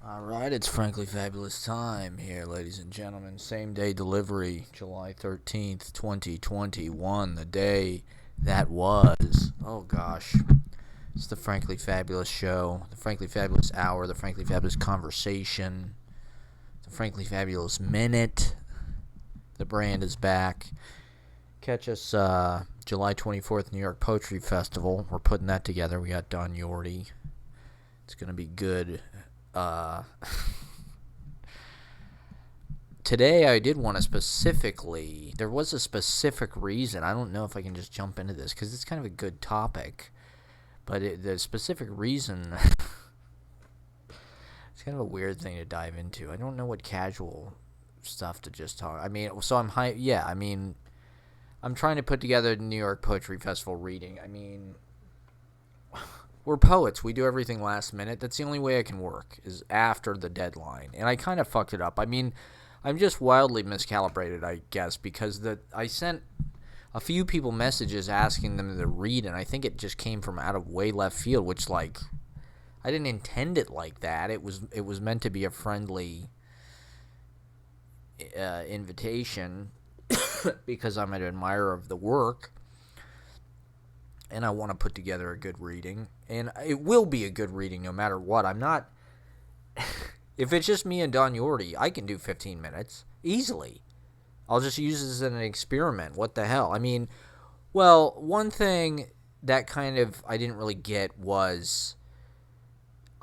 Alright, it's Frankly Fabulous time here, ladies and gentlemen. Same day delivery, July 13th, 2021, the day that was. Oh gosh. It's the Frankly Fabulous show, the Frankly Fabulous hour, the Frankly Fabulous conversation, the Frankly Fabulous minute. The brand is back. Catch us July 24th, New York Poetry Festival. We're putting that together. We got Don Yorty. It's going to be good. Today I did want to specifically, there was a specific reason. I don't know if I can just jump into this because it's kind of a good topic, but the specific reason, it's kind of a weird thing to dive into. I don't know what casual stuff to just talk. I mean, so I'm high. Yeah, I mean, I'm trying to put together the New York Poetry Festival reading. I mean, we're poets. We do everything last minute. That's the only way I can work, is after the deadline. And I kind of fucked it up. I mean, I'm just wildly miscalibrated, I guess, because I sent a few people messages asking them to read, and I think it just came from out of way left field, which, like, I didn't intend it like that. It was meant to be a friendly invitation because I'm an admirer of the work. And I want to put together a good reading. And it will be a good reading no matter what. I'm not... If it's just me and Don Yorty, I can do 15 minutes. Easily. I'll just use this as an experiment. What the hell? I mean, well, one thing that kind of I didn't really get was...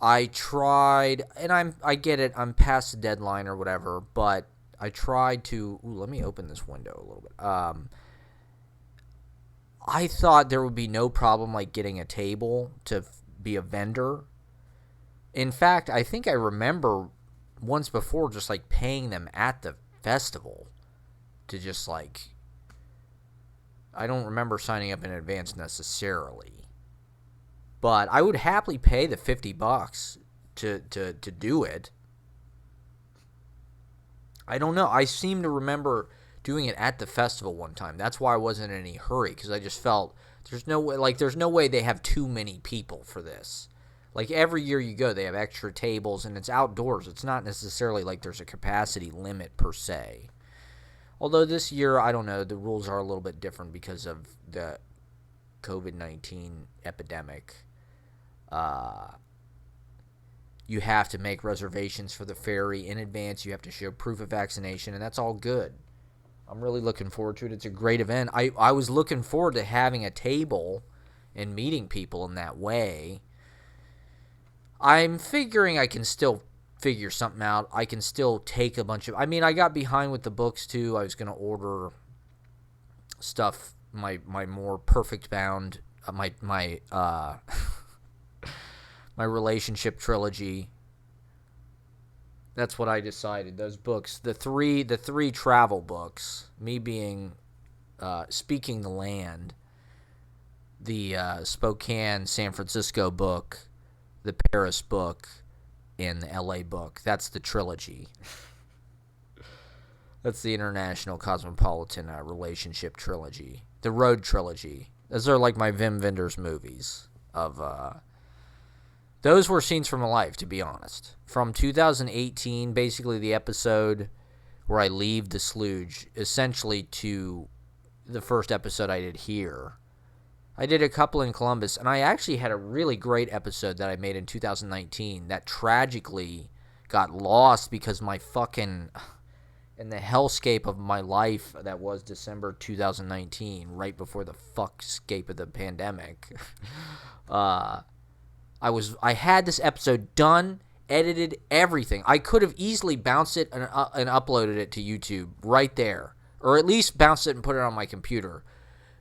I tried... And I get it. I'm past the deadline or whatever. But I tried to... Ooh, let me open this window a little bit. I thought there would be no problem like getting a table to be a vendor. In fact, I think I remember once before just like paying them at the festival to just like, I don't remember signing up in advance necessarily, but I would happily pay the $50 to do it. I don't know. I seem to remember doing it at the festival one time. That's why I wasn't in any hurry, because I just felt there's no way they have too many people for this. Like every year you go, they have extra tables and it's outdoors. It's not necessarily like there's a capacity limit per se. Although this year, I don't know, the rules are a little bit different because of the COVID-19 epidemic. You have to make reservations for the ferry in advance. You have to show proof of vaccination, and that's all good. I'm really looking forward to it. It's a great event. I was looking forward to having a table and meeting people in that way. I'm figuring I can still figure something out. I can still take a bunch of... I mean, I got behind with the books, too. I was going to order stuff, my more perfect bound, my relationship trilogy. That's what I decided. Those books, the three travel books, me being Speaking the Land, the Spokane, San Francisco book, the Paris book, and the LA book. That's the trilogy. That's the International Cosmopolitan Relationship trilogy. The Road trilogy. Those are like my Wim Wenders movies of... Those were scenes from a life, to be honest. From 2018, basically the episode where I leave the Slooge, essentially to the first episode I did here. I did a couple in Columbus, and I actually had a really great episode that I made in 2019 that tragically got lost because my fucking... in the hellscape of my life that was December 2019, right before the fuckscape of the pandemic. I had this episode done, edited, everything. I could have easily bounced it and uploaded it to YouTube right there. Or at least bounced it and put it on my computer.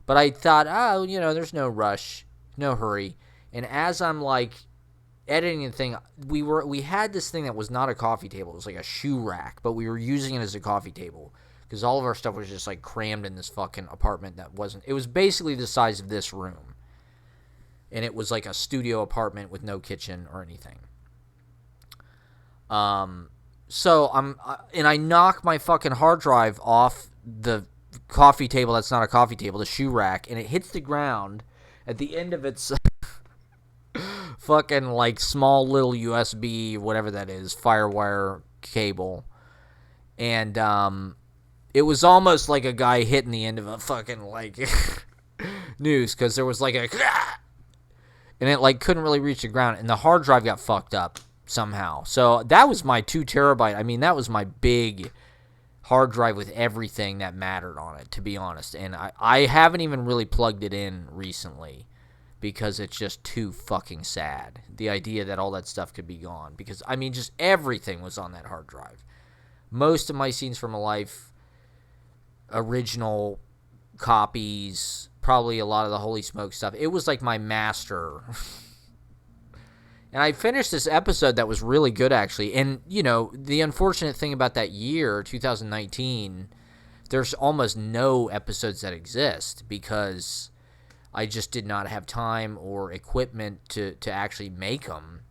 But I thought, there's no rush, no hurry. And as I'm like editing the thing, we had this thing that was not a coffee table. It was like a shoe rack, but we were using it as a coffee table. Because all of our stuff was just like crammed in this fucking apartment that wasn't... It was basically the size of this room. And it was like a studio apartment with no kitchen or anything. So I knock my fucking hard drive off the coffee table that's not a coffee table, the shoe rack, and it hits the ground at the end of its fucking like small little USB, whatever that is, Firewire cable. And it was almost like a guy hitting the end of a fucking like noose, because there was like a and it like couldn't really reach the ground, and the hard drive got fucked up somehow. So that was my 2 terabyte. I mean, that was my big hard drive with everything that mattered on it, to be honest. And I haven't even really plugged it in recently because it's just too fucking sad. The idea that all that stuff could be gone, because I mean, just everything was on that hard drive. Most of my Scenes from a Life original copies, probably a lot of the Holy Smoke stuff. It was like my master. And I finished this episode that was really good, actually. And, you know, the unfortunate thing about that year, 2019, there's almost no episodes that exist because I just did not have time or equipment to actually make them.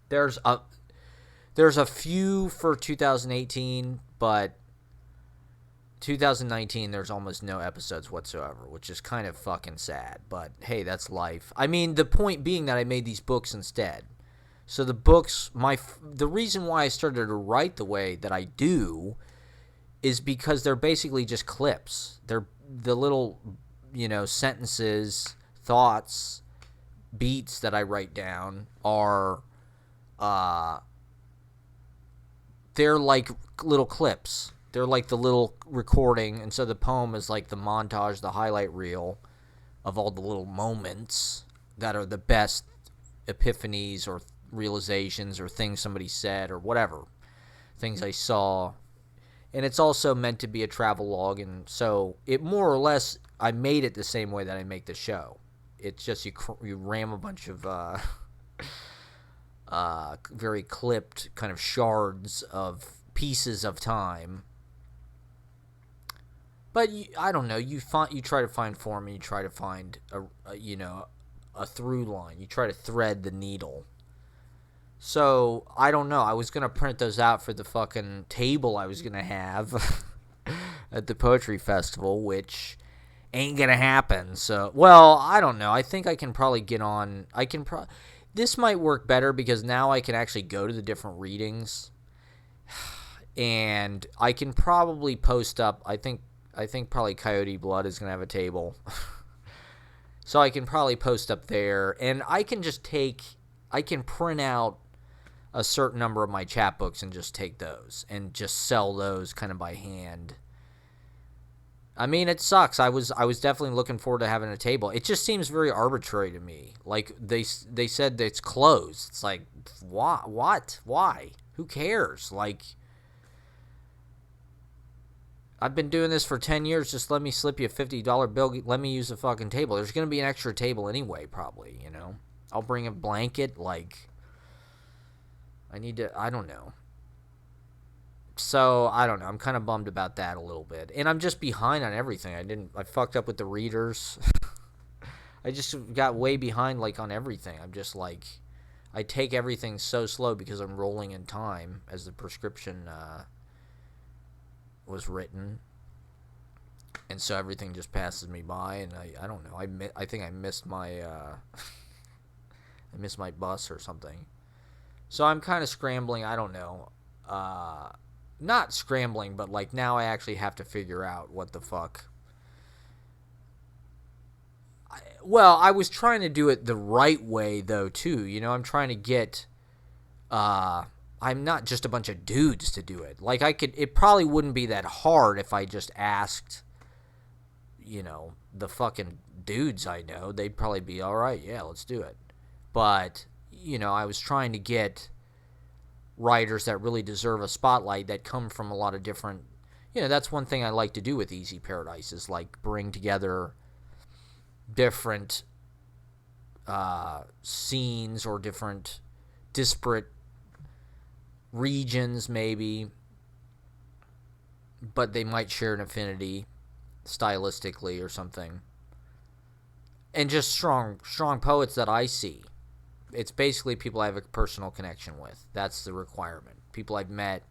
There's a few for 2018, but 2019, there's almost no episodes whatsoever, which is kind of fucking sad. But hey, that's life. I mean, the point being that I made these books instead. So the books, the reason why I started to write the way that I do is because they're basically just clips. They're the little, you know, sentences, thoughts, beats that I write down are, they're like little clips. They're like the little recording, and so the poem is like the montage, the highlight reel of all the little moments that are the best epiphanies or realizations or things somebody said or whatever, things I saw. And it's also meant to be a travel log, and so it more or less, I made it the same way that I make the show. It's just you ram a bunch of very clipped kind of shards of pieces of time. But I don't know. You try to find form, and you try to find a through line. You try to thread the needle. So I don't know. I was gonna print those out for the fucking table I was gonna have at the poetry festival, which ain't gonna happen. So, well, I don't know. I think I can probably get on. This might work better because now I can actually go to the different readings, and I can probably post up. I think probably Coyote Blood is going to have a table. So I can probably post up there, and I can print out a certain number of my chapbooks and just take those and just sell those kind of by hand. I mean, it sucks. I was definitely looking forward to having a table. It just seems very arbitrary to me. Like they said that it's closed. It's like, what? Why? Who cares? Like, I've been doing this for 10 years. Just let me slip you a $50 bill. Let me use the fucking table. There's going to be an extra table anyway, probably, you know. I'll bring a blanket. Like, I don't know. So, I don't know. I'm kind of bummed about that a little bit. And I'm just behind on everything. I fucked up with the readers. I just got way behind, like, on everything. I'm just, like, I take everything so slow because I'm rolling in time as the prescription, was written, and so everything just passes me by, and I don't know. I think I missed my I missed my bus or something. So I'm kind of scrambling. I don't know. Not scrambling, but like now I actually have to figure out what the fuck. I was trying to do it the right way though too. You know, I'm trying to get. I'm not just a bunch of dudes to do it. Like, it probably wouldn't be that hard if I just asked, you know, the fucking dudes I know. They'd probably be, all right, yeah, let's do it. But, you know, I was trying to get writers that really deserve a spotlight that come from a lot of different, you know, that's one thing I like to do with Easy Paradise is, like, bring together different scenes or different disparate regions maybe, but they might share an affinity stylistically or something, and just strong poets that I see. It's basically people I have a personal connection with. That's the requirement. People I've met,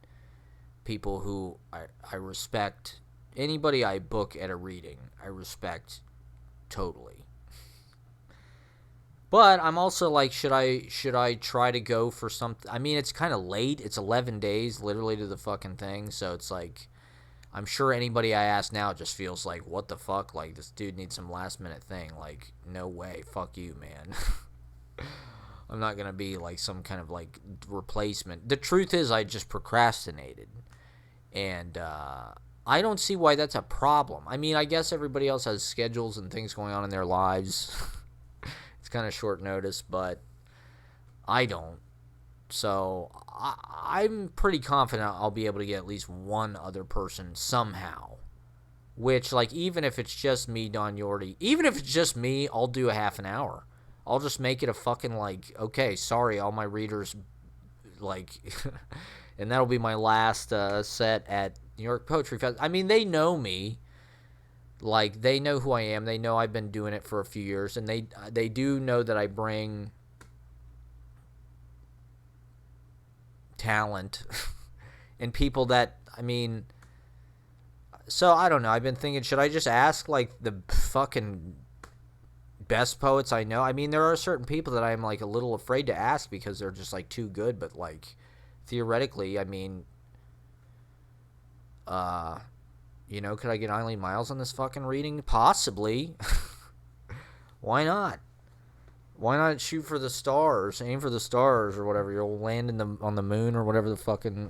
people who I respect. Anybody I book at a reading I respect totally. But I'm also like, should I try to go for something? I mean, it's kind of late. It's 11 days literally to the fucking thing, so it's like I'm sure anybody I ask now just feels like, what the fuck? Like, this dude needs some last minute thing. Like, no way. Fuck you, man. I'm not going to be like some kind of like replacement. The truth is, I just procrastinated. And I don't see why that's a problem. I mean, I guess everybody else has schedules and things going on in their lives. It's kind of short notice, but I don't. So I'm pretty confident I'll be able to get at least one other person somehow. Which, like, even if it's just me, Don Yorty, even if it's just me, I'll do a half an hour. I'll just make it a fucking, like, okay, sorry, all my readers, like, and that'll be my last set at New York Poetry Fest. I mean, they know me. Like, they know who I am. They know I've been doing it for a few years, and they do know that I bring talent and people that, I mean, so I don't know. I've been thinking, should I just ask like the fucking best poets I know? I mean, there are certain people that I'm like a little afraid to ask because they're just like too good, but like theoretically, I mean, could I get Eileen Miles on this fucking reading? Possibly. Why not? Why not shoot for the stars, aim for the stars, or whatever? You'll land on the moon, or whatever the fucking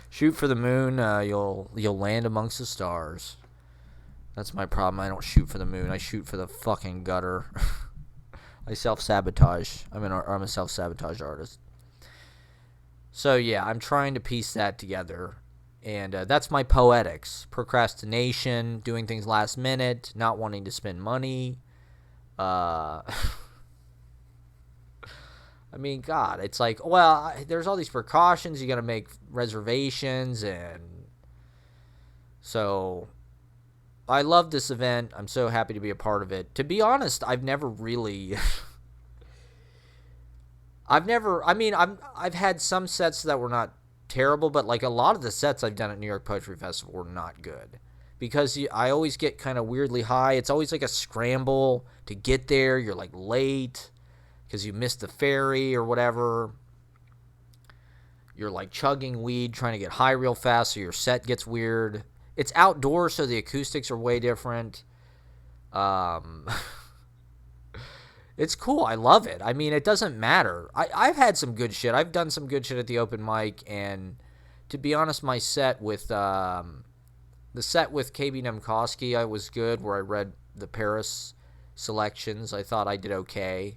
shoot for the moon. You'll land amongst the stars. That's my problem. I don't shoot for the moon. I shoot for the fucking gutter. I self-sabotage. I'm a self-sabotage artist. So yeah, I'm trying to piece that together, and that's my poetics: procrastination, doing things last minute, not wanting to spend money. I mean, God, it's like, well, there's all these precautions. You got to make reservations, and so I love this event. I'm so happy to be a part of it. To be honest, I've never really, I've had some sets that were not terrible, but like a lot of the sets I've done at New York Poetry Festival were not good. Because I always get kind of weirdly high. It's always like a scramble to get there. You're like late because you missed the ferry or whatever. You're like chugging weed, trying to get high real fast, so your set gets weird. It's outdoors, so the acoustics are way different. It's cool. I love it. I mean, it doesn't matter. I've had some good shit. I've done some good shit at the open mic, and to be honest, my set with the set with KB Nemkowski, I was good, where I read the Paris selections. I thought I did okay.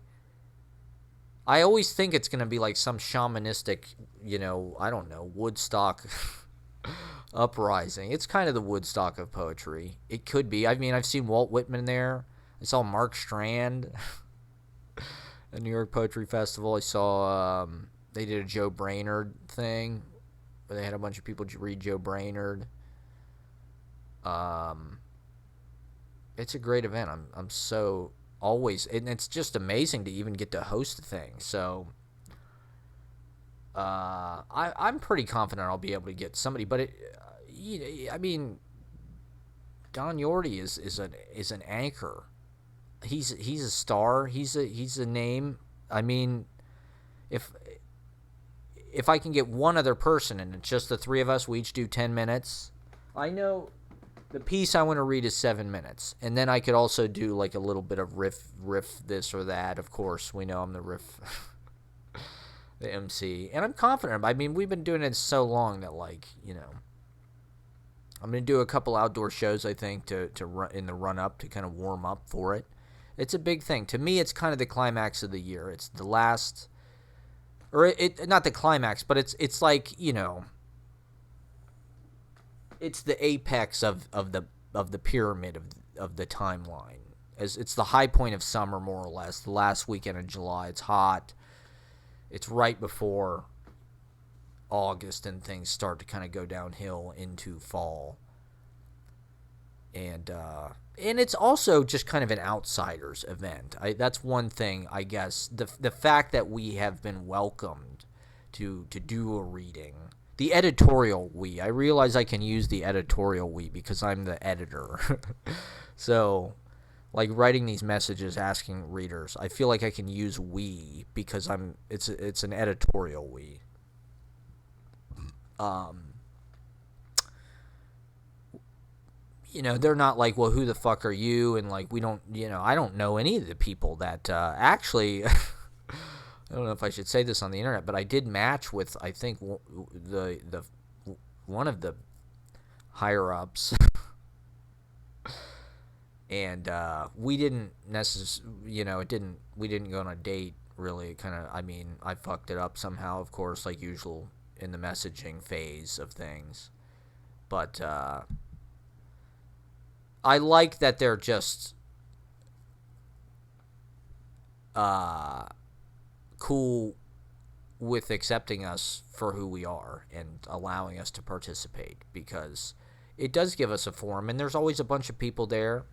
I always think it's going to be like some shamanistic, I don't know, Woodstock uprising. It's kind of the Woodstock of poetry. It could be. I mean, I've seen Walt Whitman there. I saw Mark Strand at New York Poetry Festival. I saw they did a Joe Brainerd thing where they had a bunch of people read Joe Brainerd. It's a great event. I'm so always, and it's just amazing to even get to host the thing. So, I'm pretty confident I'll be able to get somebody. But I mean, Don Yorty is an anchor. He's a star. He's a name. I mean, if I can get one other person and it's just the three of us, we each do 10 minutes. I know. The piece I want to read is 7 minutes, and then I could also do like a little bit of riff this or that. Of course, we know I'm the riff, the MC, and I'm confident. I mean, we've been doing it so long that like I'm gonna do a couple outdoor shows. I think to run in the run up to kind of warm up for it. It's a big thing to me. It's kind of the climax of the year. It's the last, or it not the climax, but it's like it's the apex of the pyramid of the timeline. As it's the high point of summer, more or less. The last weekend of July, it's hot. It's right before August, and things start to kind of go downhill into fall. And it's also just kind of an outsiders event. That's one thing, I guess. The fact that we have been welcomed to do a reading. The editorial we. I realize I can use the editorial we because I'm the editor. So, like writing these messages asking readers. I feel like I can use we because it's an editorial we. They're not like, well, who the fuck are you? And like, we don't, I don't know any of the people that actually. I don't know if I should say this on the internet, but I did match with, I think, the one of the higher ups. And we didn't necessarily, we didn't go on a date, really. I fucked it up somehow, of course, like usual in the messaging phase of things. But I like that they're just cool with accepting us for who we are and allowing us to participate, because it does give us a forum, and there's always a bunch of people there.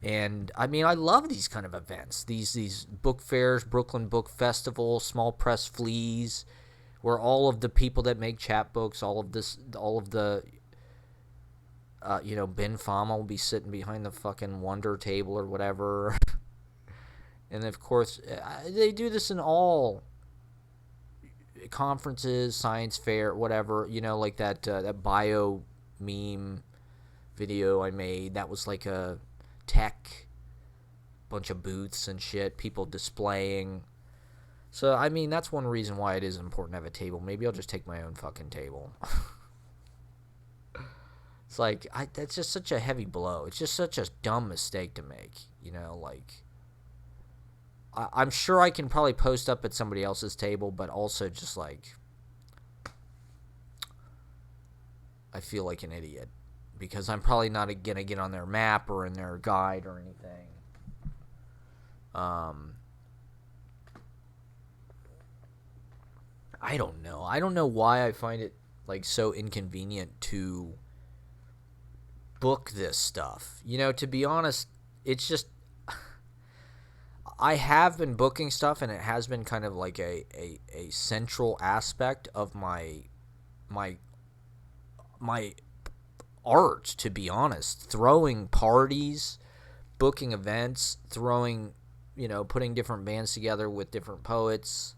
And I love these kind of events, these book fairs, Brooklyn Book Festival, Small Press Fleas, where all of the people that make chapbooks, all of the Ben Fama will be sitting behind the fucking Wonder table or whatever. And of course, they do this in all conferences, science fair, whatever. Like that bio meme video I made. That was like a tech, bunch of booths and shit, people displaying. So that's one reason why it is important to have a table. Maybe I'll just take my own fucking table. It's like, that's just such a heavy blow. It's just such a dumb mistake to make. I'm sure I can probably post up at somebody else's table, but also just like, I feel like an idiot because I'm probably not gonna get on their map or in their guide or anything. I don't know. I don't know why I find it like so inconvenient to book this stuff. To be honest, it's just I have been booking stuff, and it has been kind of like a central aspect of my art, to be honest. Throwing parties, booking events, putting different bands together with different poets,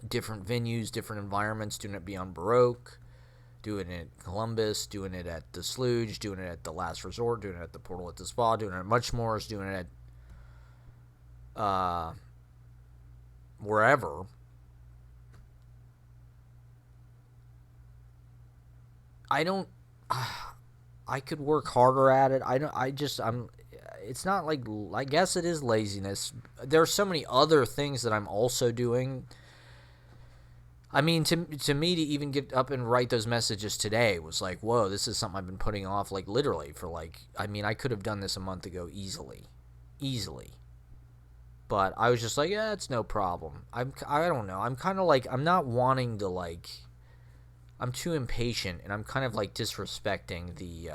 different venues, different environments, doing it Beyond Baroque, doing it at Columbus, doing it at the Sludge, doing it at the Last Resort, doing it at the Portal at the Spa, doing it at Muchmore's, doing it at wherever. I could work harder at it. It's not like, I guess it is laziness. There's so many other things that I'm also doing. To me, to even get up and write those messages today was like, whoa, this is something I've been putting off, like, literally for, like, I could have done this a month ago easily. But I was just like, yeah, it's no problem. I don't know. I'm kind of like, I'm not wanting to, like, I'm too impatient, and I'm kind of, like, disrespecting the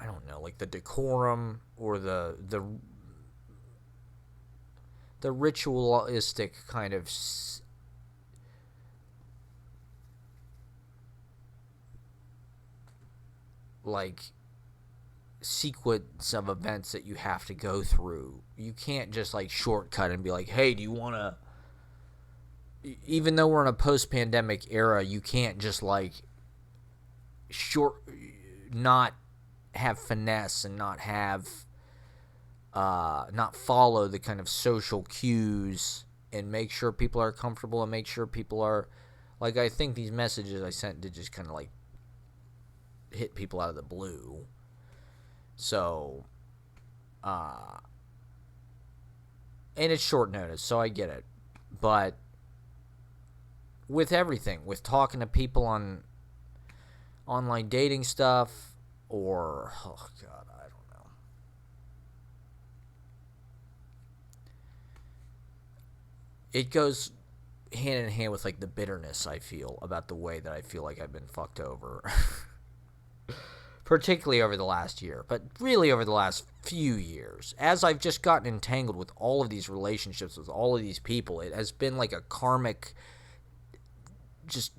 I don't know, like the decorum or the ritualistic kind of like sequence of events that you have to go through. You can't just like shortcut and be like, hey, do you want to, even though we're in a post-pandemic era, you can't just like not have finesse and not have not follow the kind of social cues and make sure people are comfortable and make sure people are, like, I think these messages I sent did just kind of like hit people out of the blue. So and it's short notice, so I get it. But with everything, with talking to people on online dating stuff, or, oh God, I don't know. It goes hand in hand with, like, the bitterness I feel about the way that I feel like I've been fucked over. Particularly over the last year, but really over the last few years. As I've just gotten entangled with all of these relationships with all of these people, it has been like a karmic just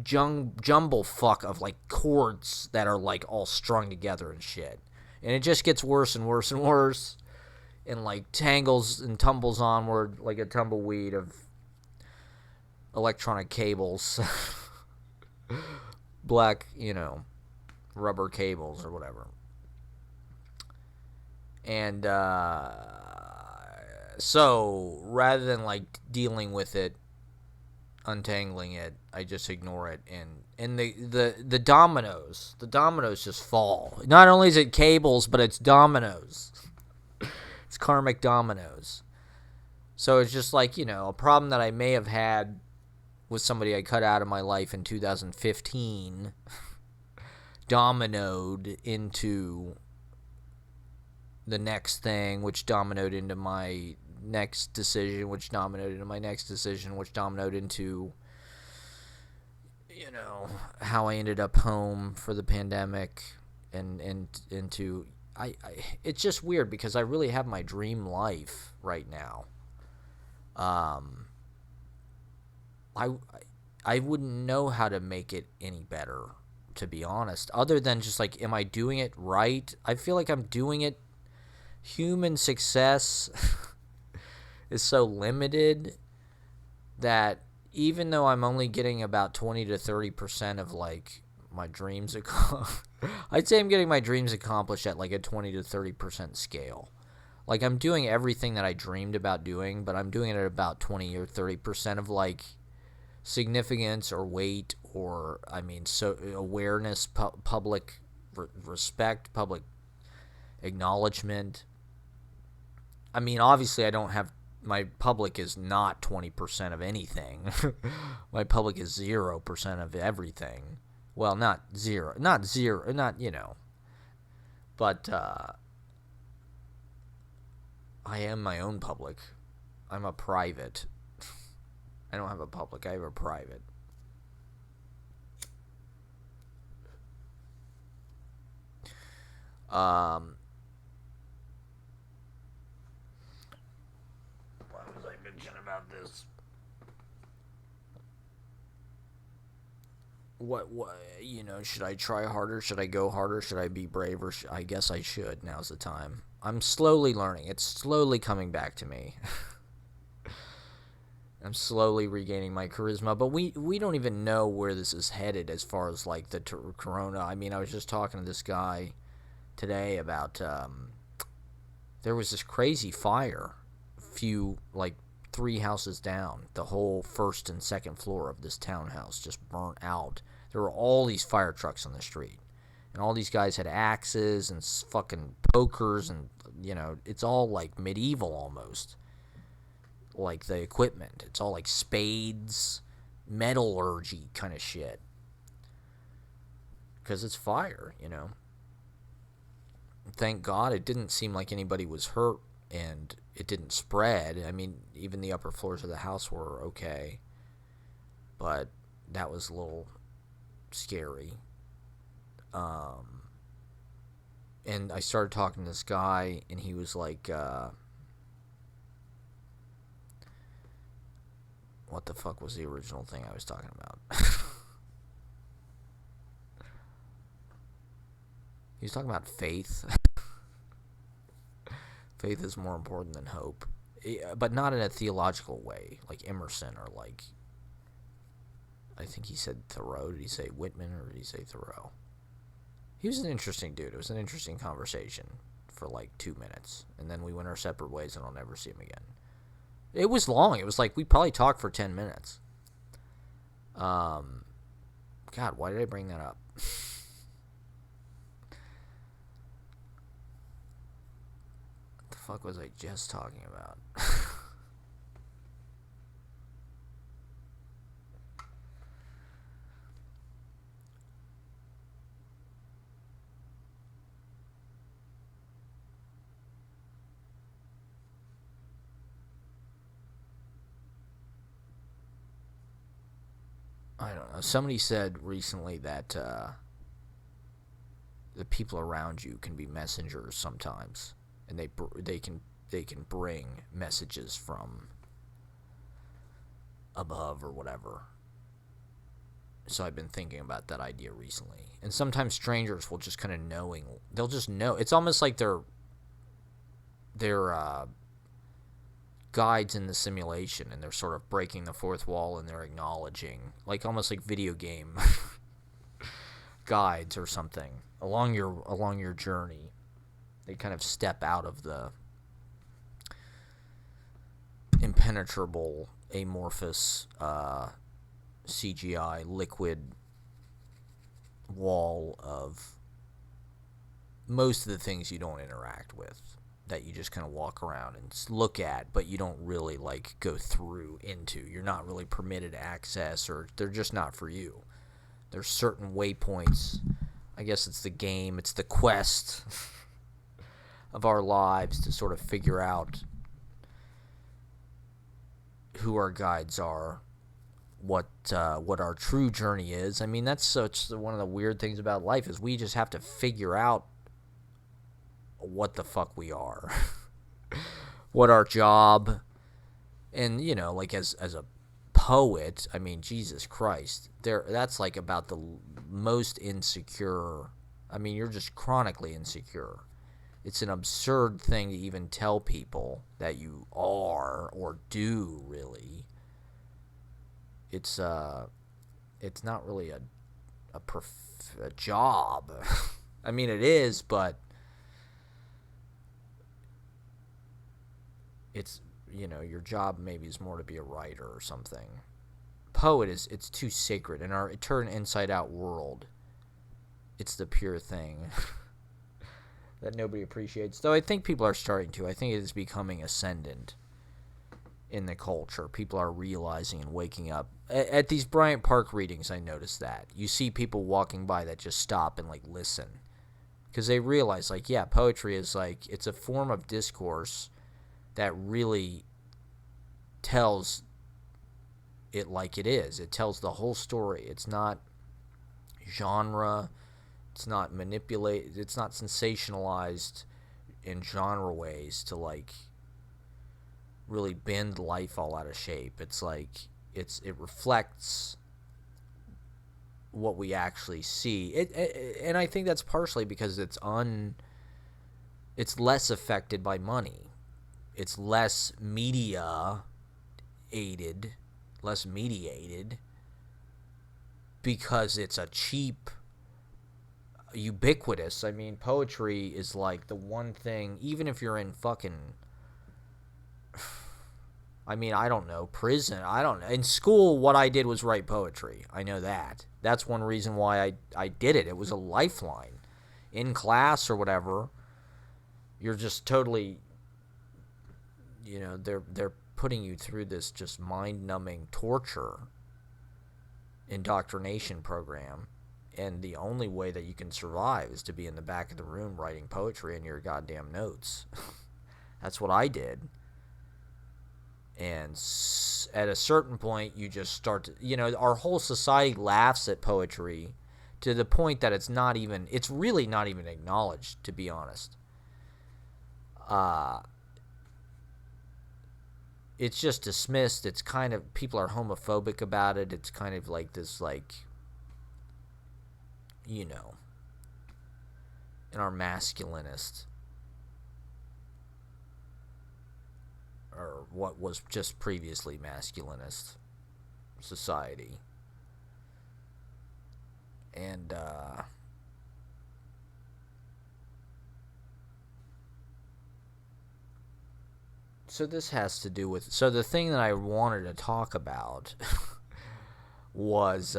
jumble fuck of like chords that are like all strung together and shit. And it just gets worse and worse and worse, and like tangles and tumbles onward like a tumbleweed of electronic cables. Black, rubber cables or whatever. And so rather than like dealing with it, untangling it, I just ignore it, and the dominoes just fall. Not only is it cables, but it's dominoes. It's karmic dominoes. So it's just like, a problem that I may have had with somebody I cut out of my life in 2015 dominoed into the next thing, which dominoed into my next decision, which dominoed into my next decision, which dominoed into, how I ended up home for the pandemic, and into it's just weird because I really have my dream life right now. I wouldn't know how to make it any better, to be honest, other than just like, am I doing it right? I feel like I'm doing it. Human success is so limited that even though I'm only getting about 20 to 30% of like my dreams, I'd say I'm getting my dreams accomplished at like a 20 to 30% scale. Like, I'm doing everything that I dreamed about doing, but I'm doing it at about 20 or 30% of like significance or weight, or so awareness, public respect, public acknowledgement. Obviously I don't have, my public is not 20% of anything. My public is 0% of everything. Well, not zero, but I am my own public. I'm a private. I don't have a public, I have a private. Why was I mentioning about this? What, should I try harder? Should I go harder? Should I be braver? I guess I should. Now's the time. I'm slowly learning. It's slowly coming back to me. I'm slowly regaining my charisma, but we don't even know where this is headed as far as like the corona. I was just talking to this guy today about there was this crazy fire like 3 houses down. The whole first and second floor of this townhouse just burnt out. There were all these fire trucks on the street, and all these guys had axes and fucking pokers, and it's all like medieval almost, like the equipment. It's all like spades, metallurgy kind of shit, because it's fire. Thank God it didn't seem like anybody was hurt, and it didn't spread. Even the upper floors of the house were okay, but that was a little scary. And I started talking to this guy, and he was like, what the fuck was the original thing I was talking about? He was talking about faith. Faith is more important than hope, but not in a theological way, like Emerson, or like, I think he said Thoreau. Did he say Whitman, or did he say Thoreau? He was an interesting dude. It was an interesting conversation for like 2 minutes, and then we went our separate ways, and I'll never see him again. It was long. It was like we probably talked for 10 minutes. God, why did I bring that up? What the fuck was I just talking about? I don't know. Somebody said recently that the people around you can be messengers sometimes, and they can bring messages from above or whatever. So I've been thinking about that idea recently. And sometimes strangers will just kind of they'll just know. It's almost like they're guides in the simulation, and they're sort of breaking the fourth wall, and they're acknowledging, like almost like video game guides or something along your journey. They kind of step out of the impenetrable, amorphous CGI liquid wall of most of the things you don't interact with, that you just kind of walk around and look at, but you don't really like go through into. You're not really permitted access, or they're just not for you. There's certain waypoints. I guess it's the game, it's the quest of our lives to sort of figure out who our guides are, what our true journey is. I mean, that's such one of the weird things about life, is we just have to figure out what the fuck we are, what our job, and like as a poet, I mean, Jesus Christ, that's like about the most insecure. I mean, you're just chronically insecure. It's an absurd thing to even tell people that you are or do, really. It's not really a job. I mean, it is, but it's, your job maybe is more to be a writer or something. Poet it's too sacred. In our eternal inside out world, it's the pure thing that nobody appreciates. Though I think people are starting to. I think it is becoming ascendant in the culture. People are realizing and waking up. At these Bryant Park readings, I noticed that. You see people walking by that just stop and, like, listen. Because they realize, like, yeah, poetry is, like, it's a form of discourse that really tells it like it is. It tells the whole story. It's not genre. It's not manipulated. It's not sensationalized in genre ways to, like, really bend life all out of shape. It's like it reflects what we actually see. And I think that's partially because it's less affected by money. It's less mediated, because it's a cheap, ubiquitous. I mean, poetry is like the one thing, even if you're in fucking, I mean, I don't know, prison. I don't know. In school, what I did was write poetry. I know that. That's one reason why I did it. It was a lifeline. In class or whatever, you're just totally, they're putting you through this just mind-numbing torture indoctrination program. And the only way that you can survive is to be in the back of the room writing poetry in your goddamn notes. That's what I did. And at a certain point, you just start to, our whole society laughs at poetry to the point that it's really not even acknowledged, to be honest. It's just dismissed. It's kind of, people are homophobic about it. It's kind of like this, like, in our masculinist, or what was just previously masculinist society. And so this has to do with, so the thing that I wanted to talk about was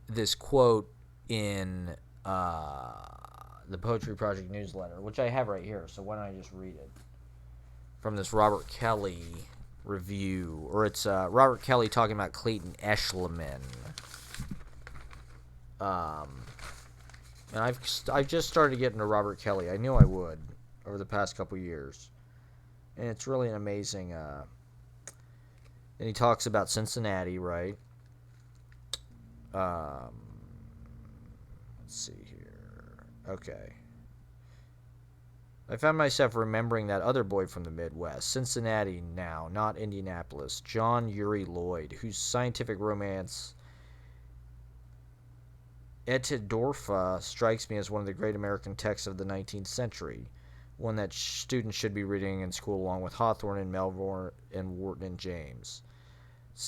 this quote in the Poetry Project newsletter, which I have right here, so why don't I just read it, from this Robert Kelly review, or it's Robert Kelly talking about Clayton Eschliman. And I've just started getting to Robert Kelly. I knew I would over the past couple years, and it's really an amazing. And he talks about Cincinnati, right? Let's see here. Okay. I found myself remembering that other boy from the Midwest, Cincinnati now, not Indianapolis, John Uri Lloyd, whose scientific romance Etidorfa strikes me as one of the great American texts of the 19th century, one that students should be reading in school along with Hawthorne and Melbourne and Wharton and James.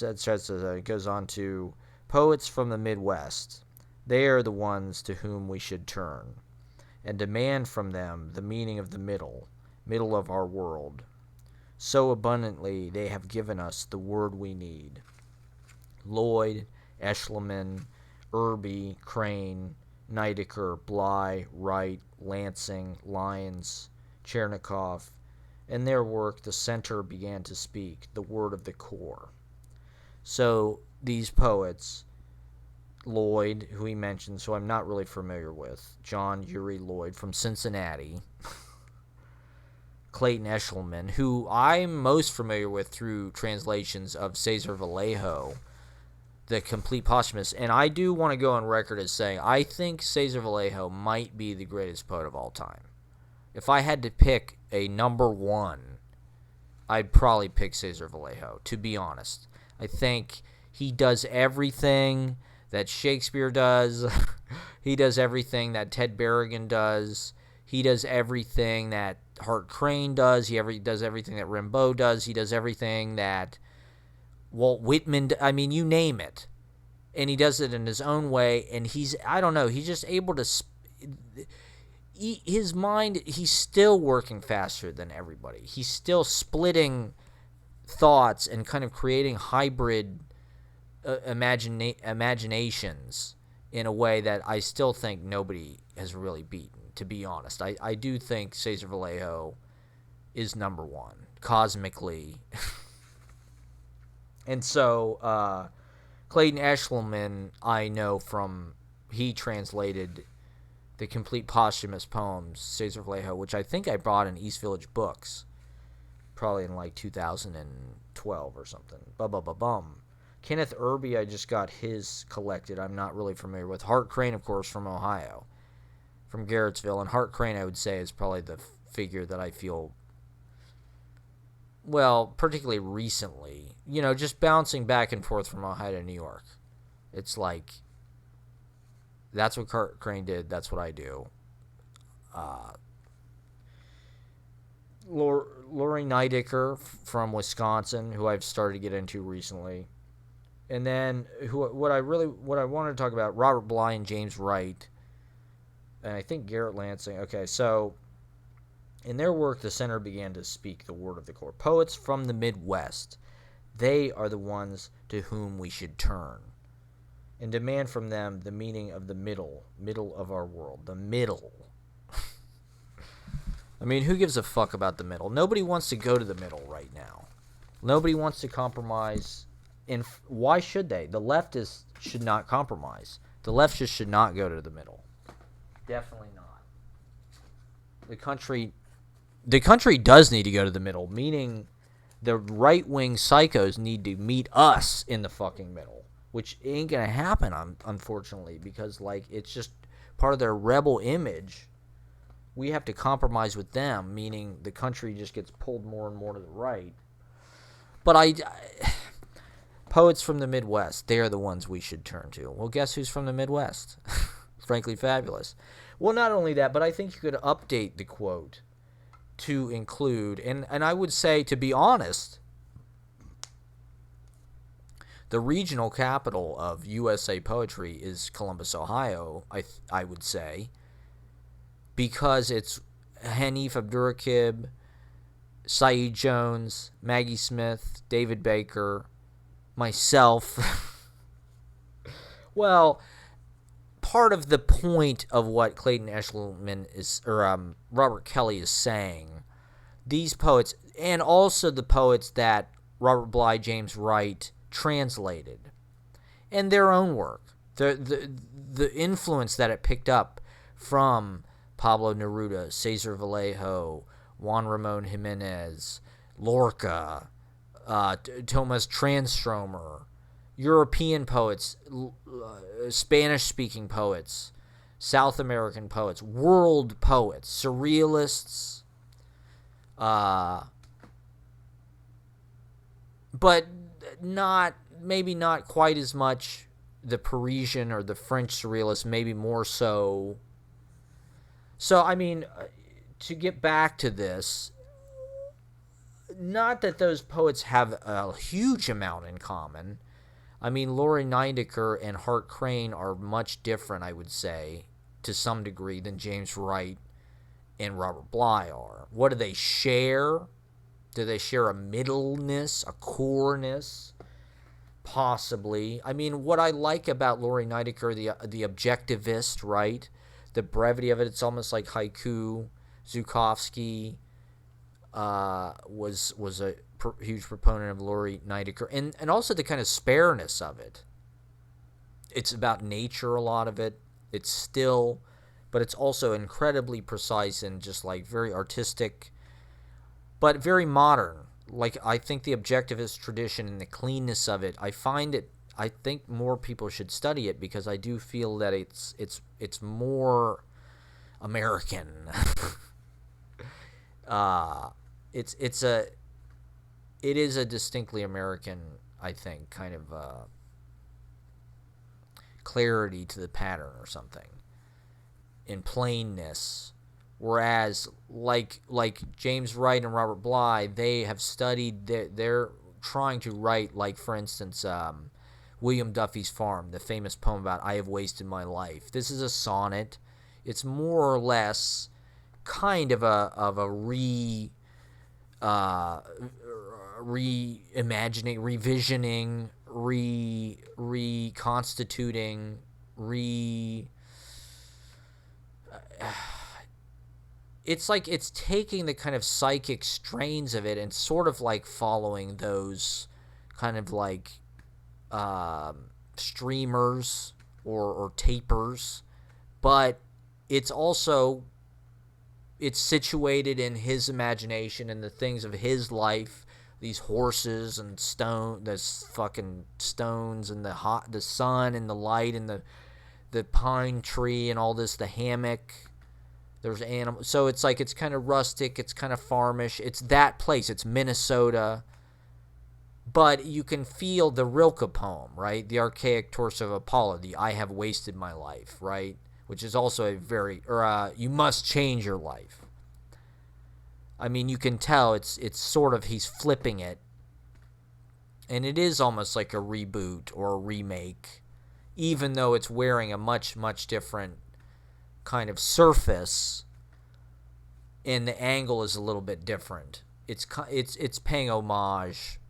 It goes on to poets from the Midwest. They are the ones to whom we should turn and demand from them the meaning of the middle of our world. So abundantly they have given us the word we need. Lloyd, Eshelman, Irby, Crane, Nidecker, Bly, Wright, Lansing, Lyons, Chernikov. In their work, the center began to speak, the word of the core. So these poets, Lloyd, who he mentions, who I'm not really familiar with, John Uri Lloyd from Cincinnati, Clayton Eshelman, who I'm most familiar with through translations of Cesar Vallejo, The Complete Posthumous. And I do want to go on record as saying I think Cesar Vallejo might be the greatest poet of all time. If I had to pick a number one, I'd probably pick Cesar Vallejo, to be honest. I think he does everything that Shakespeare does. He does everything that Ted Berrigan does. He does everything that Hart Crane does. He does everything that Rimbaud does. He does everything that Walt Whitman, I mean, you name it. And he does it in his own way. And he's just able to, his mind, he's still working faster than everybody. He's still splitting thoughts and kind of creating hybrid imaginations in a way that I still think nobody has really beaten, to be honest. I do think Cesar Vallejo is number one, cosmically. And so, Clayton Eshelman, I know from, he translated The Complete Posthumous Poems, Cesar Vallejo, which I think I bought in East Village Books, probably in like 2012 or something. Bum. Kenneth Irby, I just got his collected. I'm not really familiar with. Hart Crane, of course, from Ohio, from Garrettsville. And Hart Crane, I would say, is probably the figure that I feel, well, particularly recently, just bouncing back and forth from Ohio to New York. It's like, that's what Hart Crane did. That's what I do. Lori Nidecker from Wisconsin, who I've started to get into recently. And then what I wanted to talk about, Robert Bly and James Wright, and I think Garrett Lansing. Okay, so in their work, the center began to speak the word of the core. Poets from the Midwest, they are the ones to whom we should turn and demand from them the meaning of the middle of our world. The middle. I mean, who gives a fuck about the middle? Nobody wants to go to the middle right now. Nobody wants to compromise. And why should they? The leftists should not compromise. The left just should not go to the middle. Definitely not. The country does need to go to the middle, meaning the right-wing psychos need to meet us in the fucking middle, which ain't gonna happen, unfortunately, because it's just part of their rebel image. We have to compromise with them, meaning the country just gets pulled more and more to the right. But poets from the Midwest, they are the ones we should turn to. Well, guess who's from the Midwest? Frankly Fabulous. Well, not only that, but I think you could update the quote to include, and I would say, to be honest, the regional capital of USA poetry is Columbus, Ohio, I would say, because it's Hanif Abdurraqib, Saeed Jones, Maggie Smith, David Baker, myself. Well, part of the point of what Clayton Eshelman or Robert Kelly is saying, these poets, and also the poets that Robert Bly, James Wright translated, and their own work, the influence that it picked up from Pablo Neruda, Cesar Vallejo, Juan Ramon Jimenez, Lorca, Thomas Transtromer, European poets, Spanish-speaking poets, South American poets, world poets, surrealists, but maybe not quite as much the Parisian or the French surrealists, maybe more so. So, I mean, to get back to this, not that those poets have a huge amount in common. I mean, Lori Nidecker and Hart Crane are much different, I would say, to some degree, than James Wright and Robert Bly are. What do they share? Do they share a middleness, a coreness? Possibly. I mean, what I like about Lori Nidecker, the objectivist, right? The brevity of it, it's almost like haiku. Zhukovsky was a huge proponent of Lori Nidecker, and also the kind of spareness of it. It's about nature, a lot of it. It's still, but it's also incredibly precise and just like very artistic, but very modern. Like, I think the objectivist tradition and the cleanness of it, I think more people should study it, because I do feel that it's more American. It is a distinctly American, I think, kind of clarity to the pattern or something, in plainness. Whereas, like James Wright and Robert Bly, they have studied. They're trying to write, like, for instance, William Duffy's Farm, the famous poem about "I have wasted my life." This is a sonnet. It's more or less kind of a reimagining, revisioning, reconstituting, it's like it's taking the kind of psychic strains of it and sort of like following those kind of like streamers or tapers, but it's situated in his imagination and the things of his life, these horses and this fucking stones and the sun and the light and the pine tree and all this, the hammock. There's animals. So it's like, it's kind of rustic, it's kind of farmish. It's that place. It's Minnesota. But you can feel the Rilke poem, right? The archaic torso of Apollo, the "I have wasted my life," right? Which is also a very, you must change your life. I mean, you can tell it's sort of, he's flipping it. And it is almost like a reboot or a remake, even though it's wearing a much, much different kind of surface, and the angle is a little bit different. It's paying homage.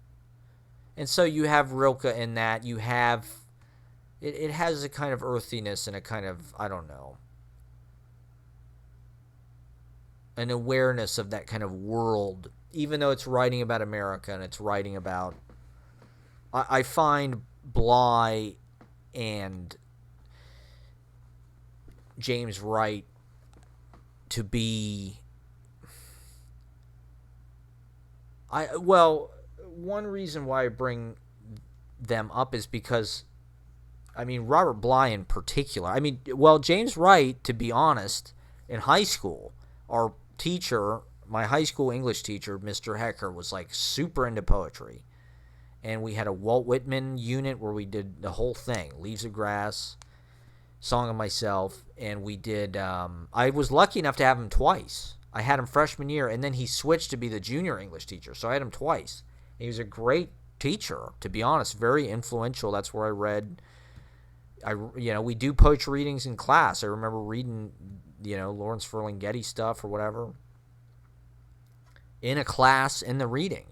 And so you have Rilke in that. You have, it has a kind of earthiness and a kind of, I don't know, an awareness of that kind of world, even though it's writing about America and it's writing about, I find Bly and James Wright to be, one reason why I bring them up is because, I mean, Robert Bly in particular, I mean, well, James Wright, to be honest, in high school, our teacher, my high school English teacher, Mr. Hecker, was like super into poetry. And we had a Walt Whitman unit where we did the whole thing, Leaves of Grass, Song of Myself, and we did, I was lucky enough to have him twice. I had him freshman year, and then he switched to be the junior English teacher, so I had him twice. He was a great teacher, to be honest, very influential. That's where I read, we do poetry readings in class. I remember reading, Lawrence Ferlinghetti stuff or whatever in a class in the reading,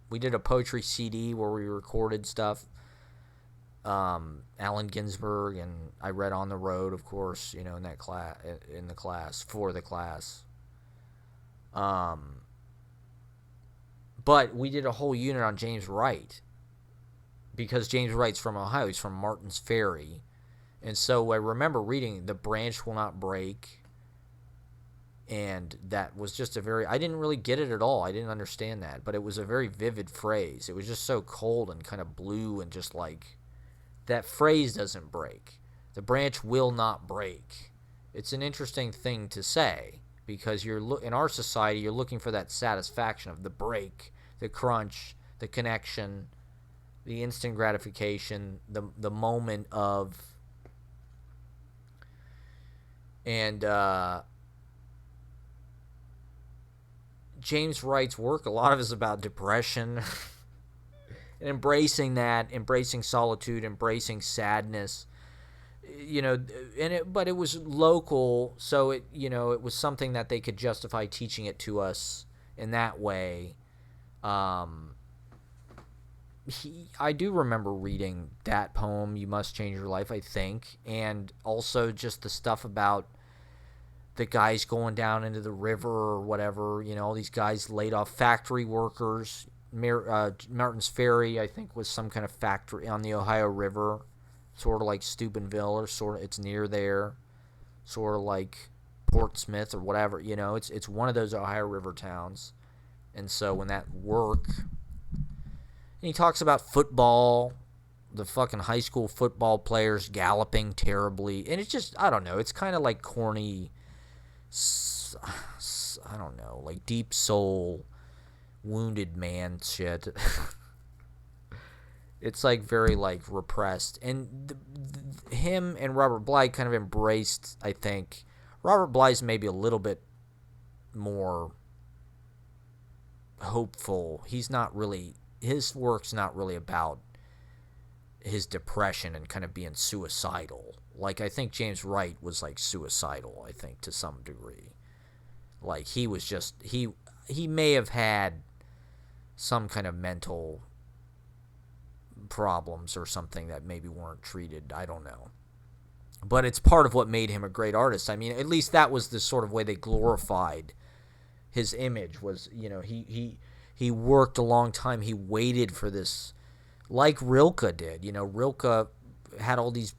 We did a poetry CD where we recorded stuff. Allen Ginsberg, and I read On the Road, of course, in that class, for the class. But we did a whole unit on James Wright, because James Wright's from Ohio. He's from Martins Ferry. And so I remember reading "The Branch Will Not Break," and that was just I didn't really get it at all. I didn't understand that, but it was a very vivid phrase. It was just so cold and kind of blue, and just like, that phrase doesn't break. The branch will not break. It's an interesting thing to say, because in our society, you're looking for that satisfaction of the break, the crunch, the connection, the instant gratification, the moment of, and James Wright's work, a lot of it is about depression and embracing solitude, embracing sadness. But it was local, so it was something that they could justify teaching it to us in that way. I do remember reading that poem, "You Must Change Your Life," I think, and also just the stuff about the guys going down into the river or whatever. All these guys laid off, factory workers. Martin's Ferry, I think, was some kind of factory on the Ohio River, sort of like Steubenville, or it's near there, sort of like Portsmouth or whatever. It's one of those Ohio River towns, and so when that work, and he talks about football, the fucking high school football players galloping terribly, and it's just, I don't know, it's kind of like corny, I don't know, like deep soul, wounded man shit. It's like very like repressed, and him and Robert Bly kind of embraced, I think. Robert Bly's maybe a little bit more hopeful. His work's not really about his depression and kind of being suicidal. Like, I think James Wright was like suicidal, I think, to some degree. Like, he was just, he may have had some kind of mental problems or something that maybe weren't treated. I don't know. But it's part of what made him a great artist. I mean, at least that was the sort of way they glorified his image, was, he worked a long time. He waited for this, like Rilke did. Rilke had all these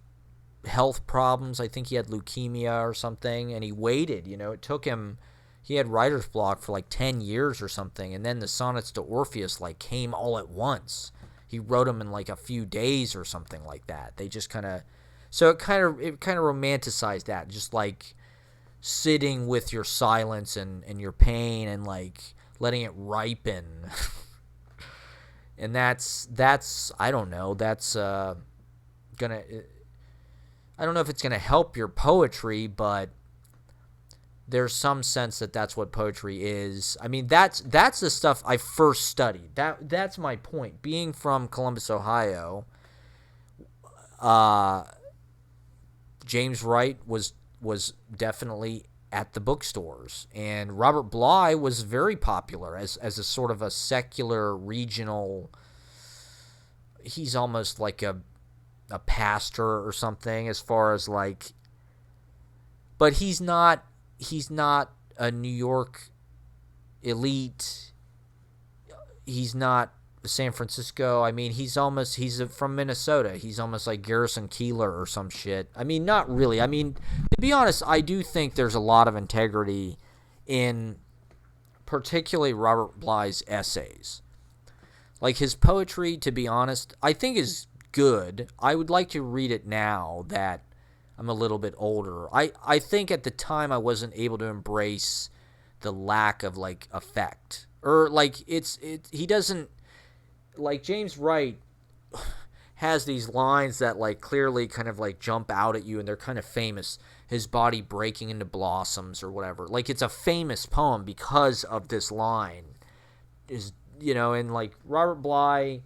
health problems. I think he had leukemia or something, and he waited. It took him, he had writer's block for like 10 years or something, and then the Sonnets to Orpheus like came all at once. He wrote them in like a few days or something like that. They just kind of, so it kind of romanticized that, just like sitting with your silence and your pain and like letting it ripen. And that's I don't know, that's I don't know if it's gonna help your poetry, but there's some sense that that's what poetry is. I mean, that's the stuff I first studied. That's my point. Being from Columbus, Ohio, James Wright was definitely at the bookstores, and Robert Bly was very popular as a sort of a secular regional. He's almost like a pastor or something, as far as like, but he's not a New York elite. He's not San Francisco. I mean, he's from Minnesota. He's almost like Garrison Keillor or some shit. I mean, not really. I mean, to be honest, I do think there's a lot of integrity in particularly Robert Bly's essays. Like, his poetry, to be honest, I think is good. I would like to read it now that I'm a little bit older. I think at the time I wasn't able to embrace the lack of like effect, or like he doesn't, like James Wright has these lines that like clearly kind of like jump out at you, and they're kind of famous. His body breaking into blossoms or whatever. Like, it's a famous poem because of this line. And like Robert Bly,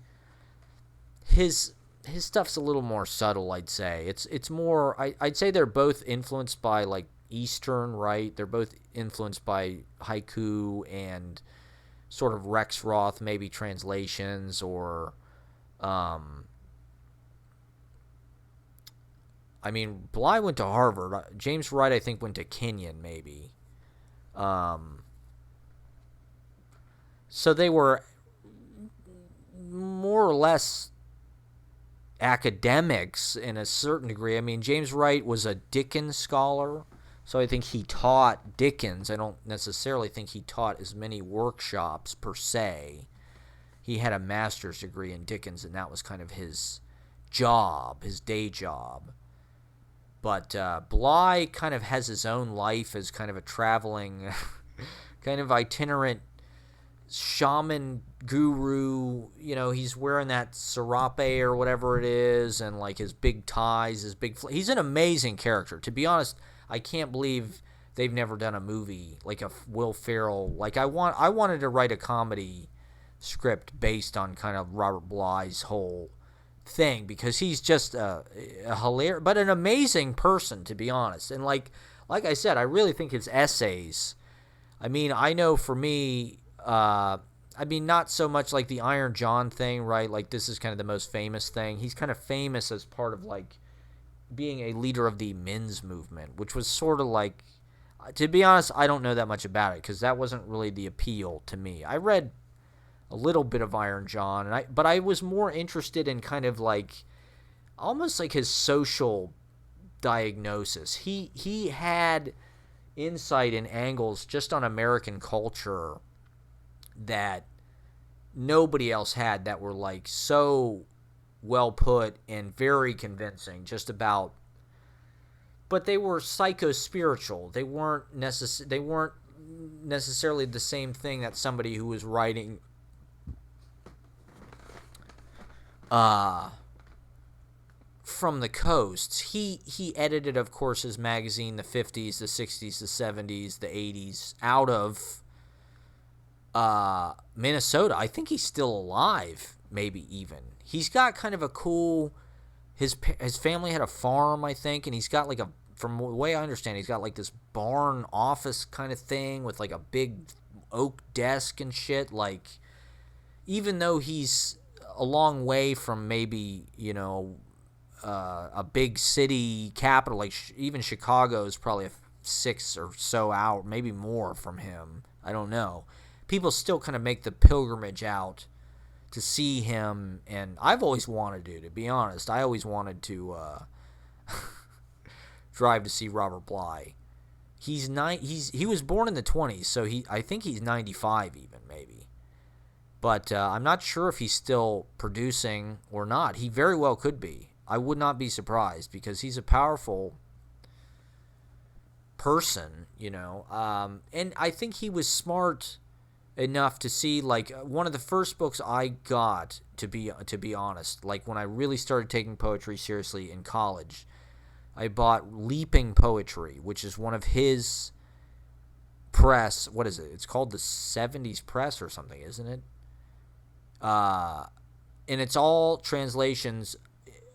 his stuff's a little more subtle, I'd say. It's more, I'd say they're both influenced by like Eastern, right? They're both influenced by haiku and sort of Rex Roth maybe translations, or I mean, Bly went to Harvard. James Wright, I think, went to Kenyon, maybe. So they were more or less academics in a certain degree. I mean, James Wright was a Dickens scholar, so I think he taught Dickens. I don't necessarily think he taught as many workshops per se. He had a master's degree in Dickens, and that was kind of his job, his day job. But Bly kind of has his own life as kind of a traveling, kind of itinerant shaman guru. You know, he's wearing that serape or whatever it is, and like his big ties, his big. He's an amazing character. To be honest, I can't believe they've never done a movie like a Will Ferrell. Like I wanted to write a comedy script based on kind of Robert Bly's whole thing, because he's just a hilarious but an amazing person, to be honest. And like I said, I really think his essays, I mean, I know for me, I mean, not so much like the Iron John thing, right? Like this is kind of the most famous thing. He's kind of famous as part of like being a leader of the men's movement, which was sort of like, to be honest, I don't know that much about it because that wasn't really the appeal to me. I read a little bit of Iron John, but I was more interested in kind of like almost like his social diagnosis. He had insight and angles just on American culture that nobody else had, that were like so well put and very convincing just about, but they were psycho-spiritual. They weren't necessarily the same thing that somebody who was writing from the coasts. He edited, of course, his magazine, the 50s, the 60s, the 70s, the 80s, out of Minnesota. I think he's still alive, maybe even. He's got kind of a cool, his family had a farm, I think, and he's got like from the way I understand, he's got like this barn office kind of thing with like a big oak desk and shit. Like, even though he's a long way from maybe, you know, a big city capital, like even Chicago is probably 6 or so hours, maybe more from him. I don't know. People still kind of make the pilgrimage out to see him, and I've always wanted to be honest. I always wanted to drive to see Robert Bly. He was born in the 20s, so I think he's 95 even, maybe. But I'm not sure if he's still producing or not. He very well could be. I would not be surprised, because he's a powerful person, you know. And I think he was smart enough to see, like, one of the first books I got, to be honest, like when I really started taking poetry seriously in college, I bought Leaping Poetry, which is one of his press. What is it? It's called the 70s Press or something, isn't it? And it's all translations,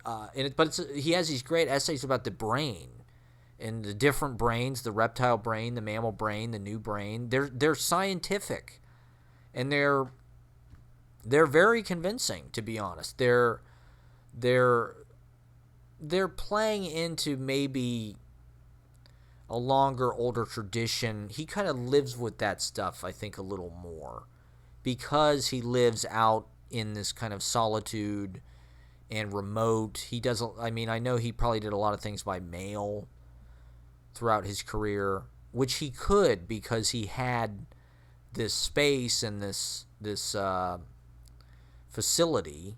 but he has these great essays about the brain and the different brains, the reptile brain, the mammal brain, the new brain. They're scientific, and they're very convincing, to be honest. They're playing into maybe a longer, older tradition. He kind of lives with that stuff, I think, a little more, because he lives out in this kind of solitude and remote. He doesn't, I mean, I know he probably did a lot of things by mail throughout his career, which he could, because he had this space and this facility.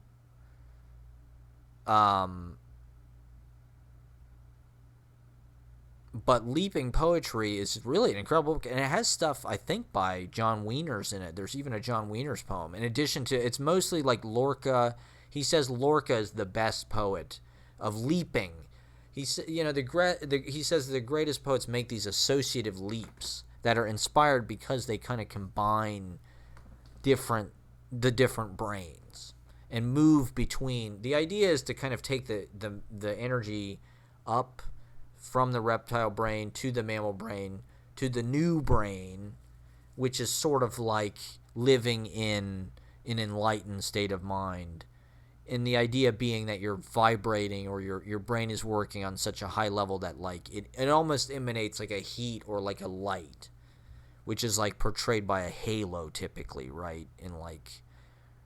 But Leaping Poetry is really an incredible book, and it has stuff, I think, by John Wieners in it. There's even a John Wieners poem. In addition to, it's mostly like Lorca. He says Lorca is the best poet of leaping. He says the greatest poets make these associative leaps that are inspired because they kind of combine the different brains and move between. The idea is to kind of take the energy up from the reptile brain to the mammal brain to the new brain, which is sort of like living in an enlightened state of mind. And the idea being that you're vibrating, or your brain is working on such a high level that like it almost emanates like a heat or like a light, which is like portrayed by a halo typically, right, in like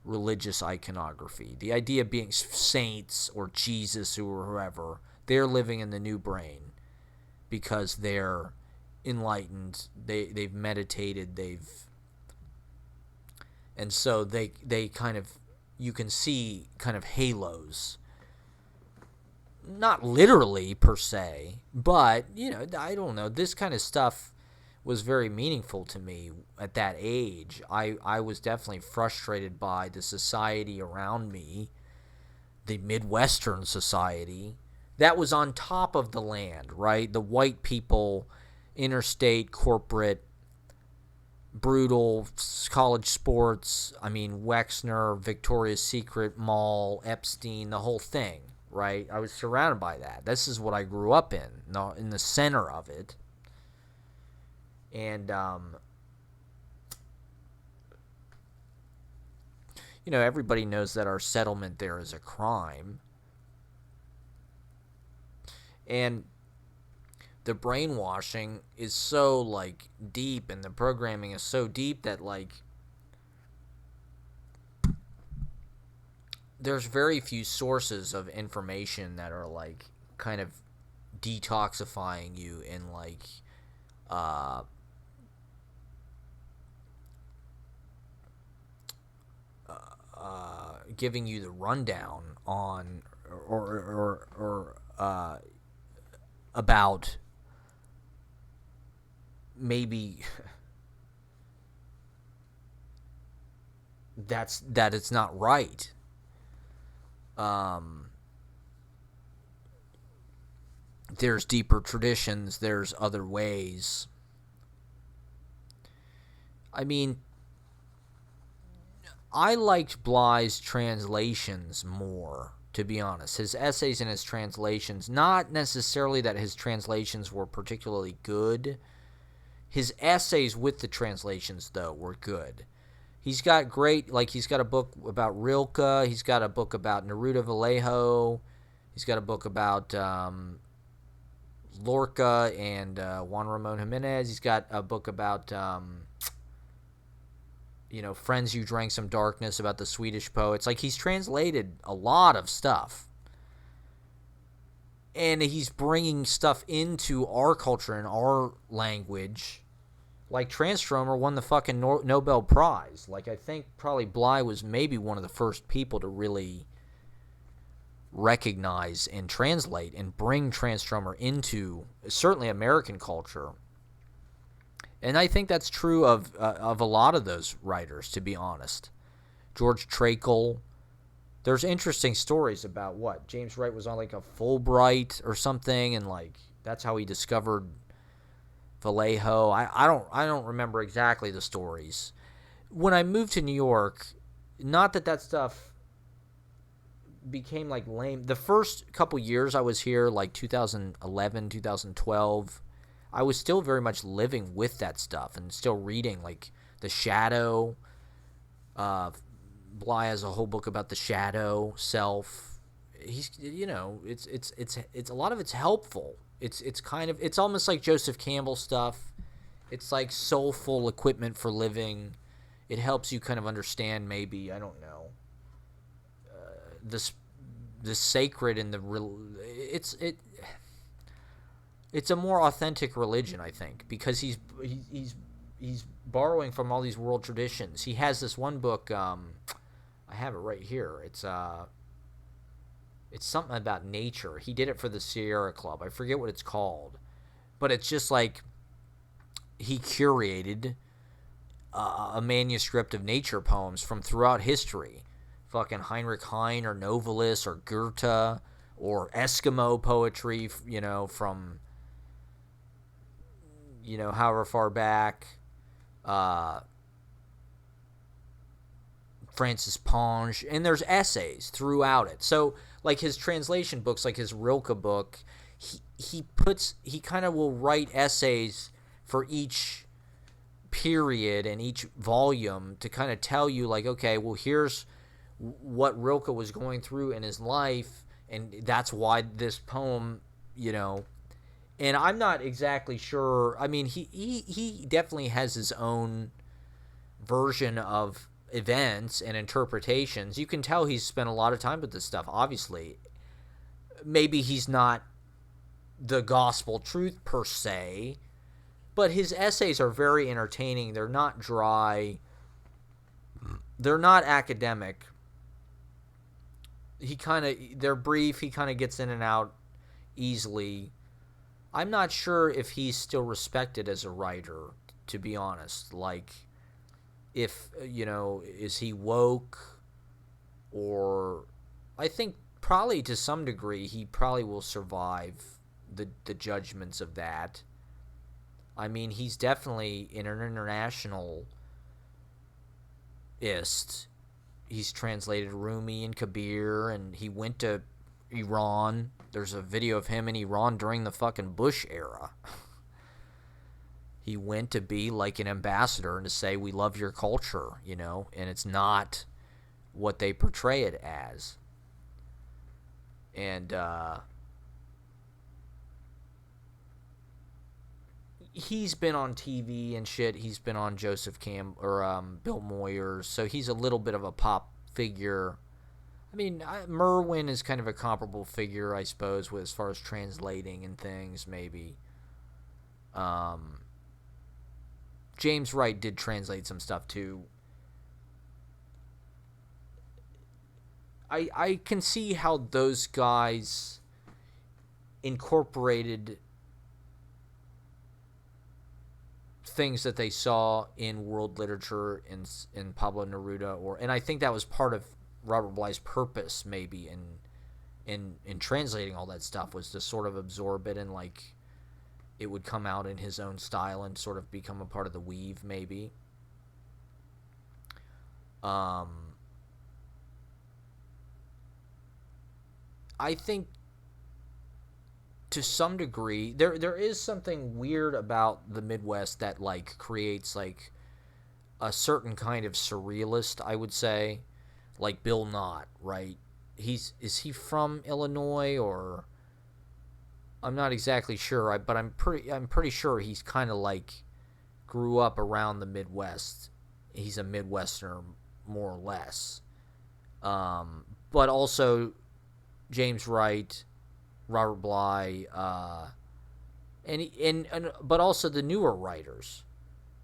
religious iconography. The idea being saints or Jesus or whoever, they're living in the new brain because they're enlightened, they've meditated, and so they kind of, you can see kind of halos, not literally per se, but, you know, I don't know, this kind of stuff was very meaningful to me at that age. I was definitely frustrated by the society around me, the Midwestern society that was on top of the land, right? The white people, interstate, corporate, brutal college sports. I mean, Wexner, Victoria's Secret Mall, Epstein, the whole thing, right? I was surrounded by that. This is what I grew up in the center of it. And, everybody knows that our settlement there is a crime. And the brainwashing is so, like, deep, and the programming is so deep that, like, there's very few sources of information that are, like, kind of detoxifying you and, like, giving you the rundown on or about maybe that it's not right. There's deeper traditions, there's other ways. I mean, I liked Bly's translations more, to be honest. His essays and his translations, not necessarily that his translations were particularly good. His essays with the translations, though, were good. He's got great, like, he's got a book about Rilke. He's got a book about Neruda Vallejo. He's got a book about Lorca and Juan Ramon Jimenez. He's got a book about, Friends You Drank Some Darkness, about the Swedish poets. Like, he's translated a lot of stuff. And he's bringing stuff into our culture and our language. Like, Transtromer won the fucking Nobel Prize. Like, I think probably Bly was maybe one of the first people to really recognize and translate and bring Transtromer into certainly American culture. And I think that's true of a lot of those writers, to be honest. George Trakl. There's interesting stories about what James Wright was on, like, a Fulbright or something, and, like, that's how he discovered Vallejo. I don't remember exactly the stories. When I moved to New York, not that stuff became, like, lame. The first couple years I was here, like 2011, 2012, I was still very much living with that stuff and still reading, like, The Shadow. Bly has a whole book about the shadow self. He's, it's a lot of it's helpful. It's kind of, it's almost like Joseph Campbell stuff. It's like soulful equipment for living. It helps you kind of understand, maybe, I don't know, the sacred and it's a more authentic religion, I think, because he's borrowing from all these world traditions. He has this one book, I have it right here. It's something about nature. He did it for the Sierra Club. I forget what it's called, but it's just like he curated a manuscript of nature poems from throughout history. Fucking Heinrich Heine or Novalis or Goethe or Eskimo poetry, from, however far back. Francis Ponge, and there's essays throughout it. So, like, his translation books, like his Rilke book, he kind of will write essays for each period and each volume to kind of tell you, like, okay, well, here's what Rilke was going through in his life, and that's why this poem, and I'm not exactly sure. I mean, he definitely has his own version of events and interpretations. You can tell he's spent a lot of time with this stuff, obviously. Maybe he's not the gospel truth per se, but his essays are very entertaining. They're not dry. They're not academic. They're brief. He kind of gets in and out easily. I'm not sure if he's still respected as a writer, to be honest. Like, if, is he woke? Or I think probably to some degree he probably will survive the judgments of that. I mean, he's definitely an internationalist. He's translated Rumi and Kabir, and he went to Iran. There's a video of him in Iran during the fucking Bush era. He went to be like an ambassador and to say, we love your culture, and it's not what they portray it as. And he's been on TV and shit. He's been on Joseph Campbell or Bill Moyers, so he's a little bit of a pop figure. I mean, Merwin is kind of a comparable figure, I suppose, with as far as translating and things, maybe. James Wright did translate some stuff too. I can see how those guys incorporated things that they saw in world literature in Pablo Neruda, and I think that was part of Robert Bly's purpose, maybe in translating all that stuff, was to sort of absorb it and like it would come out in his own style and sort of become a part of the weave, maybe. I think to some degree there is something weird about the Midwest that like creates like a certain kind of surrealist, I would say, like Bill Knott, right? Is he from Illinois, or I'm not exactly sure, but I'm pretty sure he's kind of like grew up around the Midwest. He's a Midwesterner more or less. But also James Wright, Robert Bly, but also the newer writers.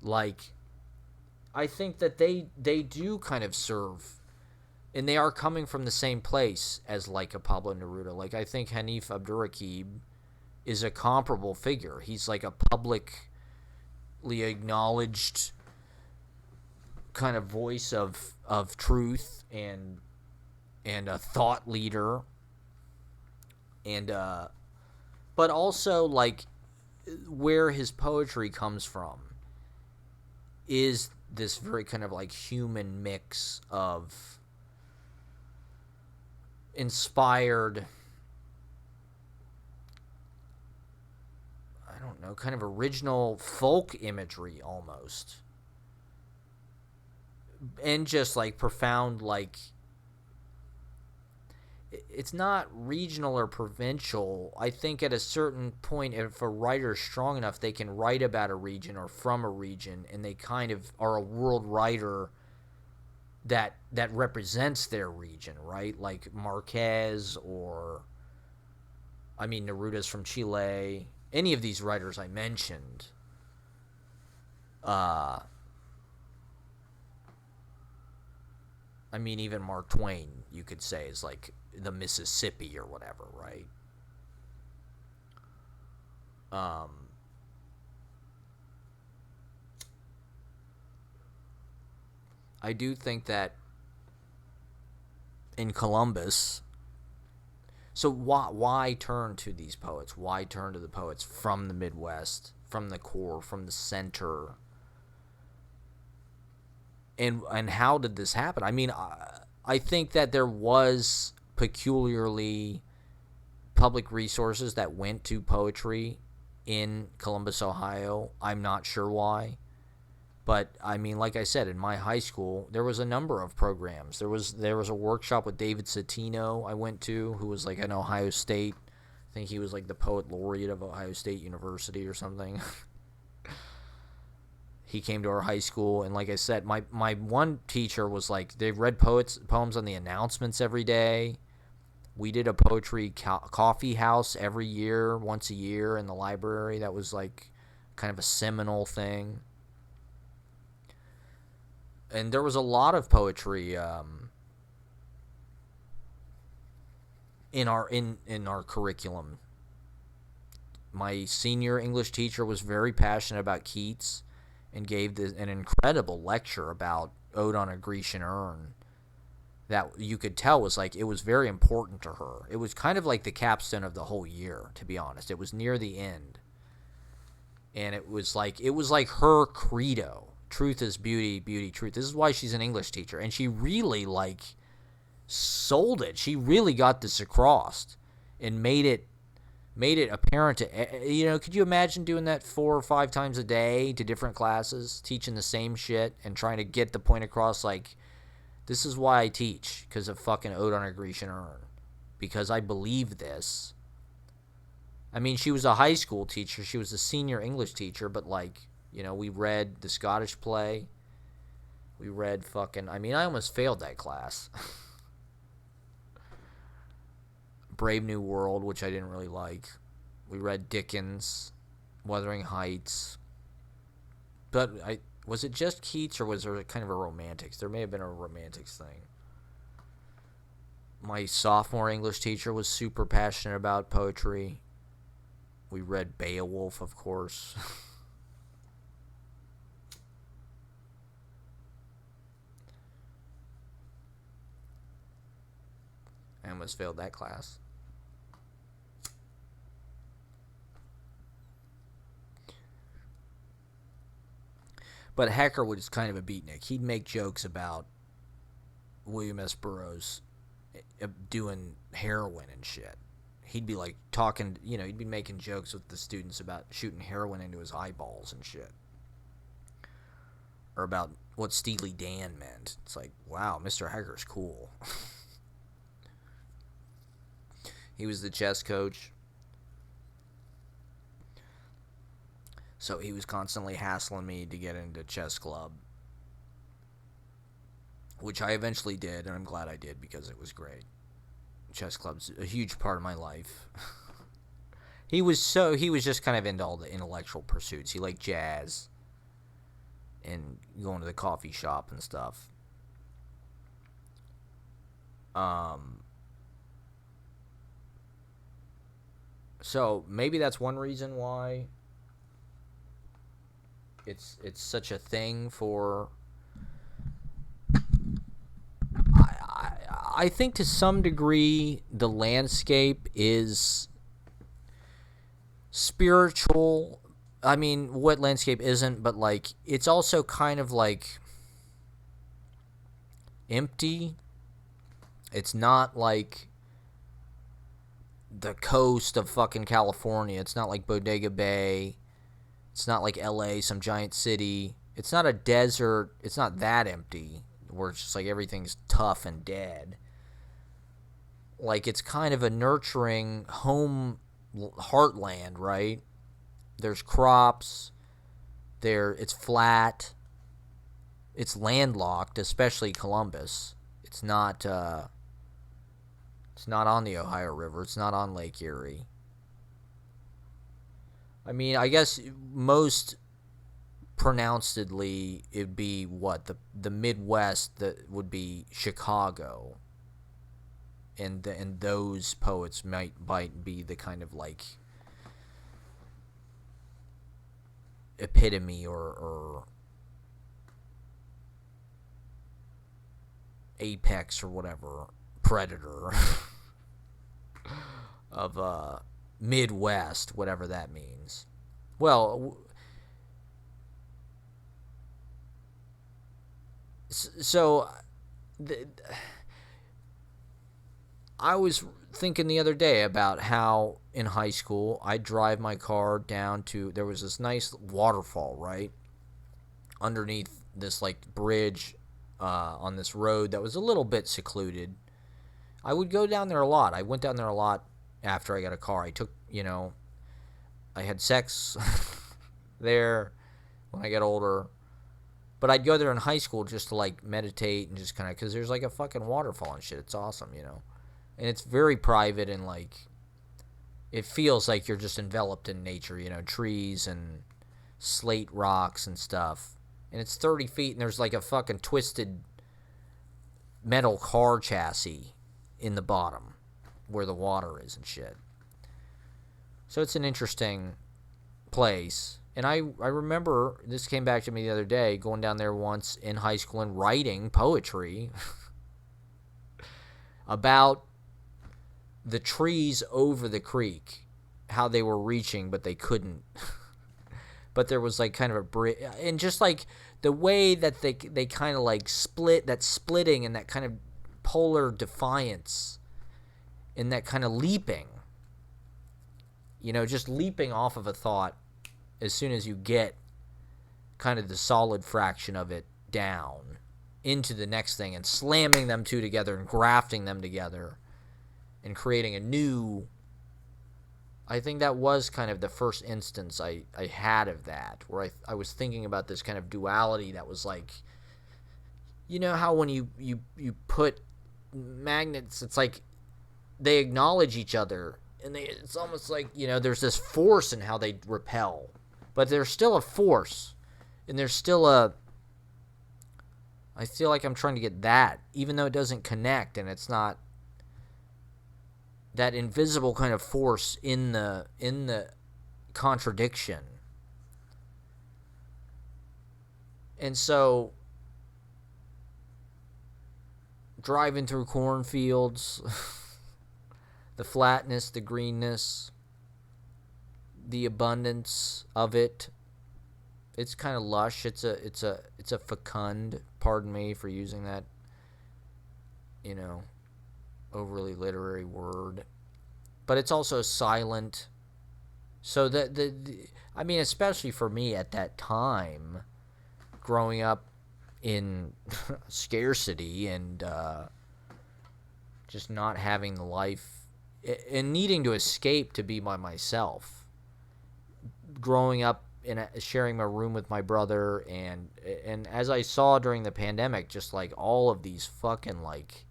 Like, I think that they do kind of serve, and they are coming from the same place as like a Pablo Neruda. Like, I think Hanif Abdurraqib is a comparable figure. He's like a publicly acknowledged kind of voice of truth and a thought leader. And but also like where his poetry comes from is this very kind of like human mix of inspired, I don't know, kind of original folk imagery almost, and just like profound, like, it's not regional or provincial. I think at a certain point, if a writer is strong enough, they can write about a region or from a region, and they kind of are a world writer that represents their region, right? Like Marquez, or, I mean, Neruda's from Chile. Any of these writers I mentioned, I mean, even Mark Twain, you could say, is like the Mississippi or whatever, right? I do think that in Columbus, so why turn to these poets? Why turn to the poets from the Midwest, from the core, from the center? And how did this happen? I mean, I think that there was peculiarly public resources that went to poetry in Columbus, Ohio. I'm not sure why. But, I mean, like I said, in my high school, there was a number of programs. There was a workshop with David Citino I went to, who was like an Ohio State. I think he was like the poet laureate of Ohio State University or something. He came to our high school, and like I said, my one teacher was like, they read poems on the announcements every day. We did a poetry coffee house every year, once a year in the library. That was like kind of a seminal thing. And there was a lot of poetry in our curriculum My senior English teacher was very passionate about Keats and gave an incredible lecture about Ode on a Grecian Urn that you could tell was like, it was very important to her. It was kind of like the capstone of the whole year, to be honest. It was near the end. And it was like her credo. Truth is beauty, beauty, truth. This is why she's an English teacher. And she really, like, sold it. She really got this across and made it apparent to, you know, could you imagine doing that 4 or 5 times a day to different classes, teaching the same shit and trying to get the point across, like, this is why I teach, because of fucking Ode on a Grecian Urn. Because I believe this. I mean, she was a high school teacher. She was a senior English teacher, but, like, you know, we read the Scottish play. We read fucking, I mean, I almost failed that class. Brave New World, which I didn't really like. We read Dickens, Wuthering Heights. But was it just Keats, or was there kind of a romantics? There may have been a romantics thing. My sophomore English teacher was super passionate about poetry. We read Beowulf, of course. I almost failed that class. But Hecker was kind of a beatnik. He'd make jokes about William S. Burroughs doing heroin and shit. He'd be like talking, you know, he'd be making jokes with the students about shooting heroin into his eyeballs and shit. Or about what Steely Dan meant. It's like, wow, Mr. Hecker's cool. He was the chess coach. So he was constantly hassling me to get into chess club. Which I eventually did, and I'm glad I did because it was great. Chess club's a huge part of my life. He was just kind of into all the intellectual pursuits. He liked jazz and going to the coffee shop and stuff. So maybe that's one reason why it's such a thing for. I think to some degree the landscape is spiritual. I mean, what landscape isn't, but like it's also kind of like empty. It's not like the coast of fucking California. It's not like Bodega Bay. It's not like LA, some giant city. It's not a desert. It's not that empty where it's just like everything's tough and dead. Like it's kind of a nurturing home heartland, right? There's crops. It's flat. It's landlocked, especially Columbus. It's not on the Ohio River. It's not on Lake Erie. I mean, I guess most pronouncedly it'd be what the Midwest, that would be Chicago, and those poets might be the kind of like epitome or apex or whatever, predator of Midwest, whatever that means. Well, so I was thinking the other day about how in high school I'd drive my car down to, there was this nice waterfall right underneath this like bridge on this road that was a little bit secluded. I would go down there a lot. I went down there a lot after I got a car. I had sex there when I got older. But I'd go there in high school just to like meditate and just kind of, because there's like a fucking waterfall and shit. It's awesome, you know. And it's very private and like, it feels like you're just enveloped in nature, you know, trees and slate rocks and stuff. And it's 30 feet and there's like a fucking twisted metal car chassis in the bottom where the water is and shit. So it's an interesting place. And I remember, this came back to me the other day, going down there once in high school and writing poetry about the trees over the creek, how they were reaching, but they couldn't. But there was like kind of a bridge, and just like the way that they kind of like split, that splitting and that kind of polar defiance and that kind of leaping, just leaping off of a thought as soon as you get kind of the solid fraction of it down into the next thing, and slamming them two together and grafting them together and creating a new. I think that was kind of the first instance I had of that, where I was thinking about this kind of duality that was like, how when you put magnets, it's like they acknowledge each other, and it's almost like, there's this force in how they repel, but there's still a force, and there's still I feel like I'm trying to get that, even though it doesn't connect, and it's not that invisible kind of force in the contradiction. And so driving through cornfields, the flatness, the greenness, the abundance of it, it's kind of lush. It's a fecund, pardon me for using that, overly literary word, but it's also silent. So I mean, especially for me at that time, growing up in scarcity and just not having the life and needing to escape to be by myself, growing up in sharing my room with my brother, and as I saw during the pandemic, just like all of these fucking like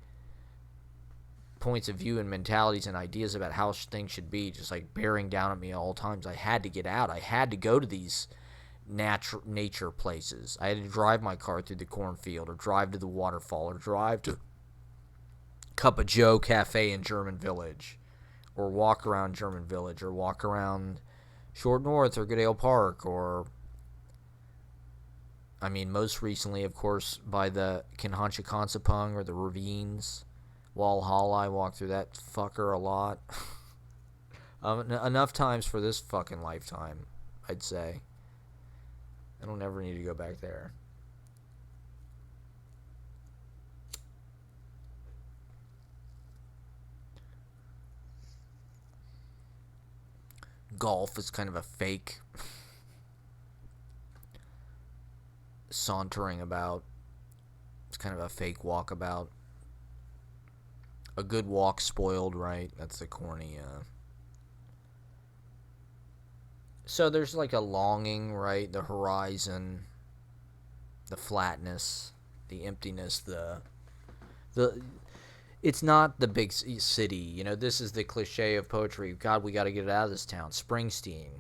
points of view and mentalities and ideas about how things should be just like bearing down at me at all times. I had to get out. I had to go to these nature places. I had to drive my car through the cornfield, or drive to the waterfall, or drive to Cup of Joe Cafe in German Village, or walk around German Village, or walk around Short North or Goodale Park, or I mean, most recently, of course, by the Kinhancha-Consapung or the ravines. Walhalla, I walked through that fucker a lot. Enough times for this fucking lifetime, I'd say. I don't ever need to go back there. Golf is kind of a fake sauntering about. It's kind of a fake walkabout. A good walk spoiled, right? That's the corny. So there's like a longing, right? The horizon, the flatness, the emptiness, the. It's not the big city. This is the cliche of poetry. God, we got to get it out of this town. Springsteen.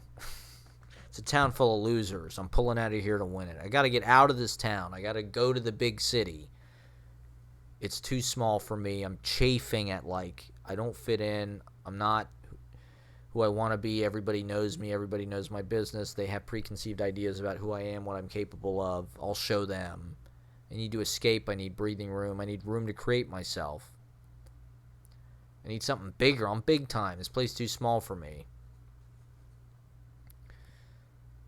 It's a town full of losers. I'm pulling out of here to win it. I got to get out of this town. I got to go to the big city. It's too small for me. I'm chafing at, like, I don't fit in. I'm not who I want to be. Everybody knows me. Everybody knows my business. They have preconceived ideas about who I am, what I'm capable of. I'll show them. I need to escape. I need breathing room. I need room to create myself. I need something bigger. I'm big time. This place is too small for me.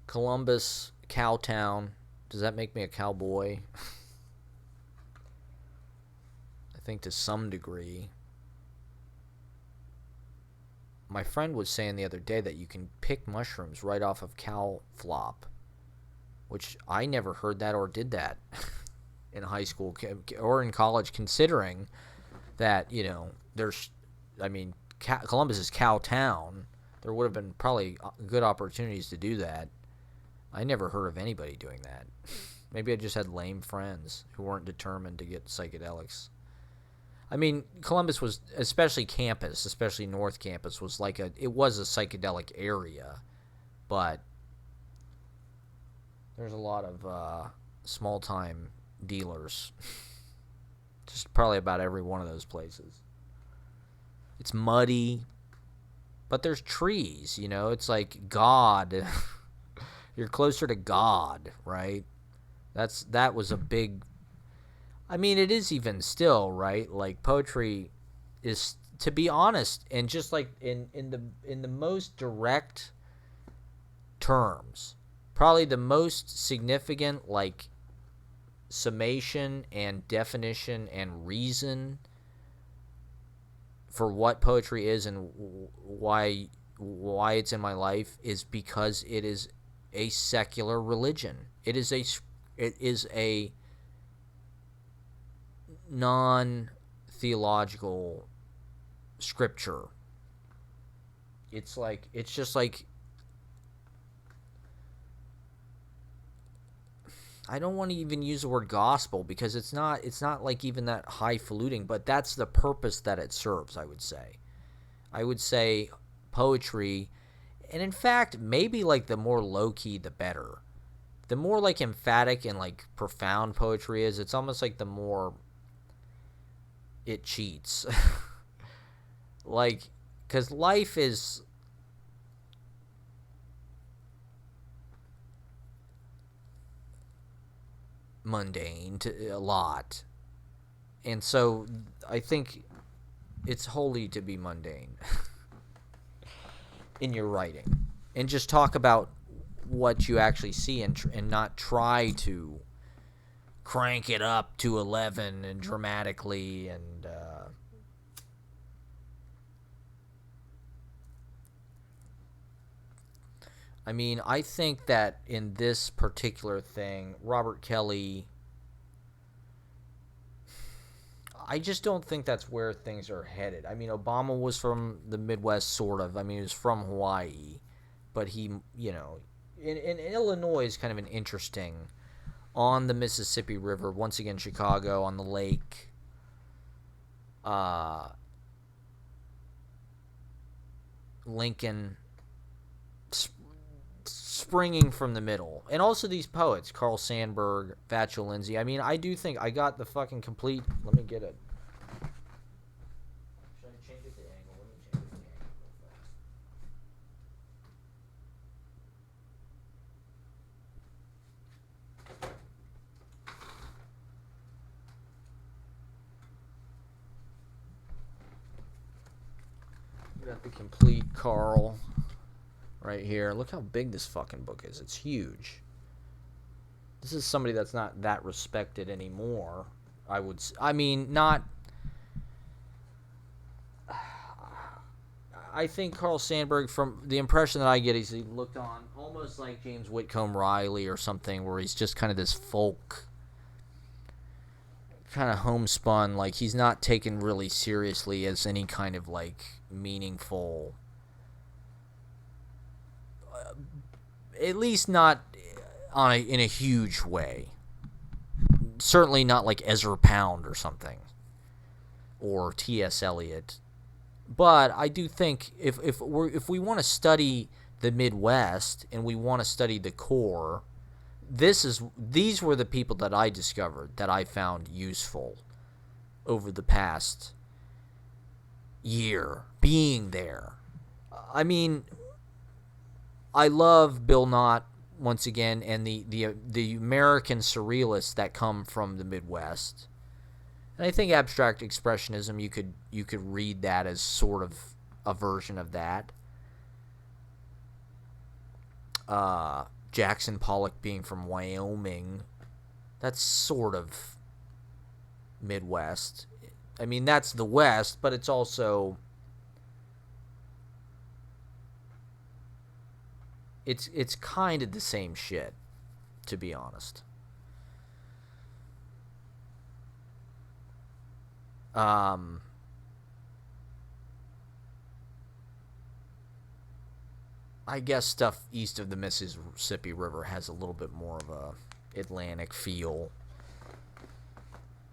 Columbus, Cowtown. Does that make me a cowboy? I think to some degree. My friend was saying the other day that you can pick mushrooms right off of cow flop, which I never heard that or did that in high school or in college, considering that, there's, I mean, Columbus is cow town. There would have been probably good opportunities to do that. I never heard of anybody doing that. Maybe I just had lame friends who weren't determined to get psychedelics. I mean, Columbus was, especially campus, especially North Campus, was like it was a psychedelic area, but there's a lot of small-time dealers. Just probably about every one of those places. It's muddy, But there's trees, you know? It's like God. You're closer to God, right? That was a big, I mean, it is even still, right? Like poetry is, to be honest, and just like in the most direct terms, probably the most significant like summation and definition and reason for what poetry is and why it's in my life is because it is a secular religion. It is a non-theological scripture. It's just like, I don't want to even use the word gospel because it's not like even that highfalutin, but that's the purpose that it serves, I would say. I would say poetry, and in fact, maybe like the more low-key, the better. The more like emphatic and like profound poetry is, it's almost like the more it cheats. Like, because life is mundane to a lot, and so I think it's holy to be mundane in your writing and just talk about what you actually see and not try to crank it up to 11 and dramatically and I mean, I think that in this particular thing, Robert Kelly, I just don't think that's where things are headed. I mean, Obama was from the Midwest, sort of. I mean, he was from Hawaii, but he, you know, in Illinois is kind of an interesting, on the Mississippi River, once again, Chicago, on the lake, Lincoln, springing from the middle. And also these poets, Carl Sandburg, Vachel Lindsay. I mean, I do think I got the fucking complete, let me get it. Should I change it to angle? Let me change it to angle real fast. We got the complete Carl right here. Look how big this fucking book is. It's huge. This is somebody that's not that respected anymore. I mean, not. I think Carl Sandburg, from the impression that I get, is he looked on almost like James Whitcomb Riley or something, where he's just kind of this folk, kind of homespun. Like, he's not taken really seriously as any kind of like meaningful, at least not in a huge way. Certainly not like Ezra Pound or something, or T.S. Eliot. But I do think if we want to study the Midwest and we want to study the core, these were the people that I discovered that I found useful over the past year being there. I mean, I love Bill Knott once again, and the American surrealists that come from the Midwest. And I think abstract expressionism, you could read that as sort of a version of that. Jackson Pollock being from Wyoming, that's sort of Midwest. I mean, that's the West, but it's also it's kind of the same shit, to be honest. I guess stuff east of the Mississippi River has a little bit more of a Atlantic feel,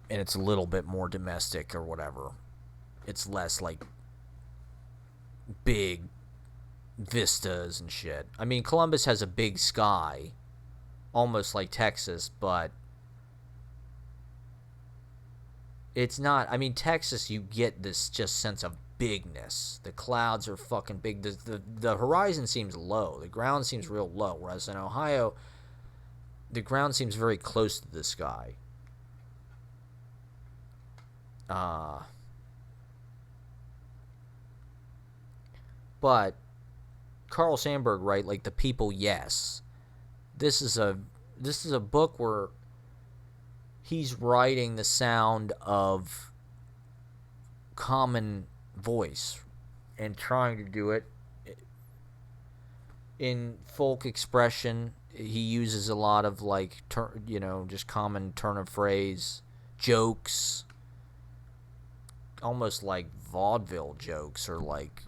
and it's a little bit more domestic or whatever. It's less like big vistas and shit. I mean, Columbus has a big sky, almost like Texas, but it's not. I mean, Texas, you get this just sense of bigness. The clouds are fucking big. The horizon seems low. The ground seems real low. Whereas in Ohio, the ground seems very close to the sky. But Carl Sandburg, right? Like The People, yes. This is a book where he's writing the sound of common voice and trying to do it in folk expression. He uses a lot of like just common turn of phrase, jokes, almost like vaudeville jokes, or like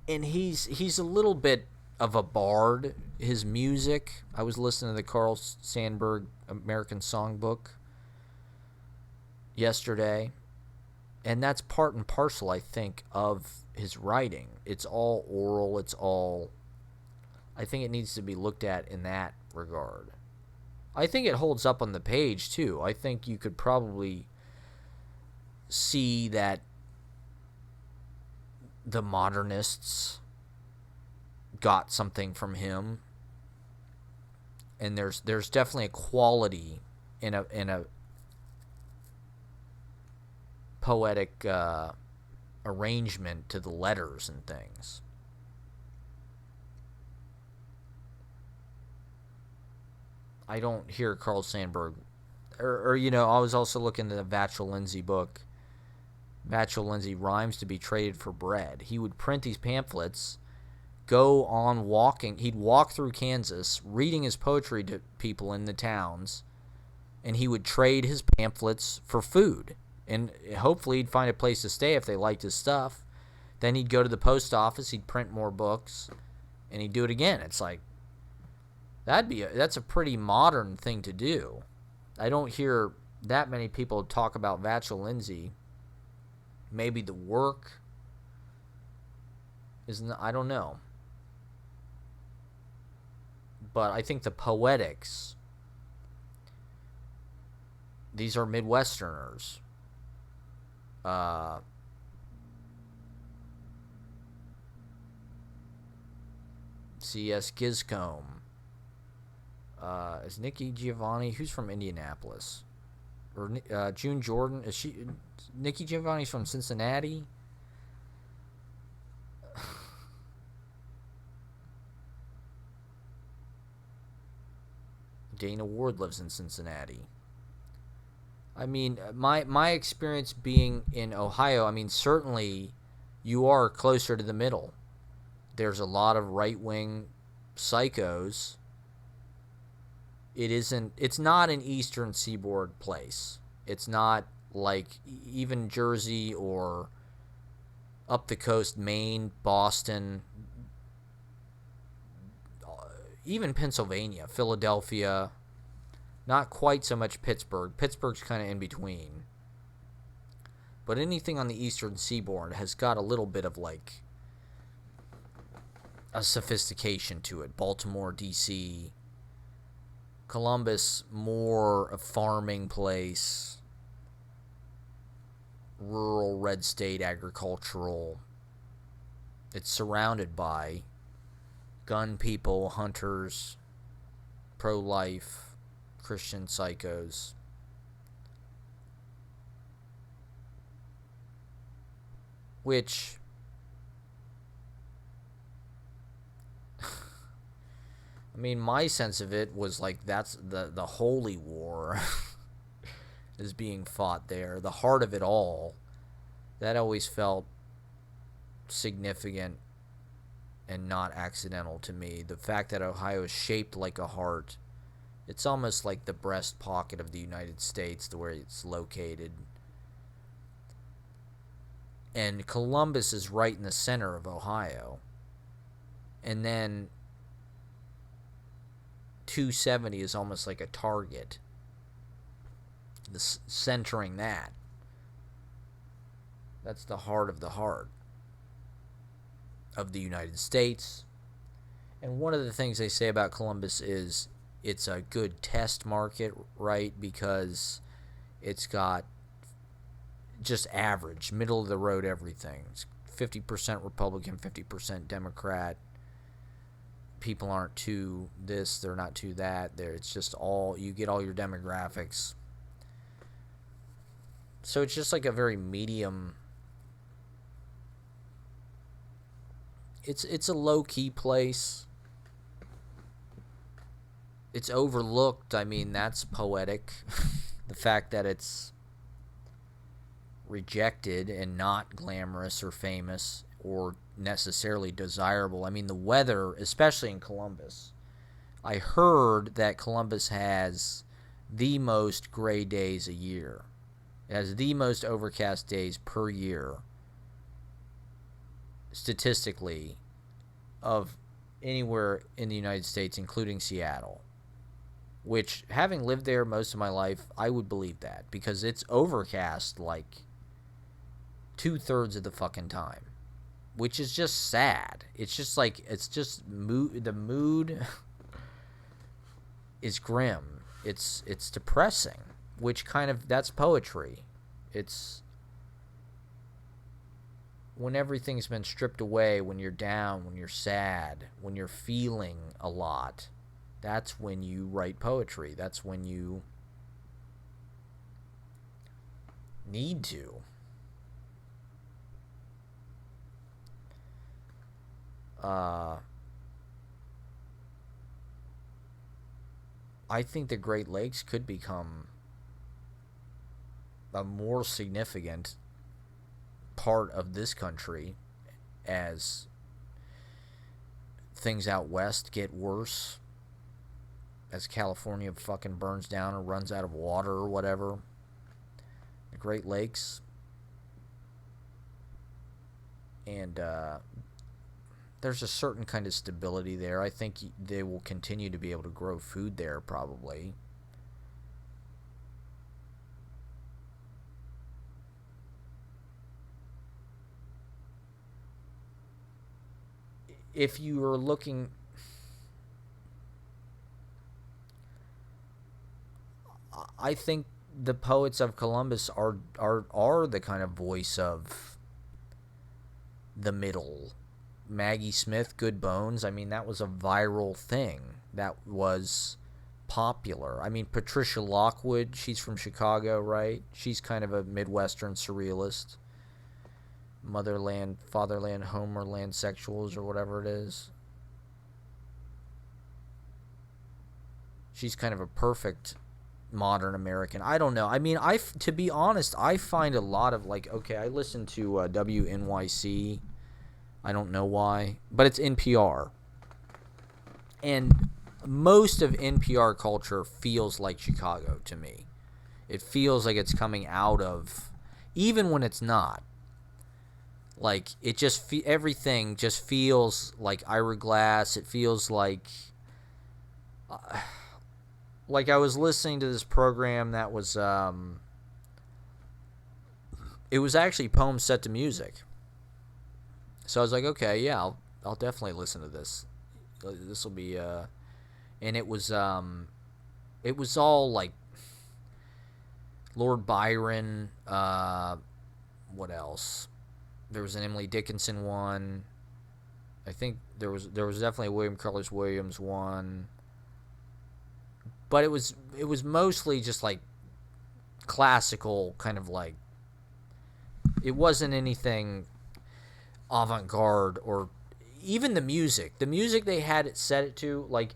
and he's a little bit of a bard. His music, I was listening to the Carl Sandburg American Songbook yesterday, and that's part and parcel, I think, of his writing. It's all oral. I think it needs to be looked at in that regard. I think it holds up on the page too. I think you could probably see that the modernists got something from him, and there's definitely a quality in a poetic arrangement to the letters and things. I don't hear Carl Sandburg, or I was also looking at the Vachel Lindsay book. Vachel Lindsay, Rhymes to be Traded for Bread. He would print these pamphlets, go on walking. He'd walk through Kansas, reading his poetry to people in the towns, and he would trade his pamphlets for food. And hopefully he'd find a place to stay if they liked his stuff. Then he'd go to the post office, he'd print more books, and he'd do it again. It's like, that's a pretty modern thing to do. I don't hear that many people talk about Vachel Lindsay. Maybe the work isn't, I don't know. But I think the poetics, these are Midwesterners. C.S. Giscombe. Is Nikki Giovanni, who's from Indianapolis? Or June Jordan, is she? Nikki Giovanni's from Cincinnati. Dana Ward lives in Cincinnati. I mean, my experience being in Ohio, I mean, certainly you are closer to the middle. There's a lot of right-wing psychos. It's not an Eastern Seaboard place. It's not like even Jersey or up the coast, Maine, Boston, even Pennsylvania, Philadelphia. Not quite so much Pittsburgh. Pittsburgh's kind of in between. But anything on the Eastern Seaboard has got a little bit of like a sophistication to it. Baltimore, D.C., Columbus, more a farming place, rural, red state, agricultural. It's surrounded by gun people, hunters, pro-life, Christian psychos. Which I mean, my sense of it was like that's the holy war is being fought there. The heart of it all. That always felt significant and not accidental to me. The fact that Ohio is shaped like a heart. It's almost like the breast pocket of the United States, the where it's located. And Columbus is right in the center of Ohio. And then 270 is almost like a target. Centering that. That's the heart of the United States. And one of the things they say about Columbus is it's a good test market, right? Because it's got just average, middle of the road everything. It's 50% Republican, 50% Democrat. People aren't too this, they're not too that. It's just all, you get all your demographics. So it's just like a very medium. It's a low key place. It's overlooked. I mean, that's poetic. The fact that it's rejected and not glamorous or famous or necessarily desirable. I mean, the weather, especially in Columbus. I heard that Columbus has the most gray days a year. It has the most overcast days per year, statistically, of anywhere in the United States, including Seattle. Which, having lived there most of my life, I would believe that. Because it's overcast like 2/3 of the fucking time. Which is just sad. It's just like, it's just the mood is grim. It's depressing. Which kind of, that's poetry. It's when everything's been stripped away, when you're down, when you're sad, when you're feeling a lot, that's when you write poetry. That's when you need to. I think the Great Lakes could become a more significant part of this country as things out west get worse, as California fucking burns down or runs out of water or whatever. The Great Lakes, and there's a certain kind of stability there. I think they will continue to be able to grow food there, probably. If you are looking, I think the poets of Columbus are the kind of voice of the middle. Maggie Smith, Good Bones, I mean, that was a viral thing. That was popular. I mean, Patricia Lockwood, she's from Chicago, right? She's kind of a Midwestern surrealist. Motherland, Fatherland, Homerland Sexuals, or whatever it is. She's kind of a perfect modern American. I don't know. I mean, to be honest, I find a lot of, like, okay, I listen to WNYC. I don't know why, but it's NPR. And most of NPR culture feels like Chicago to me. It feels like it's coming out of, even when it's not. Like, it just, everything just feels like Ira Glass. It feels like I was listening to this program that was, it was actually poems set to music. So I was like, okay, yeah, I'll definitely listen to this. This will be, and it was all like Lord Byron. What else? There was an Emily Dickinson one. I think there was definitely a William Carlos Williams one. But it was mostly just like classical, kind of like, it wasn't anything avant-garde, or even the music they had it set it to, like,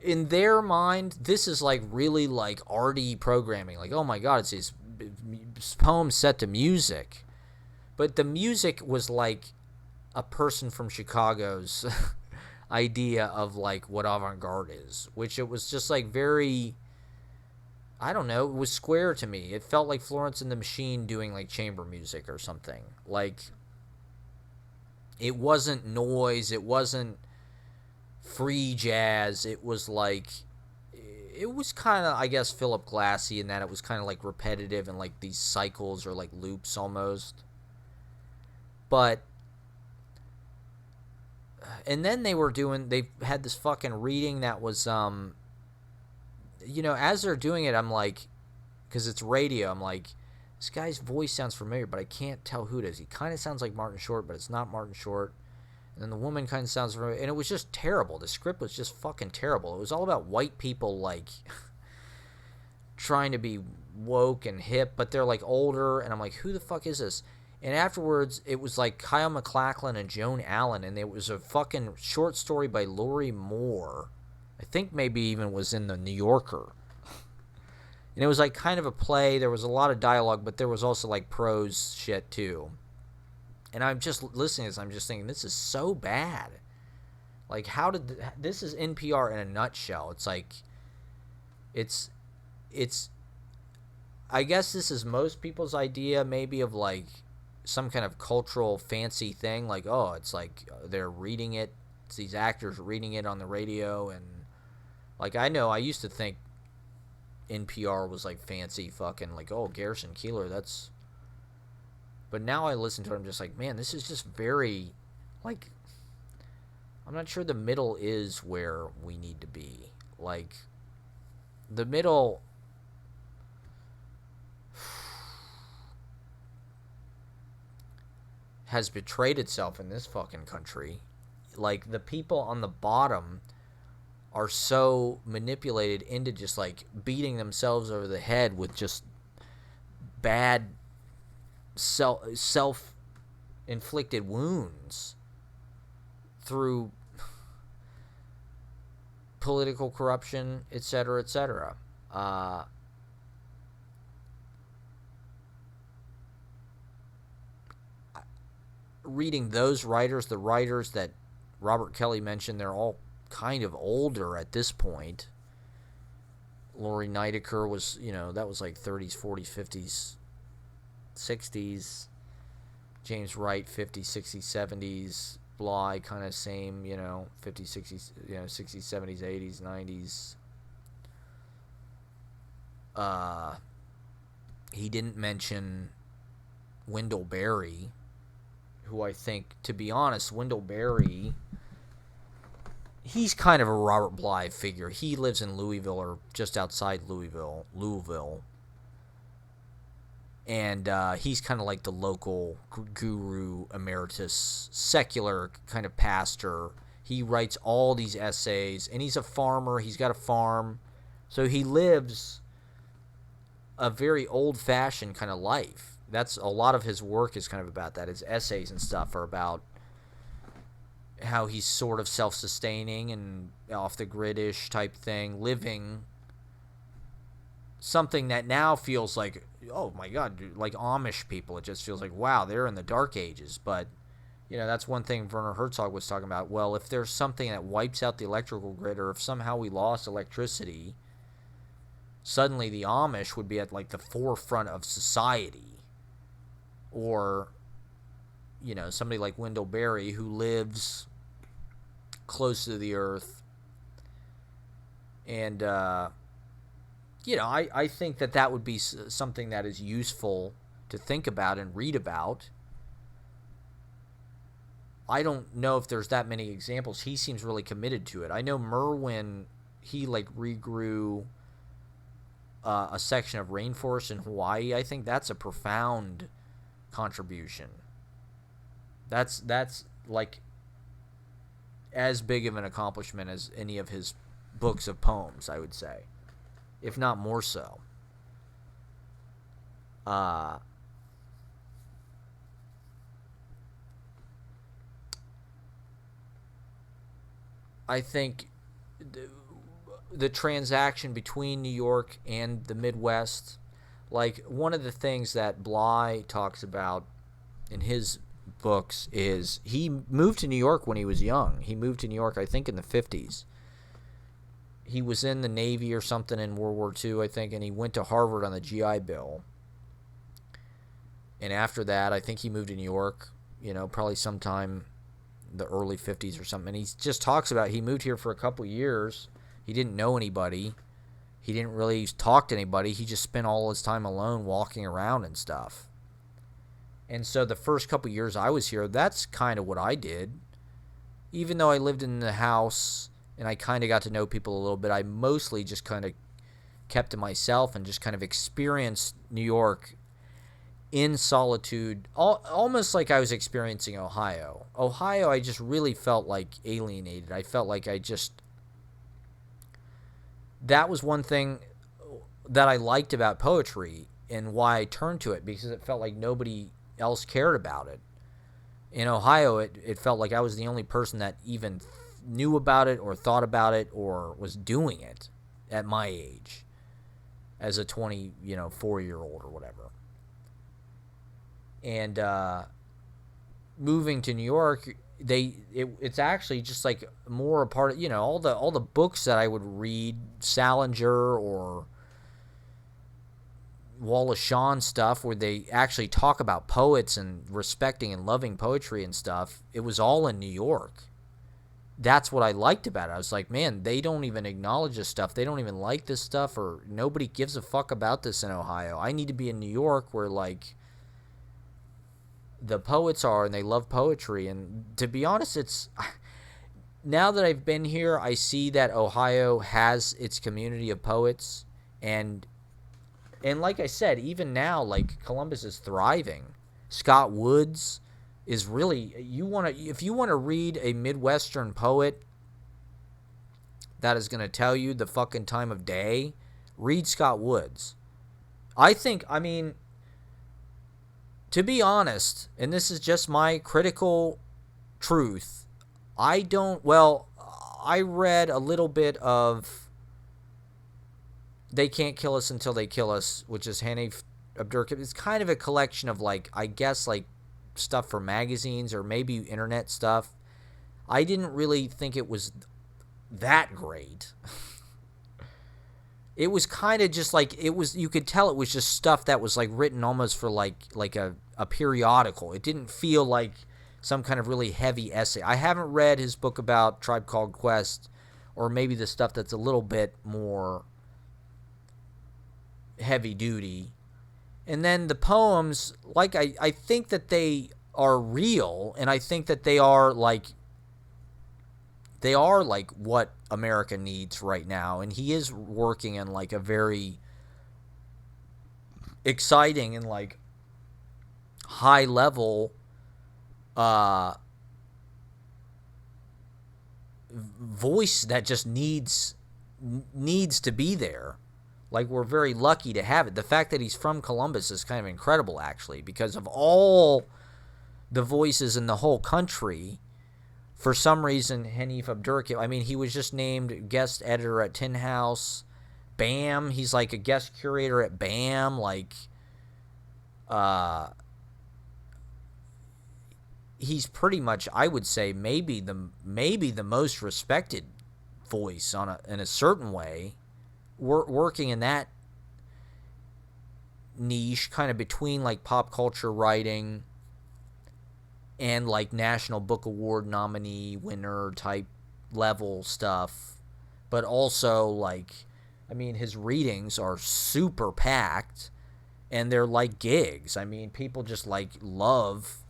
in their mind, this is like really like arty programming, like, oh my god, it's these poems set to music. But the music was like a person from Chicago's idea of like what avant-garde is, which it was just like very, I don't know, it was square to me. It felt like Florence and the Machine doing like chamber music or something. Like, it wasn't noise, it wasn't free jazz, it was like, it was kind of, I guess, Philip Glassy in that it was kind of like repetitive and like these cycles or like loops almost. But, and then they had this fucking reading that was, as they're doing it, I'm like, because it's radio, I'm like, this guy's voice sounds familiar, but I can't tell who it is. He kind of sounds like Martin Short, but it's not Martin Short. And then the woman kind of sounds familiar, and it was just terrible. The script was just fucking terrible. It was all about white people, like, trying to be woke and hip, but they're, like, older, and I'm like, who the fuck is this? And afterwards, it was, like, Kyle MacLachlan and Joan Allen, and it was a fucking short story by Lori Moore. I think maybe even was in the New Yorker. And it was, like, kind of a play. There was a lot of dialogue, but there was also, like, prose shit, too. And I'm just listening to this, I'm just thinking, this is so bad. Like, how did... This is NPR in a nutshell. It's like... It's... I guess this is most people's idea, maybe, of, like, some kind of cultural fancy thing. Like, oh, it's like they're reading it. It's these actors reading it on the radio. And, like, I know I used to think NPR was, like, fancy fucking, like, oh, Garrison Keillor, that's... But now I listen to it, I'm just like, man, this is just very, like, I'm not sure the middle is where we need to be. Like, the middle has betrayed itself in this fucking country. Like, the people on the bottom are so manipulated into just, like, beating themselves over the head with just bad self-inflicted wounds through political corruption, etc., etc. Reading those writers, the writers that Robert Kelly mentioned, they're all kind of older at this point. Lori Nidecker was, that was like 30s, 40s, 50s, 60s. James Wright, 50s, 60s, 70s. Bly, kind of same, 50s, 60s, 60s, 70s, 80s, 90s. He didn't mention Wendell Berry, who I think, to be honest, Wendell Berry, he's kind of a Robert Bly figure. He lives in Louisville, or just outside Louisville. And he's kind of like the local guru emeritus, secular kind of pastor. He writes all these essays, and he's a farmer. He's got a farm. So he lives a very old-fashioned kind of life. That's a lot of his work is kind of about that. His essays and stuff are about how he's sort of self-sustaining and off-the-grid-ish type thing, living something that now feels like, oh my God, like Amish people. It just feels like, wow, they're in the dark ages. But, that's one thing Werner Herzog was talking about. Well, if there's something that wipes out the electrical grid, or if somehow we lost electricity, suddenly the Amish would be at like the forefront of society. Or, somebody like Wendell Berry, who lives close to the earth. And, I think that would be something that is useful to think about and read about. I don't know if there's that many examples. He seems really committed to it. I know Merwin, he like regrew a section of rainforest in Hawaii. I think that's a profound contribution. That's like as big of an accomplishment as any of his books of poems, I would say, if not more so. I think the transaction between New York and the Midwest, like one of the things that Bly talks about in his books is he moved to New York when he was young. He moved to New York, I think, in the 50s. He was in the Navy or something in World War II, I think, and he went to Harvard on the GI Bill. And after that, I think he moved to New York, probably sometime the early 50s or something. And he just talks about he moved here for a couple years. He didn't know anybody. He didn't really talk to anybody. He just spent all his time alone walking around and stuff. And so the first couple years I was here, that's kind of what I did. Even though I lived in the house and I kind of got to know people a little bit, I mostly just kind of kept to myself and just kind of experienced New York in solitude, almost like I was experiencing Ohio. Ohio, I just really felt like alienated. I felt like that was one thing that I liked about poetry and why I turned to it, because it felt like nobody else cared about it. In Ohio, it felt like I was the only person that even knew about it or thought about it or was doing it at my age as a 4-year-old or whatever. And moving to New York, it's actually just like more a part of, all the books that I would read, Salinger or Wallace Shawn stuff, where they actually talk about poets and respecting and loving poetry and stuff. It was all in New York. That's what I liked about it. I was like, man, they don't even acknowledge this stuff. They don't even like this stuff, or nobody gives a fuck about this in Ohio. I need to be in New York where, like, the poets are and they love poetry. And to be honest, it's now that I've been here, I see that Ohio has its community of poets, and like I said, even now, like, Columbus is thriving. Scott Woods is really, if you want to read a Midwestern poet that is going to tell you the fucking time of day, read Scott Woods. I mean, to be honest, and this is just my critical truth, I read a little bit of They Can't Kill Us Until They Kill Us, which is Hanif Abdurrahman. It's kind of a collection of, like, I guess, like, stuff for magazines or maybe internet stuff. I didn't really think it was that great. It was kind of just like, you could tell it was just stuff that was, like, written almost for like a periodical. It didn't feel like some kind of really heavy essay. I haven't read his book about Tribe Called Quest, or maybe the stuff that's a little bit more heavy duty. And then the poems, like, I think that they are real, and I think that they are like what America needs right now. And he is working in, like, a very exciting and, like, high level voice that just needs to be there. Like, we're very lucky to have it. The fact that he's from Columbus is kind of incredible, actually, because of all the voices in the whole country. For some reason, Hanif Abdurrahman, I mean, he was just named guest editor at Tin House. BAM, he's like a guest curator at BAM. Like, he's pretty much, I would say, maybe the most respected voice in a certain way, working in that niche, kind of between, like, pop culture writing and, like, National Book Award nominee winner type level stuff. But also, like, I mean, his readings are super packed, and they're like gigs. I mean, people just, like, love.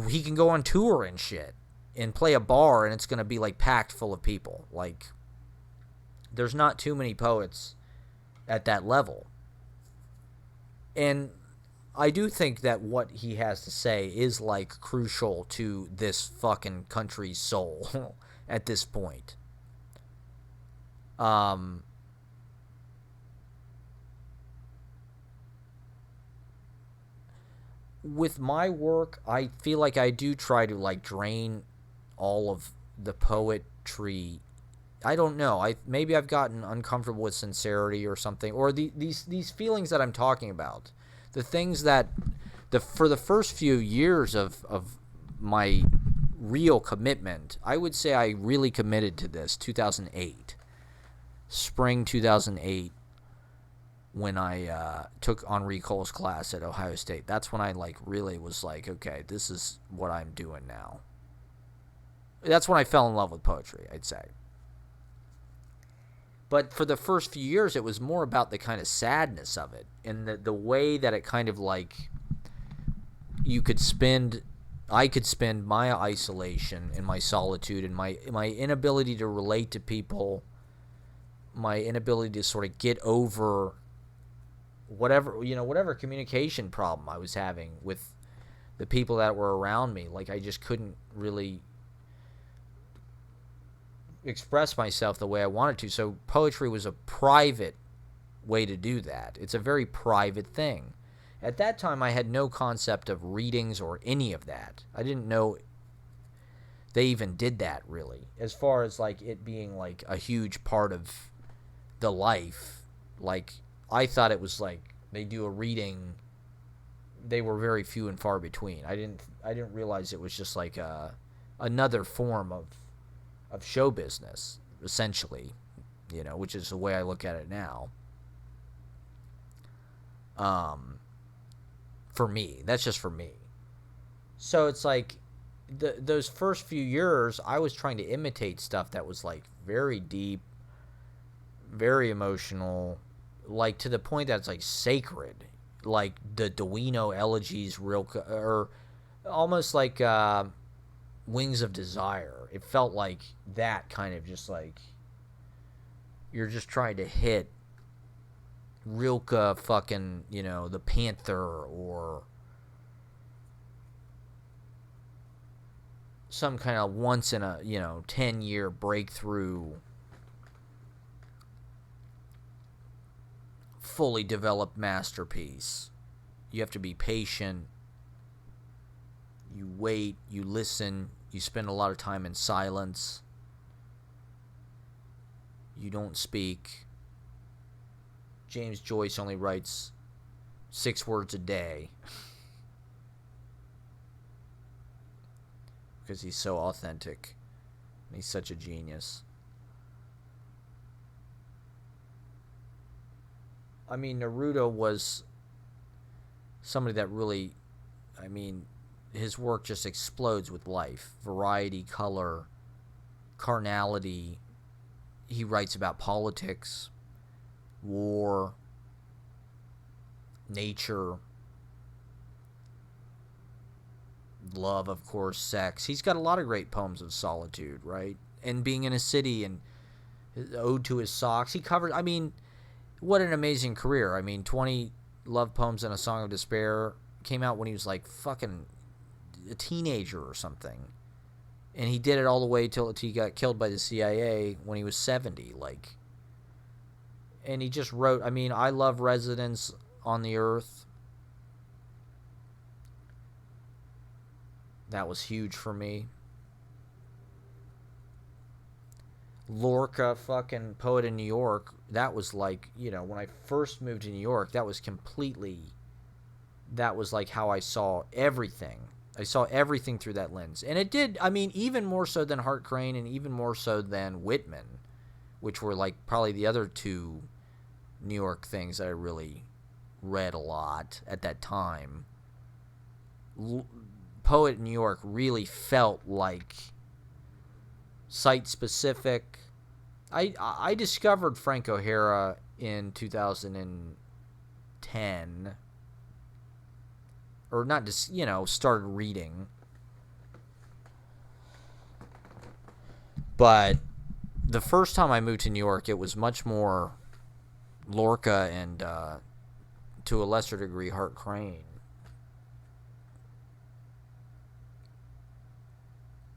He can go on tour and shit and play a bar, and it's going to be, like, packed full of people. Like, there's not too many poets at that level. And I do think that what he has to say is, like, crucial to this fucking country's soul at this point. With my work, I feel like I do try to, like, drain all of the poetry. I don't know. Maybe I've gotten uncomfortable with sincerity or something, or these feelings that I'm talking about. The things that, for the first few years of my real commitment, I would say I really committed to this, 2008. Spring 2008, when I took Henri Cole's class at Ohio State. That's when I, like, really was like, okay, this is what I'm doing now. That's when I fell in love with poetry, I'd say. But for the first few years, it was more about the kind of sadness of it, and the way that it kind of, like, I could spend my isolation and my solitude and my inability to relate to people my inability to sort of get over whatever communication problem I was having with the people that were around me. Like, I just couldn't really express myself the way I wanted to. So poetry was a private way to do that. It's a very private thing. At that time, I had no concept of readings or any of that. I didn't know they even did that, really. As far as, like, it being, like, a huge part of the life. Like, I thought it was, like, they do a reading. They were very few and far between. I didn't realize it was just, like, another form of show business, essentially, which is the way I look at it now. For me, that's just for me. So it's like those first few years, I was trying to imitate stuff that was like very deep, very emotional, like to the point that it's like sacred, like the Duino elegies, or almost like Wings of Desire. It felt like that kind of just like you're just trying to hit Rilke fucking, the Panther, or some kind of once in a, 10-year breakthrough, fully developed masterpiece. You have to be patient. You wait, you listen, you spend a lot of time in silence. You don't speak. James Joyce only writes 6 words a day because he's so authentic and he's such a genius. I mean, Neruda was somebody that really, his work just explodes with life, variety, color, carnality. He writes about politics, war, nature, love, of course, sex. He's got a lot of great poems of solitude, right? And being in a city, and Ode to His Socks. He covered, what an amazing career. 20 love poems and a Song of Despair came out when he was like fucking a teenager or something. And he did it all the way till he got killed by the CIA when he was 70, like. And he just wrote, I love Residence on the Earth. That was huge for me. Lorca, fucking Poet in New York, that was like, when I first moved to New York, that was like how I saw everything. I saw everything through that lens. And it did, even more so than Hart Crane, and even more so than Whitman, which were like probably the other two New York things I really read a lot at that time. Poet in New York really felt like site-specific. I discovered Frank O'Hara in 2010. Or not just, started reading. But the first time I moved to New York, it was much more Lorca and, to a lesser degree, Hart Crane.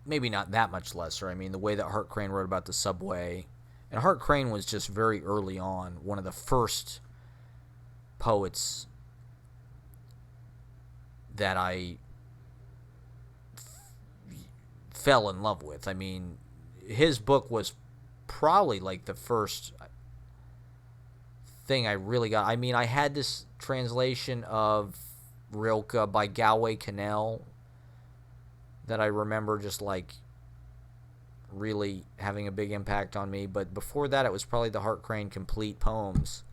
Maybe not that much lesser. The way that Hart Crane wrote about the subway. And Hart Crane was just very early on one of the first poets that I fell in love with. His book was probably like the first thing I really got. I had this translation of Rilke by Galway Kinnell that I remember just like really having a big impact on me. But before that, it was probably the Hart Crane complete poems.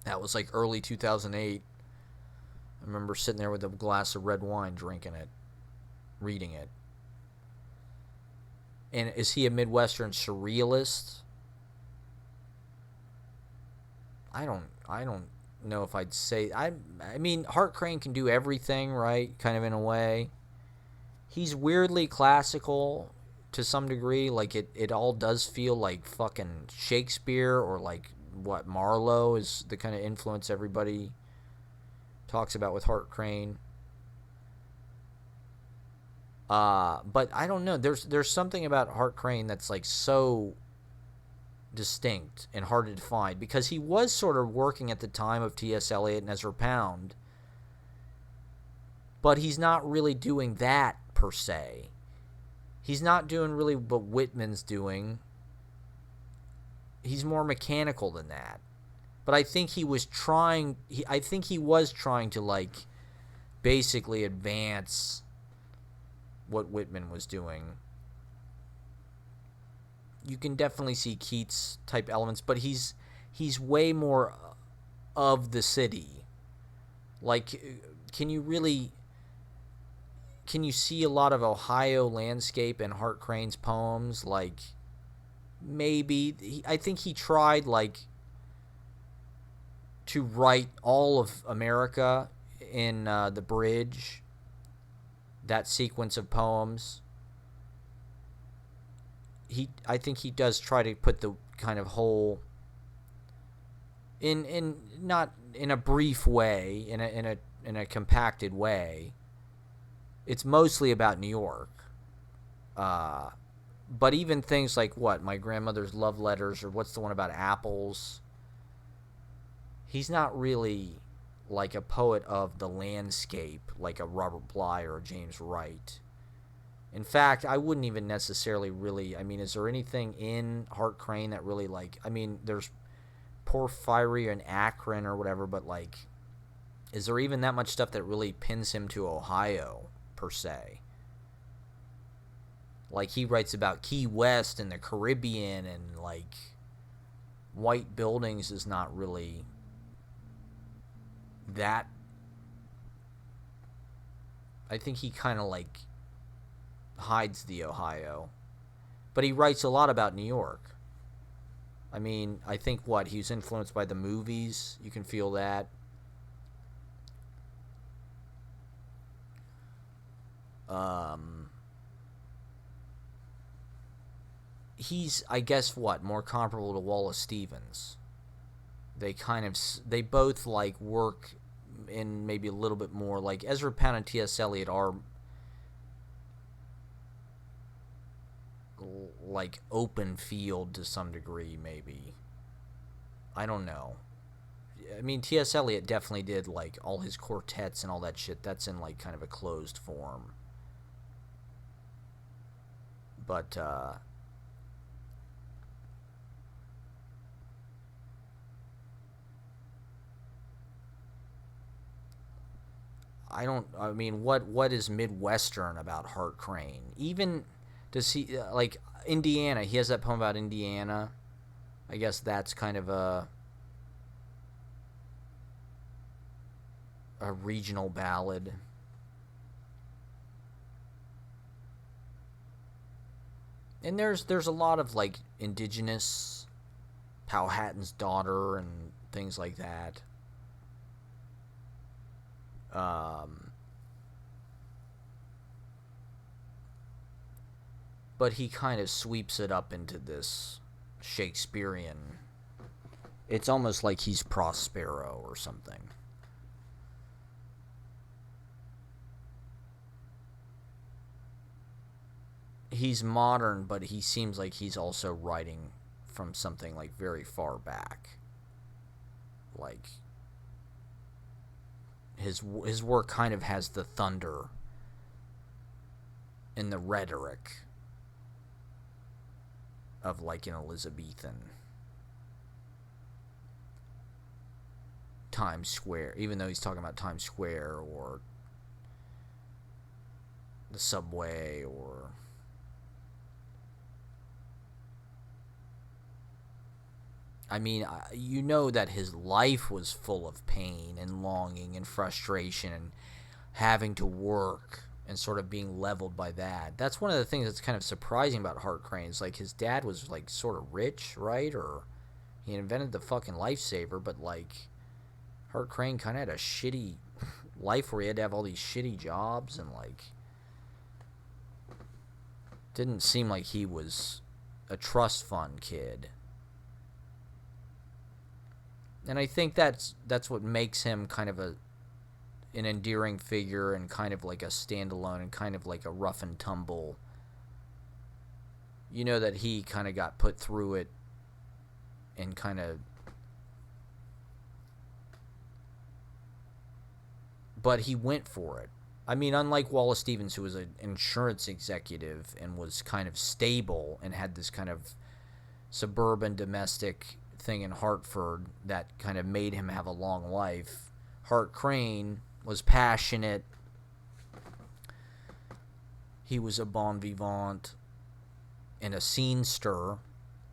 That was like early 2008. I remember sitting there with a glass of red wine, drinking it, reading it. And is he a Midwestern surrealist? I don't know if I'd say. Hart Crane can do everything, right? Kind of in a way. He's weirdly classical. to some degree. Like, it all does feel like fucking Shakespeare, or like what Marlowe is the kind of influence everybody talks about with Hart Crane. But I don't know. There's something about Hart Crane that's like so distinct and hard to define, because he was sort of working at the time of T.S. Eliot and Ezra Pound, but he's not really doing that per se. He's not doing really what Whitman's doing. He's more mechanical than that. But I think he was trying to like basically advance what Whitman was doing. You can definitely see Keats type elements, but he's way more of the city. Like, can you see a lot of Ohio landscape in Hart Crane's poems? Like, maybe I think he tried like to write all of America in The Bridge, that sequence of poems. I think he does try to put the kind of whole in not in a brief way, in a compacted way. It's mostly about New York. But even things like what My Grandmother's Love Letters, or what's the one about apples? He's not really like a poet of the landscape like a Robert Bly or a James Wright. In fact, I wouldn't even necessarily really, I mean, is there anything in Hart Crane that really, like, I mean, there's Porphyry and Akron or whatever, but, like, is there even that much stuff that really pins him to Ohio, per se? Like, he writes about Key West and the Caribbean, and, like, white buildings is not really that. I think he kind of, like, hides the Ohio, but he writes a lot about New York. I mean, I think he was influenced by the movies. You can feel that. He's, I guess, more comparable to Wallace Stevens. They both like work in maybe a little bit more, like Ezra Pound and T.S. Eliot are like open field to some degree, maybe. I don't know. I mean, T.S. Eliot definitely did like all his quartets and all that shit. That's in like kind of a closed form. But I mean, what is Midwestern about Hart Crane? Even, does he, like, Indiana, he has that poem about Indiana. I guess that's kind of a regional ballad. And there's a lot of, like, indigenous, Powhatan's Daughter and things like that. But he kind of sweeps it up into this Shakespearean. It's almost like he's Prospero or something. He's modern, but he seems like he's also writing from something like very far back. Like, his work kind of has the thunder and the rhetoric of like an Elizabethan Times Square, even though he's talking about Times Square or the subway, or I mean, you know that his life was full of pain and longing and frustration and having to work and sort of being leveled by that. That's one of the things that's kind of surprising about Hart Crane. Is like his dad was like sort of rich, right? Or he invented the fucking lifesaver, but like Hart Crane kind of had a shitty life where he had to have all these shitty jobs and like Didn't seem like he was a trust fund kid. And I think that's what makes him kind of an endearing figure and kind of like a standalone and kind of like a rough and tumble. You know that he kind of got put through it and kind of... But he went for it. I mean, unlike Wallace Stevens, who was an insurance executive and was kind of stable and had this kind of suburban domestic thing in Hartford that kind of made him have a long life, Hart Crane was passionate. He was a bon vivant and a scenester.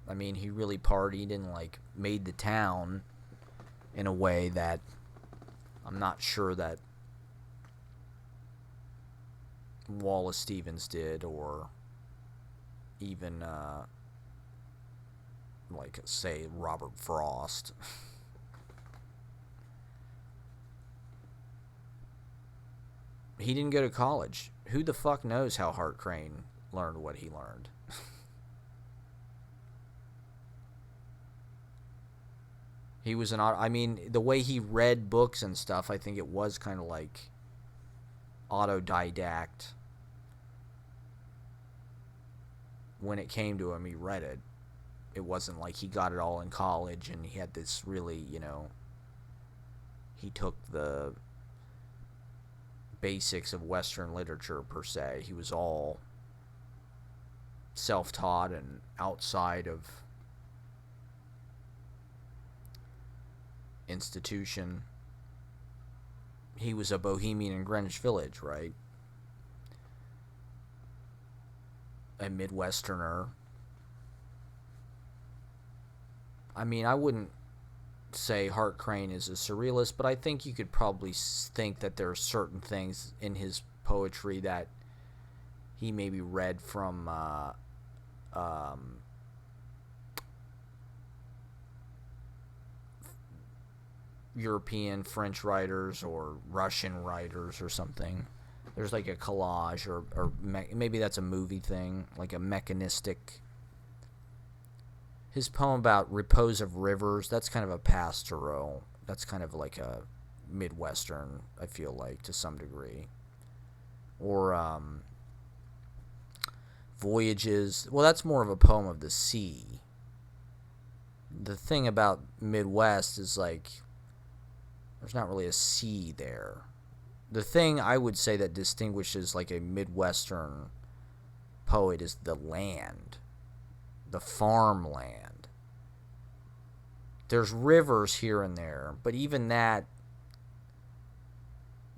I mean, he really partied and like made the town in a way that I'm not sure that Wallace Stevens did, or even like, say, Robert Frost. He didn't go to college. Who the fuck knows how Hart Crane learned what he learned? He was I mean, the way he read books and stuff, I think it was kind of like autodidact. When it came to him, he read it. It wasn't like he got it all in college and he had this really, he took the basics of Western literature per se. He was all self-taught and outside of institution. He was a bohemian in Greenwich Village, right? A Midwesterner. I mean, I wouldn't say Hart Crane is a surrealist, but I think you could probably think that there are certain things in his poetry that he maybe read from European, French writers or Russian writers or something. There's like a collage, or maybe that's a movie thing, like a mechanistic. His poem about repose of rivers, that's kind of a pastoral. That's kind of like a Midwestern, I feel like, to some degree. Or voyages. Well, that's more of a poem of the sea. The thing about Midwest is like there's not really a sea there. The thing I would say that distinguishes like a Midwestern poet is the land, the farmland. There's rivers here and there, but even that,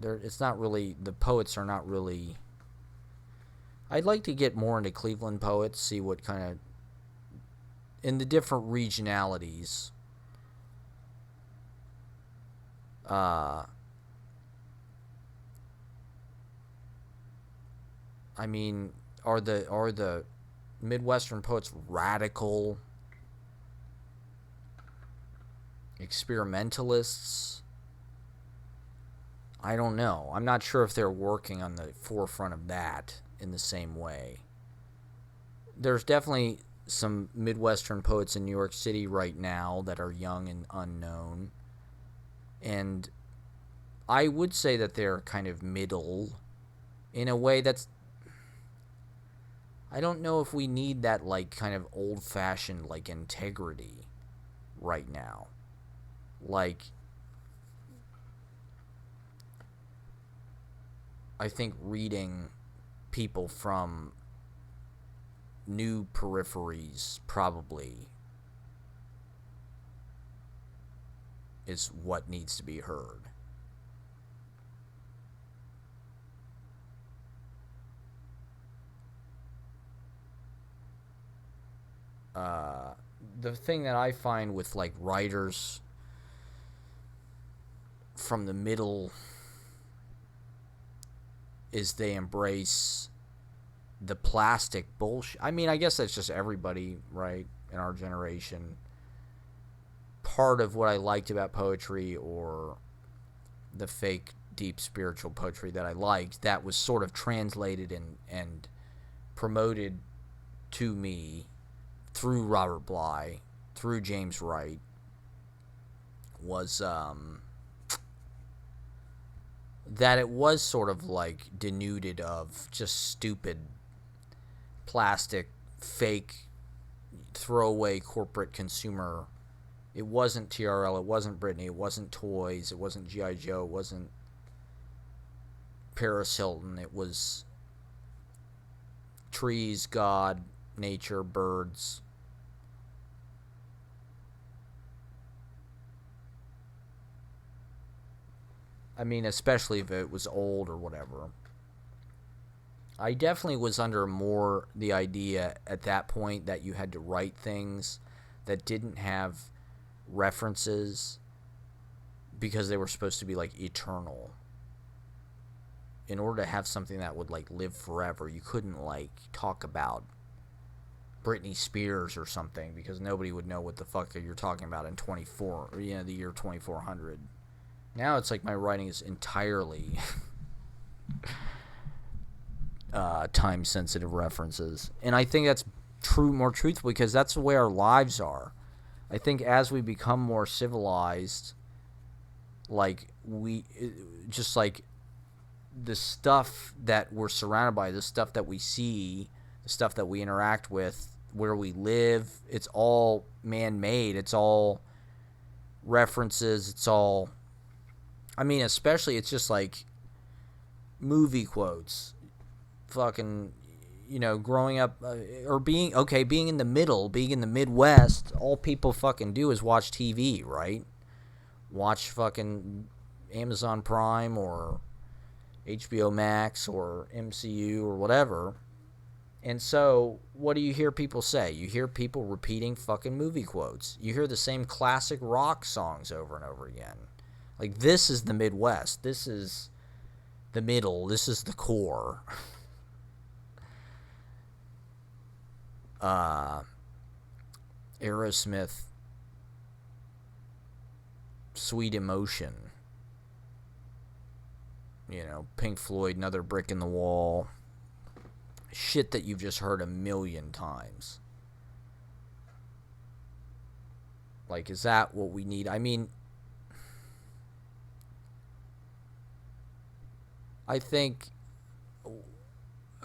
it's not really, the poets are not really... I'd like to get more into Cleveland poets, see what kind of, in the different regionalities, I mean, are the Midwestern poets radical experimentalists? I don't know. I'm not sure if they're working on the forefront of that in the same way. There's definitely some Midwestern poets in New York City right now that are young and unknown. And I would say that they're kind of middle in a way that's... I don't know if we need that, like, kind of old-fashioned, like, integrity right now. Like, I think reading people from new peripheries probably is what needs to be heard. The thing that I find with like writers from the middle is they embrace the plastic bullshit. I mean, I guess that's just everybody, right, in our generation. Part of what I liked about poetry, or the fake deep spiritual poetry that I liked, that was sort of translated and promoted to me through Robert Bly, through James Wright, was that it was sort of like denuded of just stupid plastic, fake, throwaway corporate consumer. It wasn't TRL, it wasn't Britney, it wasn't Toys, it wasn't G.I. Joe, it wasn't Paris Hilton. It was trees, God, nature, birds. I mean, especially if it was old or whatever. I definitely was under more the idea at that point that you had to write things that didn't have references because they were supposed to be like eternal. In order to have something that would like live forever, you couldn't like talk about Britney Spears or something because nobody would know what the fuck you're talking about in the year 2400. Now it's like my writing is entirely time-sensitive references. And I think that's more truthful because that's the way our lives are. I think as we become more civilized, like just like the stuff that we're surrounded by, the stuff that we see, the stuff that we interact with, where we live, it's all man-made. It's all references. It's all... I mean, especially it's just like movie quotes. Fucking, growing up or being in the middle, being in the Midwest, all people fucking do is watch TV, right? Watch fucking Amazon Prime or HBO Max or MCU or whatever. And so, what do you hear people say? You hear people repeating fucking movie quotes. You hear the same classic rock songs over and over again. Like, this is the Midwest. This is the middle. This is the core. Aerosmith, Sweet Emotion. Pink Floyd, Another Brick in the Wall. Shit that you've just heard a million times. Like, is that what we need? I mean... I think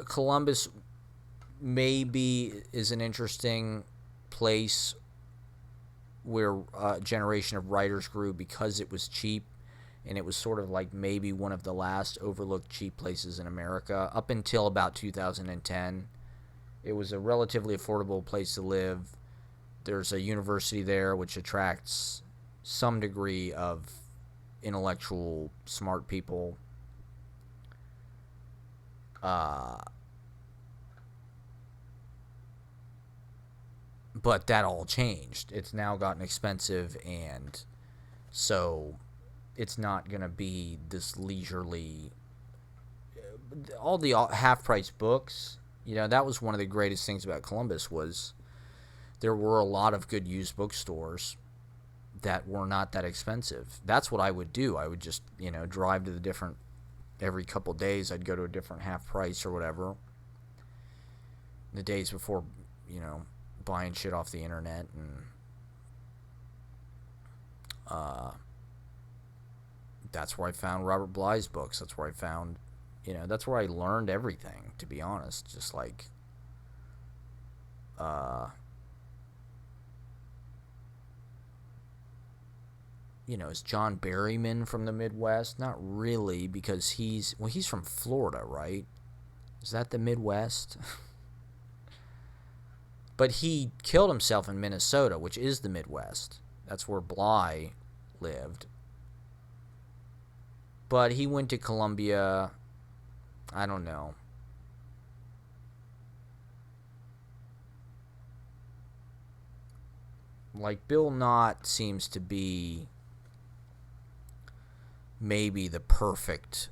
Columbus maybe is an interesting place where a generation of writers grew because it was cheap, and it was sort of like maybe one of the last overlooked cheap places in America. Up until about 2010, it was a relatively affordable place to live. There's a university there which attracts some degree of intellectual, smart people. But that all changed. It's now gotten expensive, and so it's not going to be this leisurely... All the half-price books, that was one of the greatest things about Columbus was there were a lot of good used bookstores that were not that expensive. That's what I would do. I would just, drive to the different... Every couple days, I'd go to a different half price or whatever. The days before, buying shit off the internet. And that's where I found Robert Bly's books. That's where I found, that's where I learned everything, to be honest. Just like, is John Berryman from the Midwest? Not really, because he's from Florida, right? Is that the Midwest? But he killed himself in Minnesota, which is the Midwest. That's where Bly lived. But he went to Columbia. I don't know. Like, Bill Knott seems to be maybe the perfect...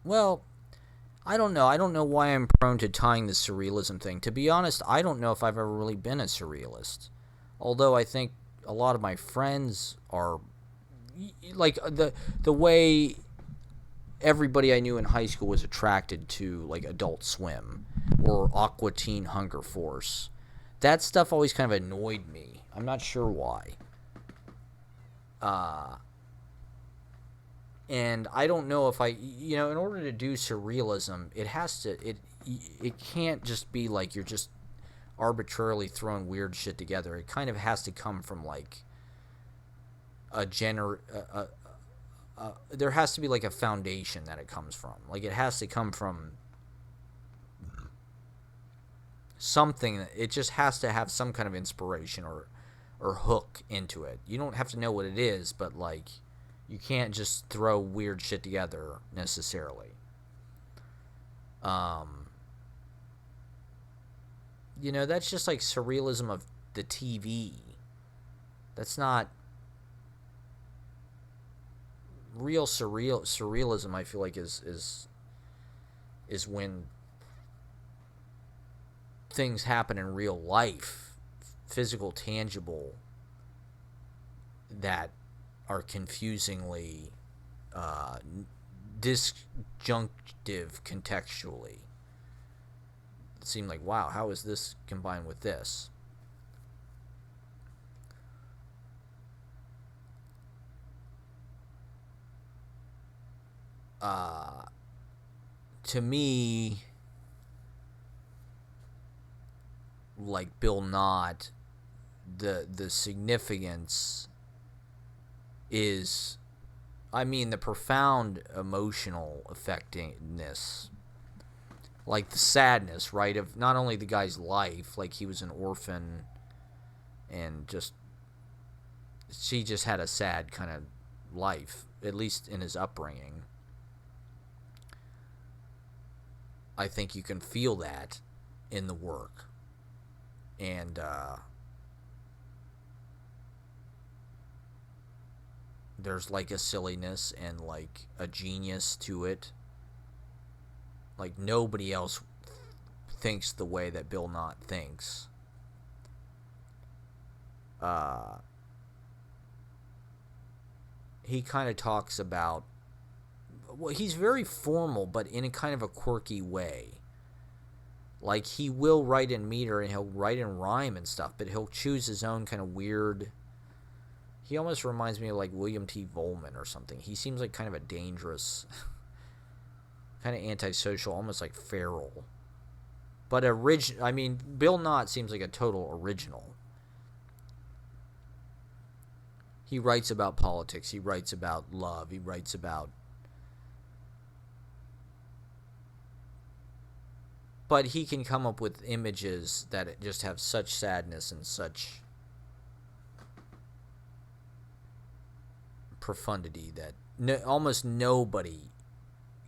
Well, I don't know. I don't know why I'm prone to tying the surrealism thing. To be honest, I don't know if I've ever really been a surrealist. Although I think a lot of my friends are... Like, the way everybody I knew in high school was attracted to like Adult Swim or Aqua Teen Hunger Force. That stuff always kind of annoyed me. I'm not sure why. And I don't know if in order to do surrealism, it can't just be like you're just arbitrarily throwing weird shit together. It kind of has to come from like there has to be like a foundation that it comes from. Like it has to come from something. It just has to have some kind of inspiration or hook into it. You don't have to know what it is, but like you can't just throw weird shit together necessarily. That's just like surrealism of the TV. That's not real surrealism. I feel like is when things happen in real life, physical, tangible, that are confusingly disjunctive contextually. It seemed like, wow, how is this combined with this? To me, like Bill Knott, the significance is, the profound emotional affectingness, like the sadness, right, of not only the guy's life, like he was an orphan and she just had a sad kind of life, at least in his upbringing. I think you can feel that in the work. And there's like a silliness and like a genius to it. Like nobody else thinks the way that Bill Knott thinks. He kind of talks about, well, he's very formal, but in a kind of a quirky way. Like, he will write in meter and he'll write in rhyme and stuff, but he'll choose his own kind of weird. He almost reminds me of like William T. Volman or something. He seems like kind of a dangerous, kind of antisocial, almost like feral. But Bill Knott seems like a total original. He writes about politics. He writes about love. He writes about... But he can come up with images that just have such sadness and such profundity that almost nobody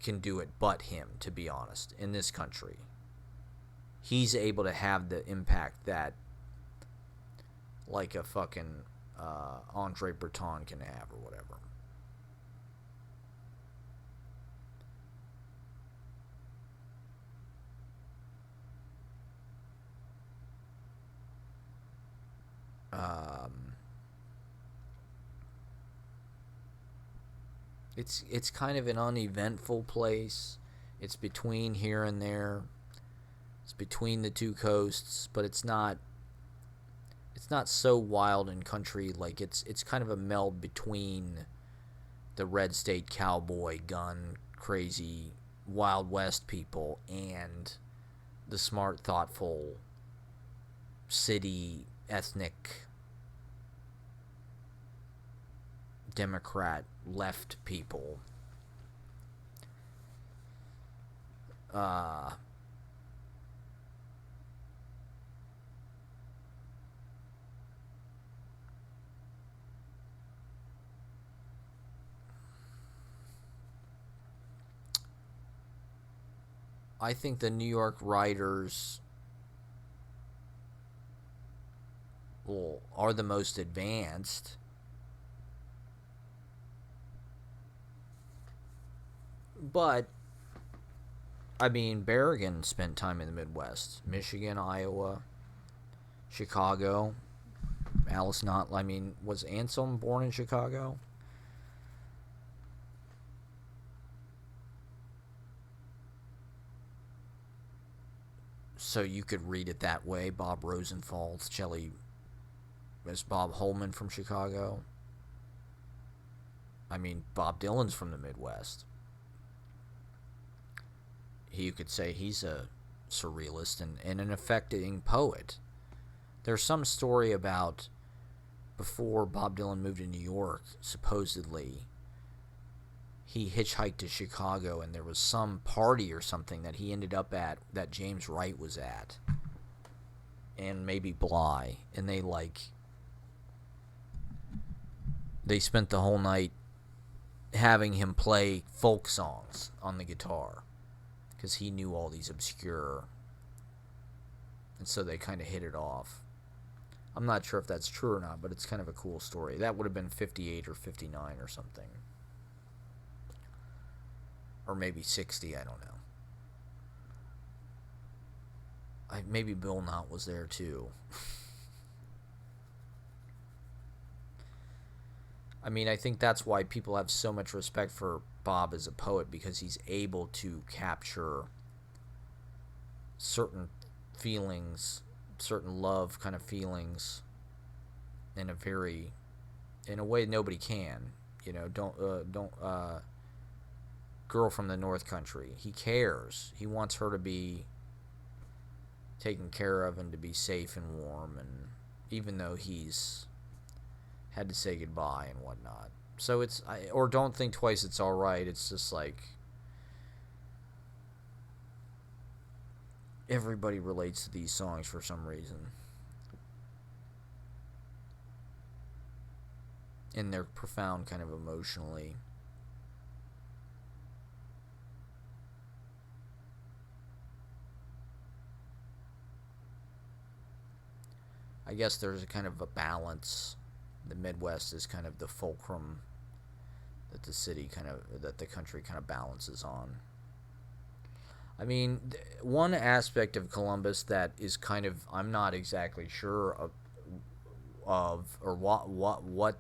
can do it but him, to be honest, in this country. He's able to have the impact that like a fucking Andre Breton can have or whatever. It's kind of an uneventful place. It's between here and there. It's between the two coasts, but it's not so wild and country. Like it's kind of a meld between the red state cowboy gun crazy Wild West people and the smart, thoughtful city ethnic Democrat left people. I think the New York writers are the most advanced. But, Berrigan spent time in the Midwest. Michigan, Iowa, Chicago. Alice Knott, was Anselm born in Chicago? So you could read it that way. Bob Rosenfeld, Shelley, as Bob Holman from Chicago. I mean, Bob Dylan's from the Midwest. You could say he's a surrealist and an affecting poet. There's some story about before Bob Dylan moved to New York, supposedly, he hitchhiked to Chicago and there was some party or something that he ended up at that James Wright was at. And maybe Bly. And they spent the whole night having him play folk songs on the guitar. Because he knew all these obscure. And so they kind of hit it off. I'm not sure if that's true or not, but it's kind of a cool story. That would have been 58 or 59 or something. Or maybe 60, I don't know. Maybe Bill Knott was there too. I mean, I think that's why people have so much respect for Bob as a poet, because he's able to capture certain feelings, certain love kind of feelings in a way nobody can. You know, Girl from the North Country. He cares. He wants her to be taken care of and to be safe and warm, and even though he's had to say goodbye and whatnot. So or Don't Think Twice, It's Alright. It's just like everybody relates to these songs for some reason. And they're profound kind of emotionally. I guess there's a kind of a balance. The Midwest is kind of the fulcrum that the country kind of balances on. I mean, one aspect of Columbus that is kind of, I'm not exactly sure of or what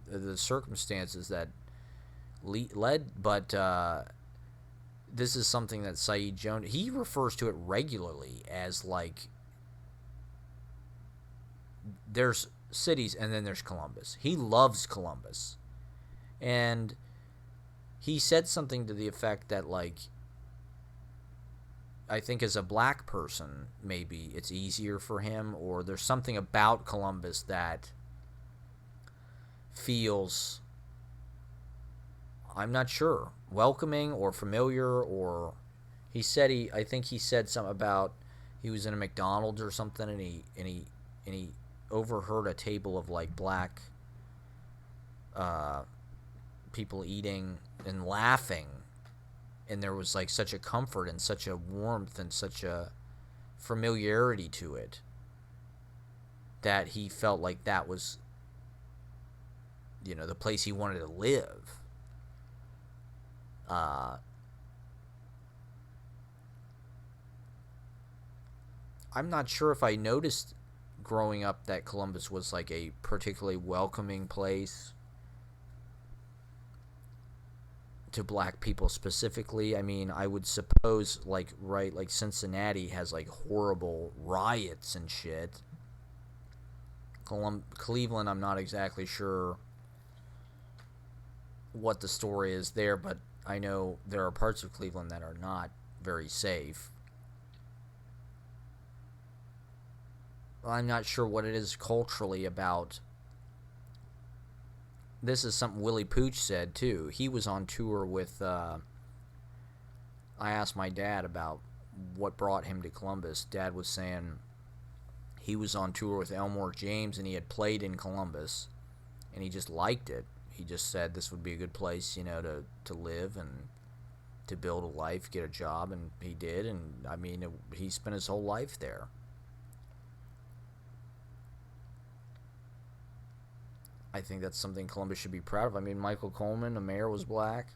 the circumstances that led, but this is something that Saeed Jones, he refers to it regularly as like, there's cities and then there's Columbus. He loves Columbus. And he said something to the effect that, like, I think as a black person, maybe it's easier for him, or there's something about Columbus that feels, I'm not sure, welcoming or familiar, or I think he said something about he was in a McDonald's or something, and he overheard a table of like black people eating and laughing, and there was like such a comfort and such a warmth and such a familiarity to it that he felt like that was, you know, the place he wanted to live. I'm not sure if I noticed growing up that Columbus was like a particularly welcoming place to black people specifically. I mean, I would suppose like Cincinnati has like horrible riots and shit. Cleveland, I'm not exactly sure what the story is there, but I know there are parts of Cleveland that are not very safe. I'm not sure what it is culturally about. This is something Willie Pooch said too. He was on tour with I asked my dad about what brought him to Columbus. Dad was saying he was on tour with Elmore James and he had played in Columbus and he just liked it. He just said this would be a good place, you know, to live and to build a life, get a job, and he did. And I mean, he spent his whole life there. I think that's something Columbus should be proud of. I mean, Michael Coleman, the mayor, was black.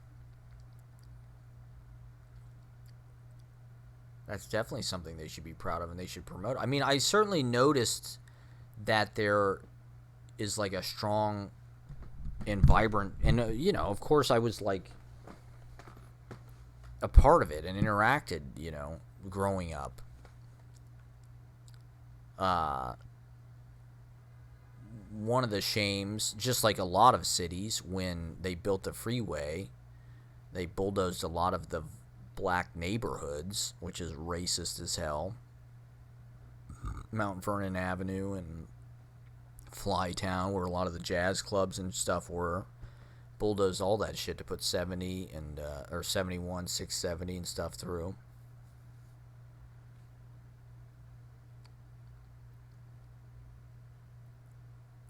That's definitely something they should be proud of and they should promote. I mean, I certainly noticed that there is like a strong and vibrant, and you know, of course I was like a part of it and interacted, you know, growing up, one of the shames, just like a lot of cities, when they built the freeway, they bulldozed a lot of the black neighborhoods, which is racist as hell. Mount Vernon Avenue and Flytown, where a lot of the jazz clubs and stuff were, bulldozed all that shit to put 70 and or 71, 670 and stuff through.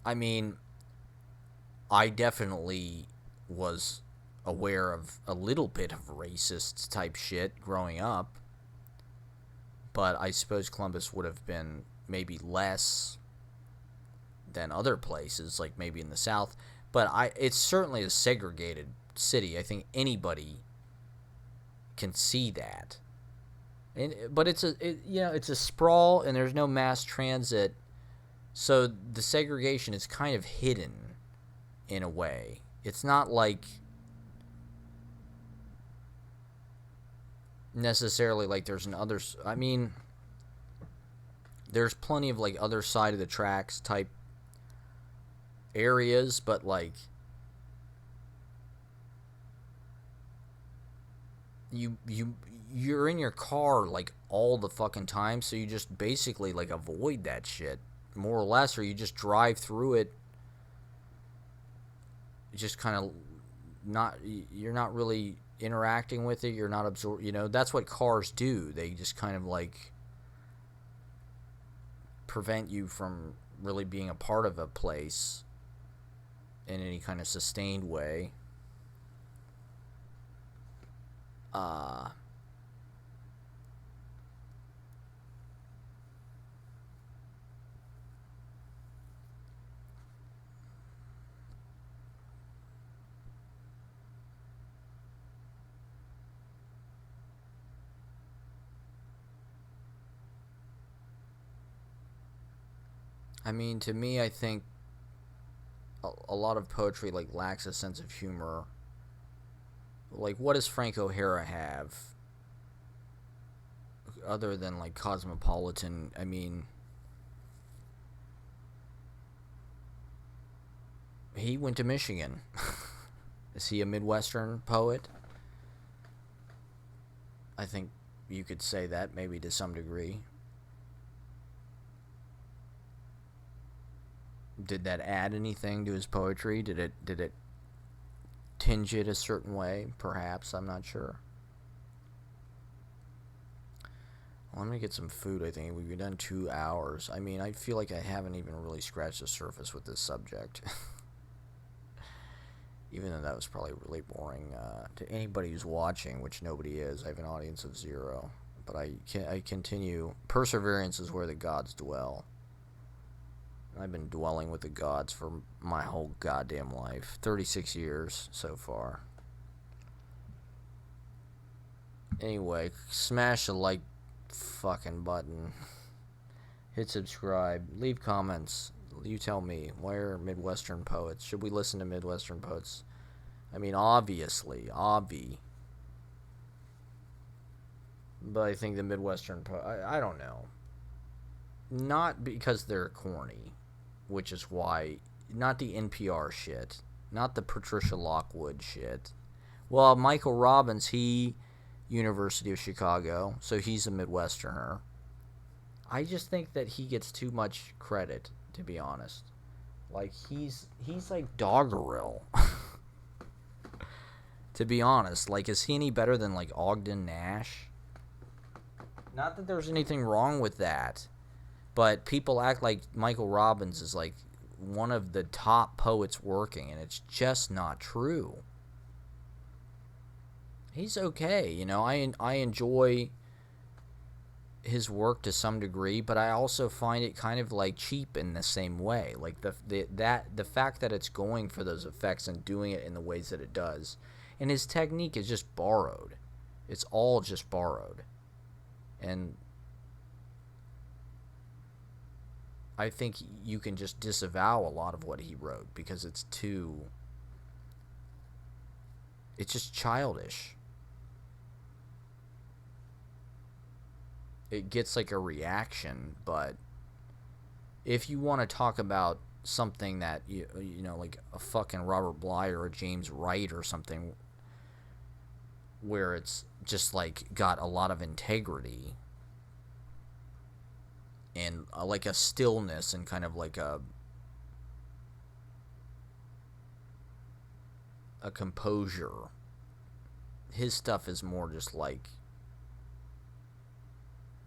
I mean, I definitely was aware of a little bit of racist type shit growing up, but I suppose Columbus would have been maybe less than other places, like maybe in the South. But it's certainly a segregated city. I think anybody can see that. But it's a sprawl, and there's no mass transit, so the segregation is kind of hidden in a way. It's not like necessarily like there's an other. I mean, there's plenty of like other side of the tracks type areas, but like you're in your car like all the fucking time, so you just basically like avoid that shit more or less, or you just drive through it. Just kind of you're not really interacting with it. You're not absorbed. That's what cars do. They just kind of like prevent you from really being a part of a place in any kind of sustained way. I mean, to me, I think a lot of poetry like lacks a sense of humor. Like, what does Frank O'Hara have other than like Cosmopolitan? I mean, he went to Michigan. Is he a Midwestern poet? I think you could say that maybe to some degree. Did that add anything to his poetry? Did it tinge it a certain way? Perhaps, I'm not sure. Well, I'm gonna get some food. I think we've done 2 hours. I mean, I feel like I haven't even really scratched the surface with this subject. Even though that was probably really boring to anybody who's watching, which nobody is. I have an audience of 0. But I continue. Perseverance is where the gods dwell. I've been dwelling with the gods for my whole goddamn life. 36 years so far. Anyway, smash the like fucking button. Hit subscribe. Leave comments. You tell me. Why are Midwestern poets? Should we listen to Midwestern poets? I mean, obviously. But I think the Midwestern I don't know. Not because they're corny, which is why. Not the NPR shit. Not the Patricia Lockwood shit. Well, Michael Robbins, he University of Chicago, so he's a Midwesterner. I just think that he gets too much credit, to be honest. Like, he's like Doggerel. To be honest, like, is he any better than like Ogden Nash? Not that there's anything wrong with that, but people act like Michael Robbins is like one of the top poets working, and it's just not true. He's okay, I enjoy his work to some degree, but I also find it kind of like cheap in the same way. Like the fact that it's going for those effects and doing it in the ways that it does, and his technique is just borrowed. It's all just borrowed, and I think you can just disavow a lot of what he wrote because it's just childish. it gets like a reaction. But if you want to talk about something that you know, like a fucking Robert Bly or a James Wright or something, where it's just like got a lot of integrity and like a stillness and kind of like a composure. His stuff is more just like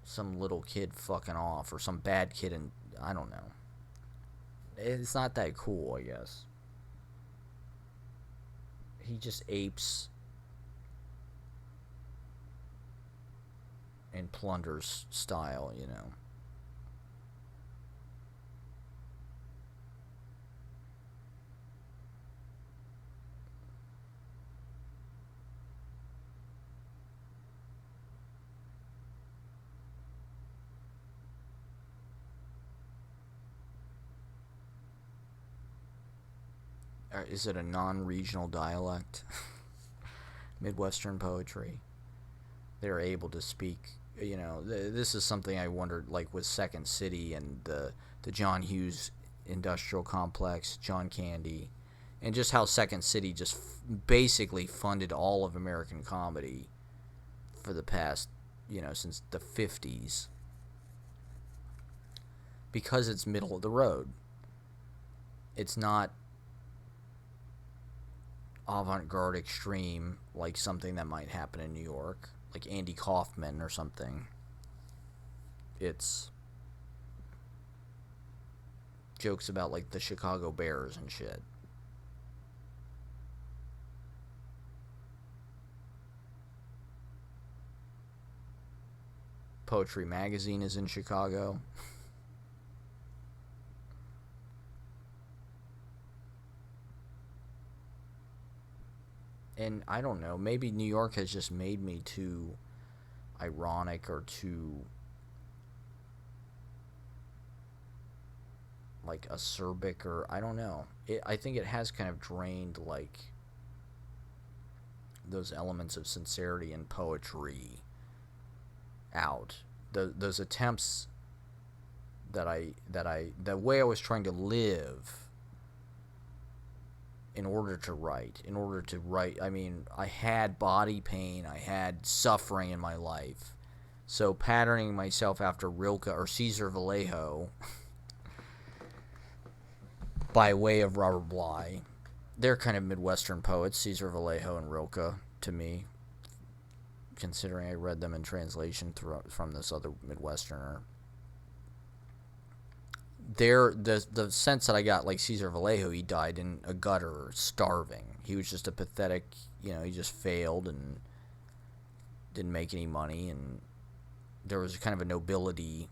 some little kid fucking off or some bad kid, and I don't know. It's not that cool, I guess. He just apes and plunders style, you know. Is it a non-regional dialect? Midwestern poetry. They're able to speak. You know, this is something I wondered, like with Second City and the John Hughes industrial complex, John Candy, and just how Second City just basically funded all of American comedy for the past, you know, since the 50s, because it's middle of the road. It's not avant-garde extreme like something that might happen in New York, like Andy Kaufman or something. It's jokes about like the Chicago Bears and shit. Poetry Magazine is in Chicago. And I don't know, maybe New York has just made me too ironic or too like acerbic, or I don't know. I think it has kind of drained like those elements of sincerity and poetry out. Those attempts the way I was trying to live in order to write. I mean, I had body pain, I had suffering in my life. So patterning myself after Rilke or Cesar Vallejo by way of Robert Bly. They're kind of Midwestern poets, Cesar Vallejo and Rilke, to me, considering I read them in translation from this other Midwesterner. The sense that I got, like Cesar Vallejo, he died in a gutter, starving. He was just a pathetic, you know, he just failed and didn't make any money, and there was kind of a nobility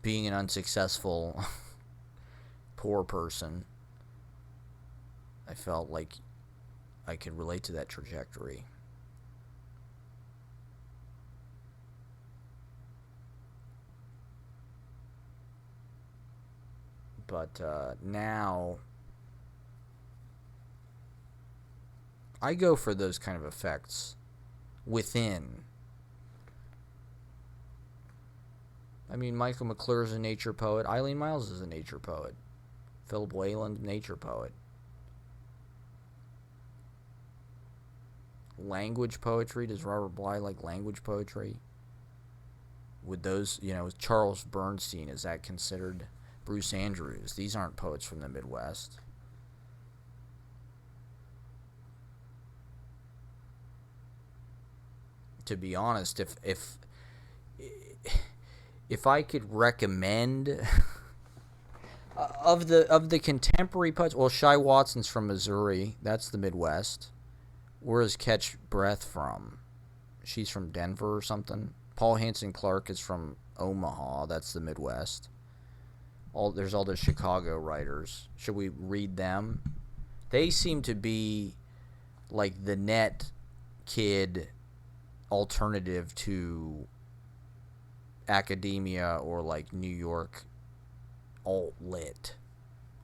being an unsuccessful poor person. I felt like I could relate to that trajectory. But now I go for those kind of effects within. I mean, Michael McClure is a nature poet. Eileen Myles is a nature poet. Philip Wayland, nature poet. Language poetry. Does Robert Bly like language poetry? Would those, you know, Charles Bernstein, is that considered? Bruce Andrews. These aren't poets from the Midwest. To be honest, if I could recommend of the contemporary poets, well, Shai Watson's from Missouri. That's the Midwest. Where is Catch Breath from? She's from Denver or something. Paul Hanson Clark is from Omaha. That's the Midwest. There's all the Chicago writers. Should we read them? They seem to be like the net kid alternative to academia or like New York alt lit.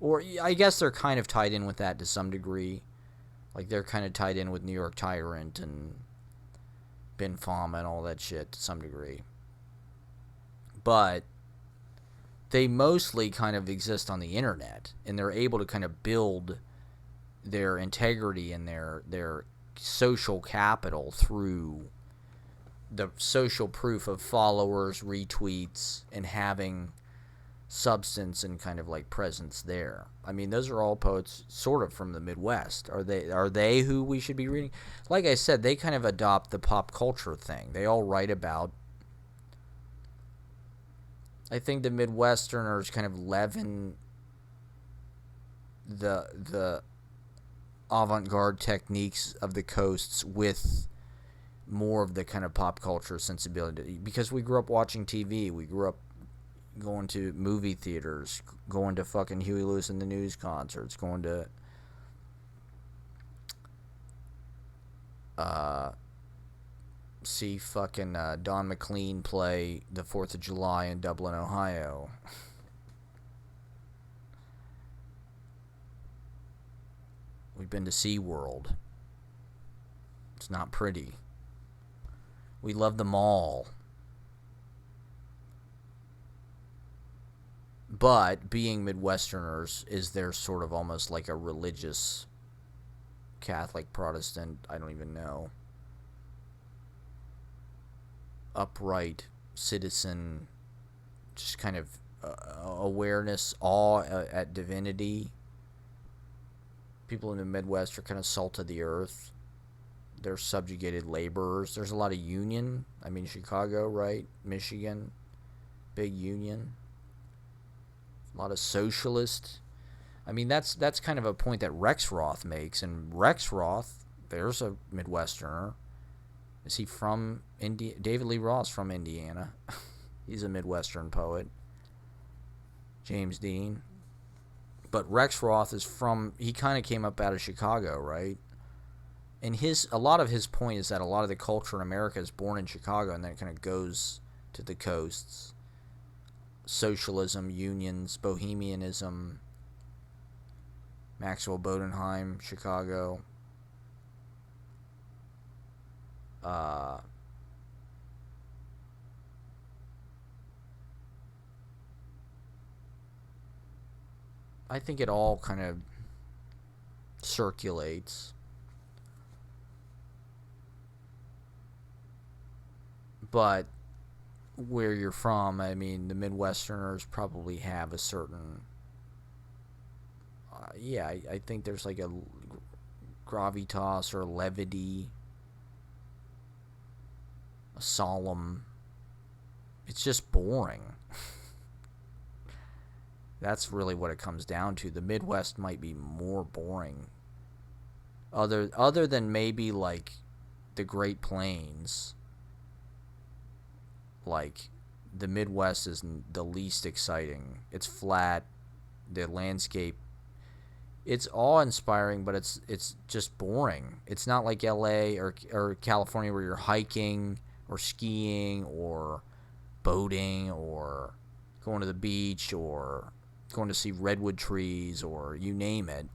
Or I guess they're kind of tied in with that to some degree. Like they're kind of tied in with New York Tyrant and Ben Fama and all that shit to some degree. But they mostly kind of exist on the internet, and they're able to kind of build their integrity and their social capital through the social proof of followers, retweets, and having substance and kind of like presence there. I mean, those are all poets sort of from the Midwest. Are they who we should be reading? Like I said, they kind of adopt the pop culture thing. They all write about, I think the Midwesterners kind of leaven the avant-garde techniques of the coasts with more of the kind of pop culture sensibility, because we grew up watching TV. We grew up going to movie theaters, going to fucking Huey Lewis and the News concerts, going to see fucking Don McLean play the 4th of July in Dublin, Ohio. We've been to SeaWorld. It's not pretty. We love the mall. But being Midwesterners is their sort of almost like a religious Catholic, Protestant, I don't even know, upright citizen, just kind of awareness, awe at divinity. People in the Midwest are kind of salt of the earth. They're subjugated laborers. There's a lot of union. I mean, Chicago, right? Michigan, big union. A lot of socialist. I mean, that's kind of a point that Rexroth makes. And Rexroth, there's a Midwesterner. Is he from India? David Lee Roth's from Indiana. He's a Midwestern poet. James Dean. But Rexroth is from, he kind of came up out of Chicago, right? And a lot of his point is that a lot of the culture in America is born in Chicago and then it kind of goes to the coasts. Socialism, unions, bohemianism, Maxwell Bodenheim, Chicago. I think it all kind of circulates. But where you're from, I mean, the Midwesterners probably have a certain... I think there's like a gravitas or levity, a solemn... It's just boring. That's really what it comes down to. The Midwest might be more boring. Other than maybe like the Great Plains. Like, the Midwest is the least exciting. It's flat. The landscape, it's awe-inspiring, but it's just boring. It's not like LA or California where you're hiking or skiing or boating or going to the beach or going to see redwood trees or you name it.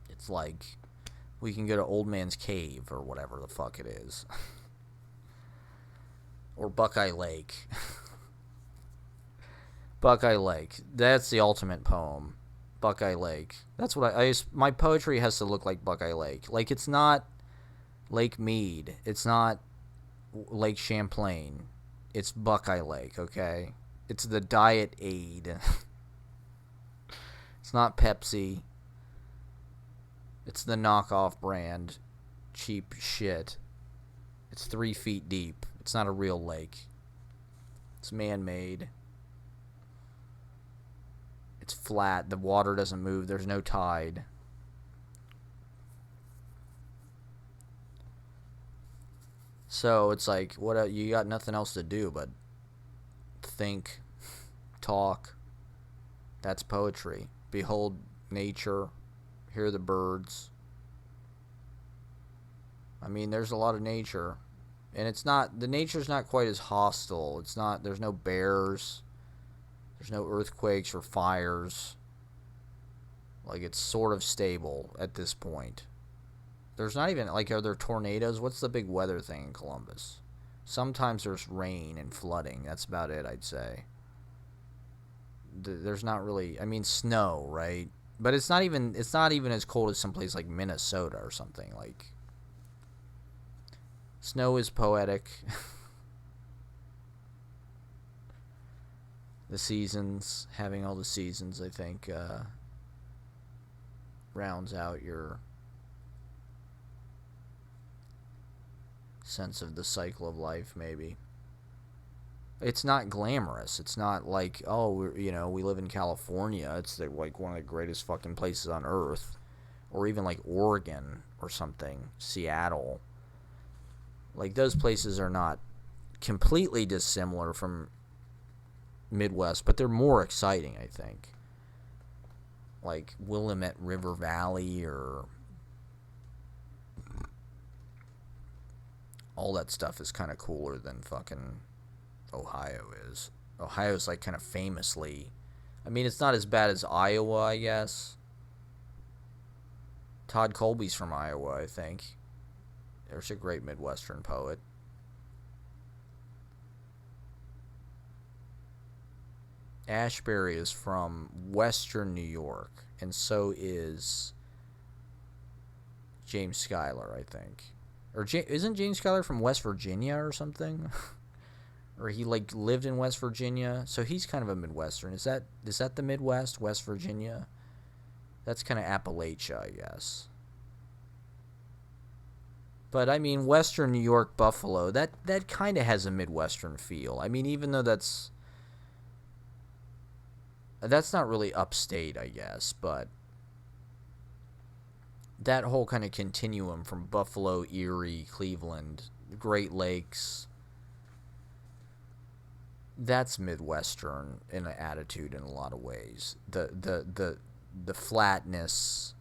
It's like we can go to Old Man's Cave or whatever the fuck it is. Or Buckeye Lake. Buckeye Lake. That's the ultimate poem. Buckeye Lake. That's what my poetry has to look like Buckeye Lake. Like, it's not Lake Mead. It's not Lake Champlain. It's Buckeye Lake, okay? It's the Diet Aid. It's not Pepsi. It's the knockoff brand. Cheap shit. It's 3 feet deep. It's not a real lake. It's man-made. It's flat. The water doesn't move. There's no tide. So it's like, what? You got nothing else to do but think, talk. That's poetry. Behold nature. Hear the birds. I mean, there's a lot of nature. And it's not, the nature's not quite as hostile. It's not, there's no bears. There's no earthquakes or fires. Like, it's sort of stable at this point. There's not even, like, are there tornadoes? What's the big weather thing in Columbus? Sometimes there's rain and flooding. That's about it, I'd say. There's not really, I mean, snow, right? But it's not even as cold as someplace like Minnesota or something. Like, snow is poetic. The seasons, having all the seasons, I think, rounds out your sense of the cycle of life, maybe. It's not glamorous. It's not like, oh, we live in California. It's like one of the greatest fucking places on earth, or even like Oregon or something, Seattle. Like, those places are not completely dissimilar from Midwest, but they're more exciting, I think. Like Willamette River Valley, or all that stuff is kind of cooler than fucking Ohio is. Ohio's like kind of famously, I mean, it's not as bad as Iowa, I guess. Todd Colby's from Iowa, I think. There's a great Midwestern poet. Ashbery is from Western New York, and so is James Schuyler, I think. Or isn't James Schuyler from West Virginia or something? Or he like lived in West Virginia, so he's kind of a Midwestern. Is that the Midwest, West Virginia? That's kind of Appalachia, I guess. But I mean, Western New York, Buffalo, that kind of has a Midwestern feel. I mean, even though that's not really upstate, I guess, but that whole kind of continuum from Buffalo, Erie, Cleveland, Great Lakes, that's Midwestern in an attitude in a lot of ways. The flatness,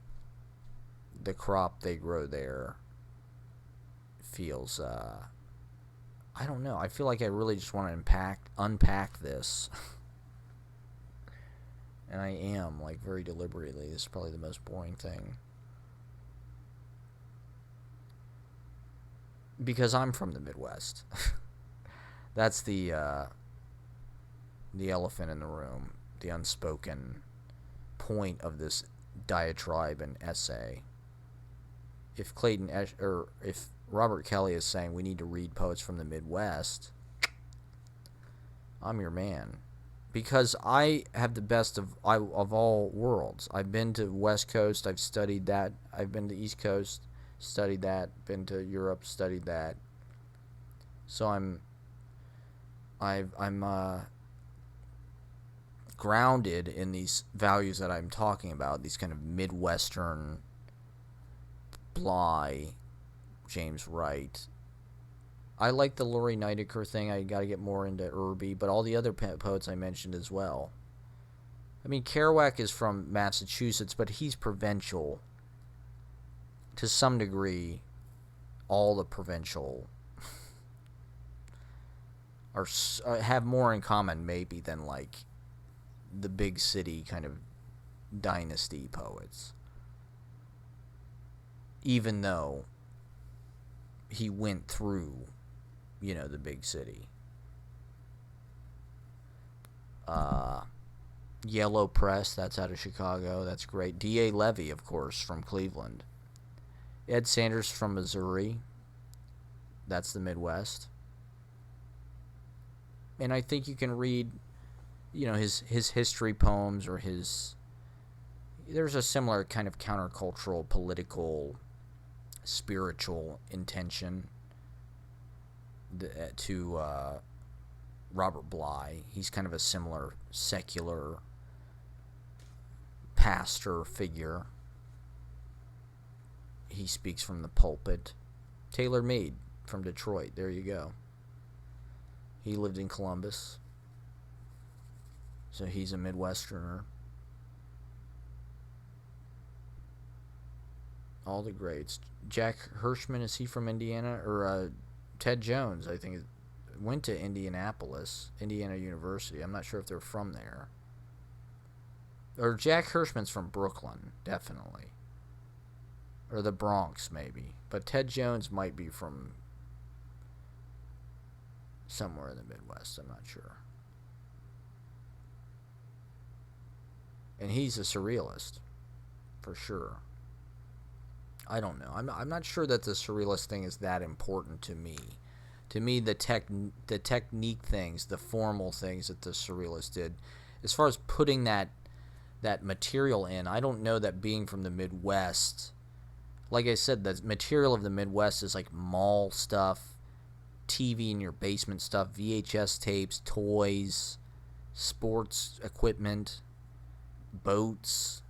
the crop they grow there feels, I don't know. I feel like I really just want to unpack this. And I am, like, very deliberately. This is probably the most boring thing. Because I'm from the Midwest. That's the elephant in the room, the unspoken point of this diatribe and essay. If if Robert Kelly is saying we need to read poets from the Midwest, I'm your man. Because I have the best of all worlds. I've been to West Coast, I've studied that. I've been to East Coast, studied that. Been to Europe, studied that. So I'm grounded in these values that I'm talking about. These kind of Midwestern, Bly, James Wright. I like the Laurie Nidecker thing. I got to get more into Irby, but all the other poets I mentioned as well. I mean, Kerouac is from Massachusetts, but he's provincial. To some degree, all the provincial have more in common, maybe, than, like, the big city kind of dynasty poets. Even though he went through, the big city. Yellow Press, that's out of Chicago. That's great. D.A. Levy, of course, from Cleveland. Ed Sanders from Missouri. That's the Midwest. And I think you can read, his history poems, or there's a similar kind of countercultural, political, spiritual intention to Robert Bly. He's kind of a similar secular pastor figure. He speaks from the pulpit. Taylor Made from Detroit. There you go. He lived in Columbus. So he's a Midwesterner. All the greats. Jack Hirschman, is he from Indiana? Or Ted Jones, I think, went to Indianapolis, Indiana University. I'm not sure if they're from there. Or Jack Hirschman's from Brooklyn, definitely. or the Bronx maybe. But Ted Jones might be from somewhere in the Midwest. I'm not sure. And he's a surrealist, for sure. I don't know. I'm not sure that the surrealist thing is that important to me. To me, the technique things, the formal things that the surrealists did, as far as putting that material in, I don't know that being from the Midwest, like I said, the material of the Midwest is like mall stuff, TV in your basement stuff, VHS tapes, toys, sports equipment, boats.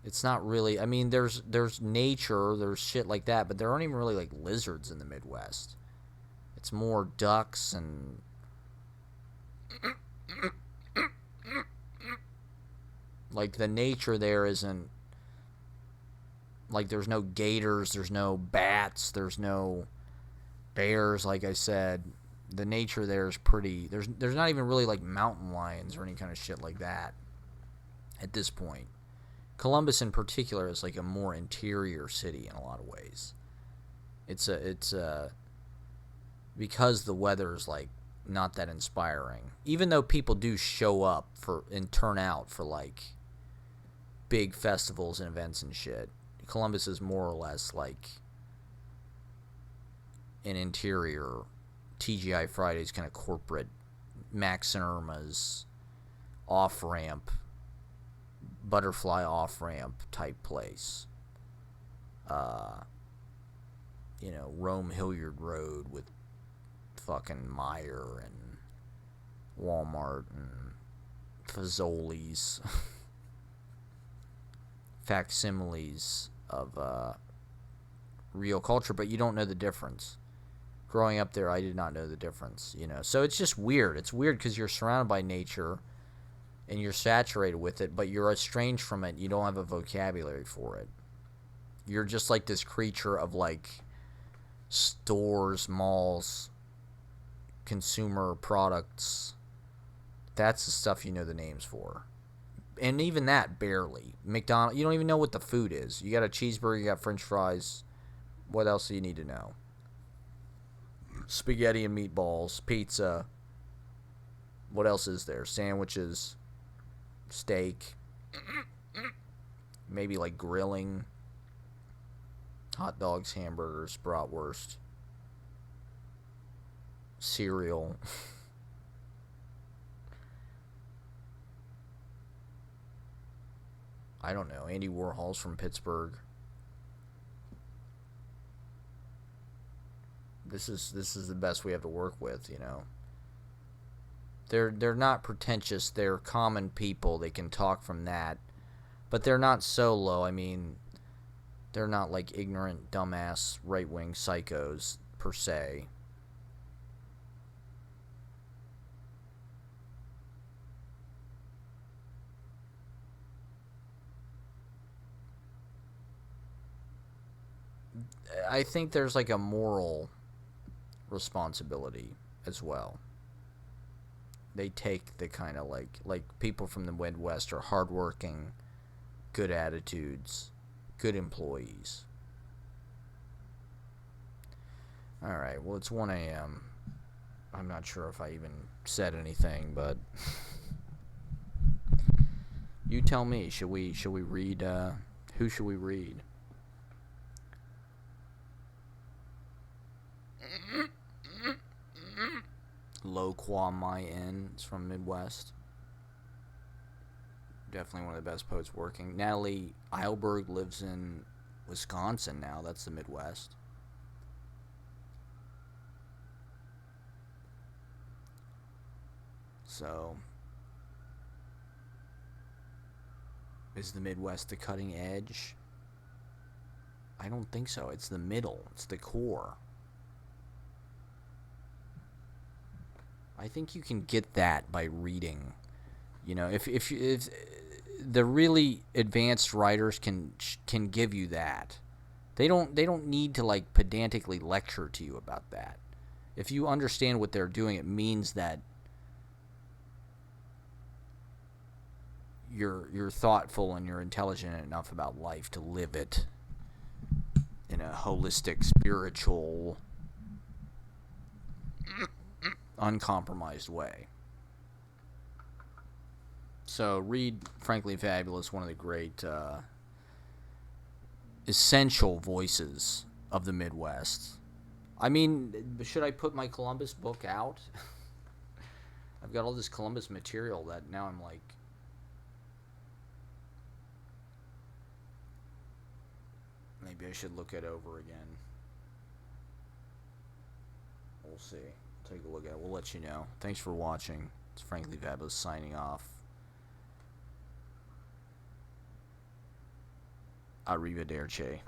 It's not really, I mean, there's nature, there's shit like that, but there aren't even really like lizards in the Midwest. It's more ducks and like the nature there isn't like there's no gators, there's no bats, there's no bears, like I said. The nature there is pretty, there's not even really like mountain lions or any kind of shit like that at this point. Columbus in particular is like a more interior city in a lot of ways. It's because the weather is like not that inspiring. Even though people do show up for and turn out for like big festivals and events and shit, Columbus is more or less like an interior TGI Fridays kind of corporate Max and Irma's off-ramp, butterfly off-ramp type place. Rome Hilliard Road with fucking Meijer and Walmart and Fazoli's. Facsimiles of real culture, but you don't know the difference. Growing up there, I did not know the difference, So it's just weird. It's weird because you're surrounded by nature and you're saturated with it, but you're estranged from it. You don't have a vocabulary for it. You're just like this creature of like stores, malls, consumer products. That's the stuff you know the names for. And even that, barely. McDonald's, you don't even know what the food is. You got a cheeseburger, you got french fries. What else do you need to know? Spaghetti and meatballs, pizza. What else is there? Sandwiches, steak, maybe like grilling, hot dogs, hamburgers, bratwurst, cereal. I don't know. Andy Warhol's from Pittsburgh. This is the best we have to work with, They're not pretentious. They're common people. They can talk from that, but they're not solo. I mean, they're not like ignorant, dumbass, right-wing psychos per se. I think there's like a moral responsibility as well. They take the kind of like people from the Midwest are hardworking, good attitudes, good employees. All right, well, it's 1 a.m. I'm not sure if I even said anything, but you tell me. Should we read? Who should we read? Lo Kwa Mai In is from Midwest. Definitely one of the best poets working. Natalie Eilberg lives in Wisconsin now. That's the Midwest. So, is the Midwest the cutting edge? I don't think so. It's the middle. It's the core. I think you can get that by reading. If the really advanced writers can give you that, they don't need to like pedantically lecture to you about that. If you understand what they're doing, it means that you're thoughtful and you're intelligent enough about life to live it. in a holistic, spiritual, uncompromised way. So read Frankly Fabulous, one of the great essential voices of the Midwest. I mean, should I put my Columbus book out? I've got all this Columbus material that now I'm like, maybe I should look it over again. We'll see. Take a look at it. We'll let you know. Thanks for watching. It's Frankly Fabulous signing off. Arrivederci.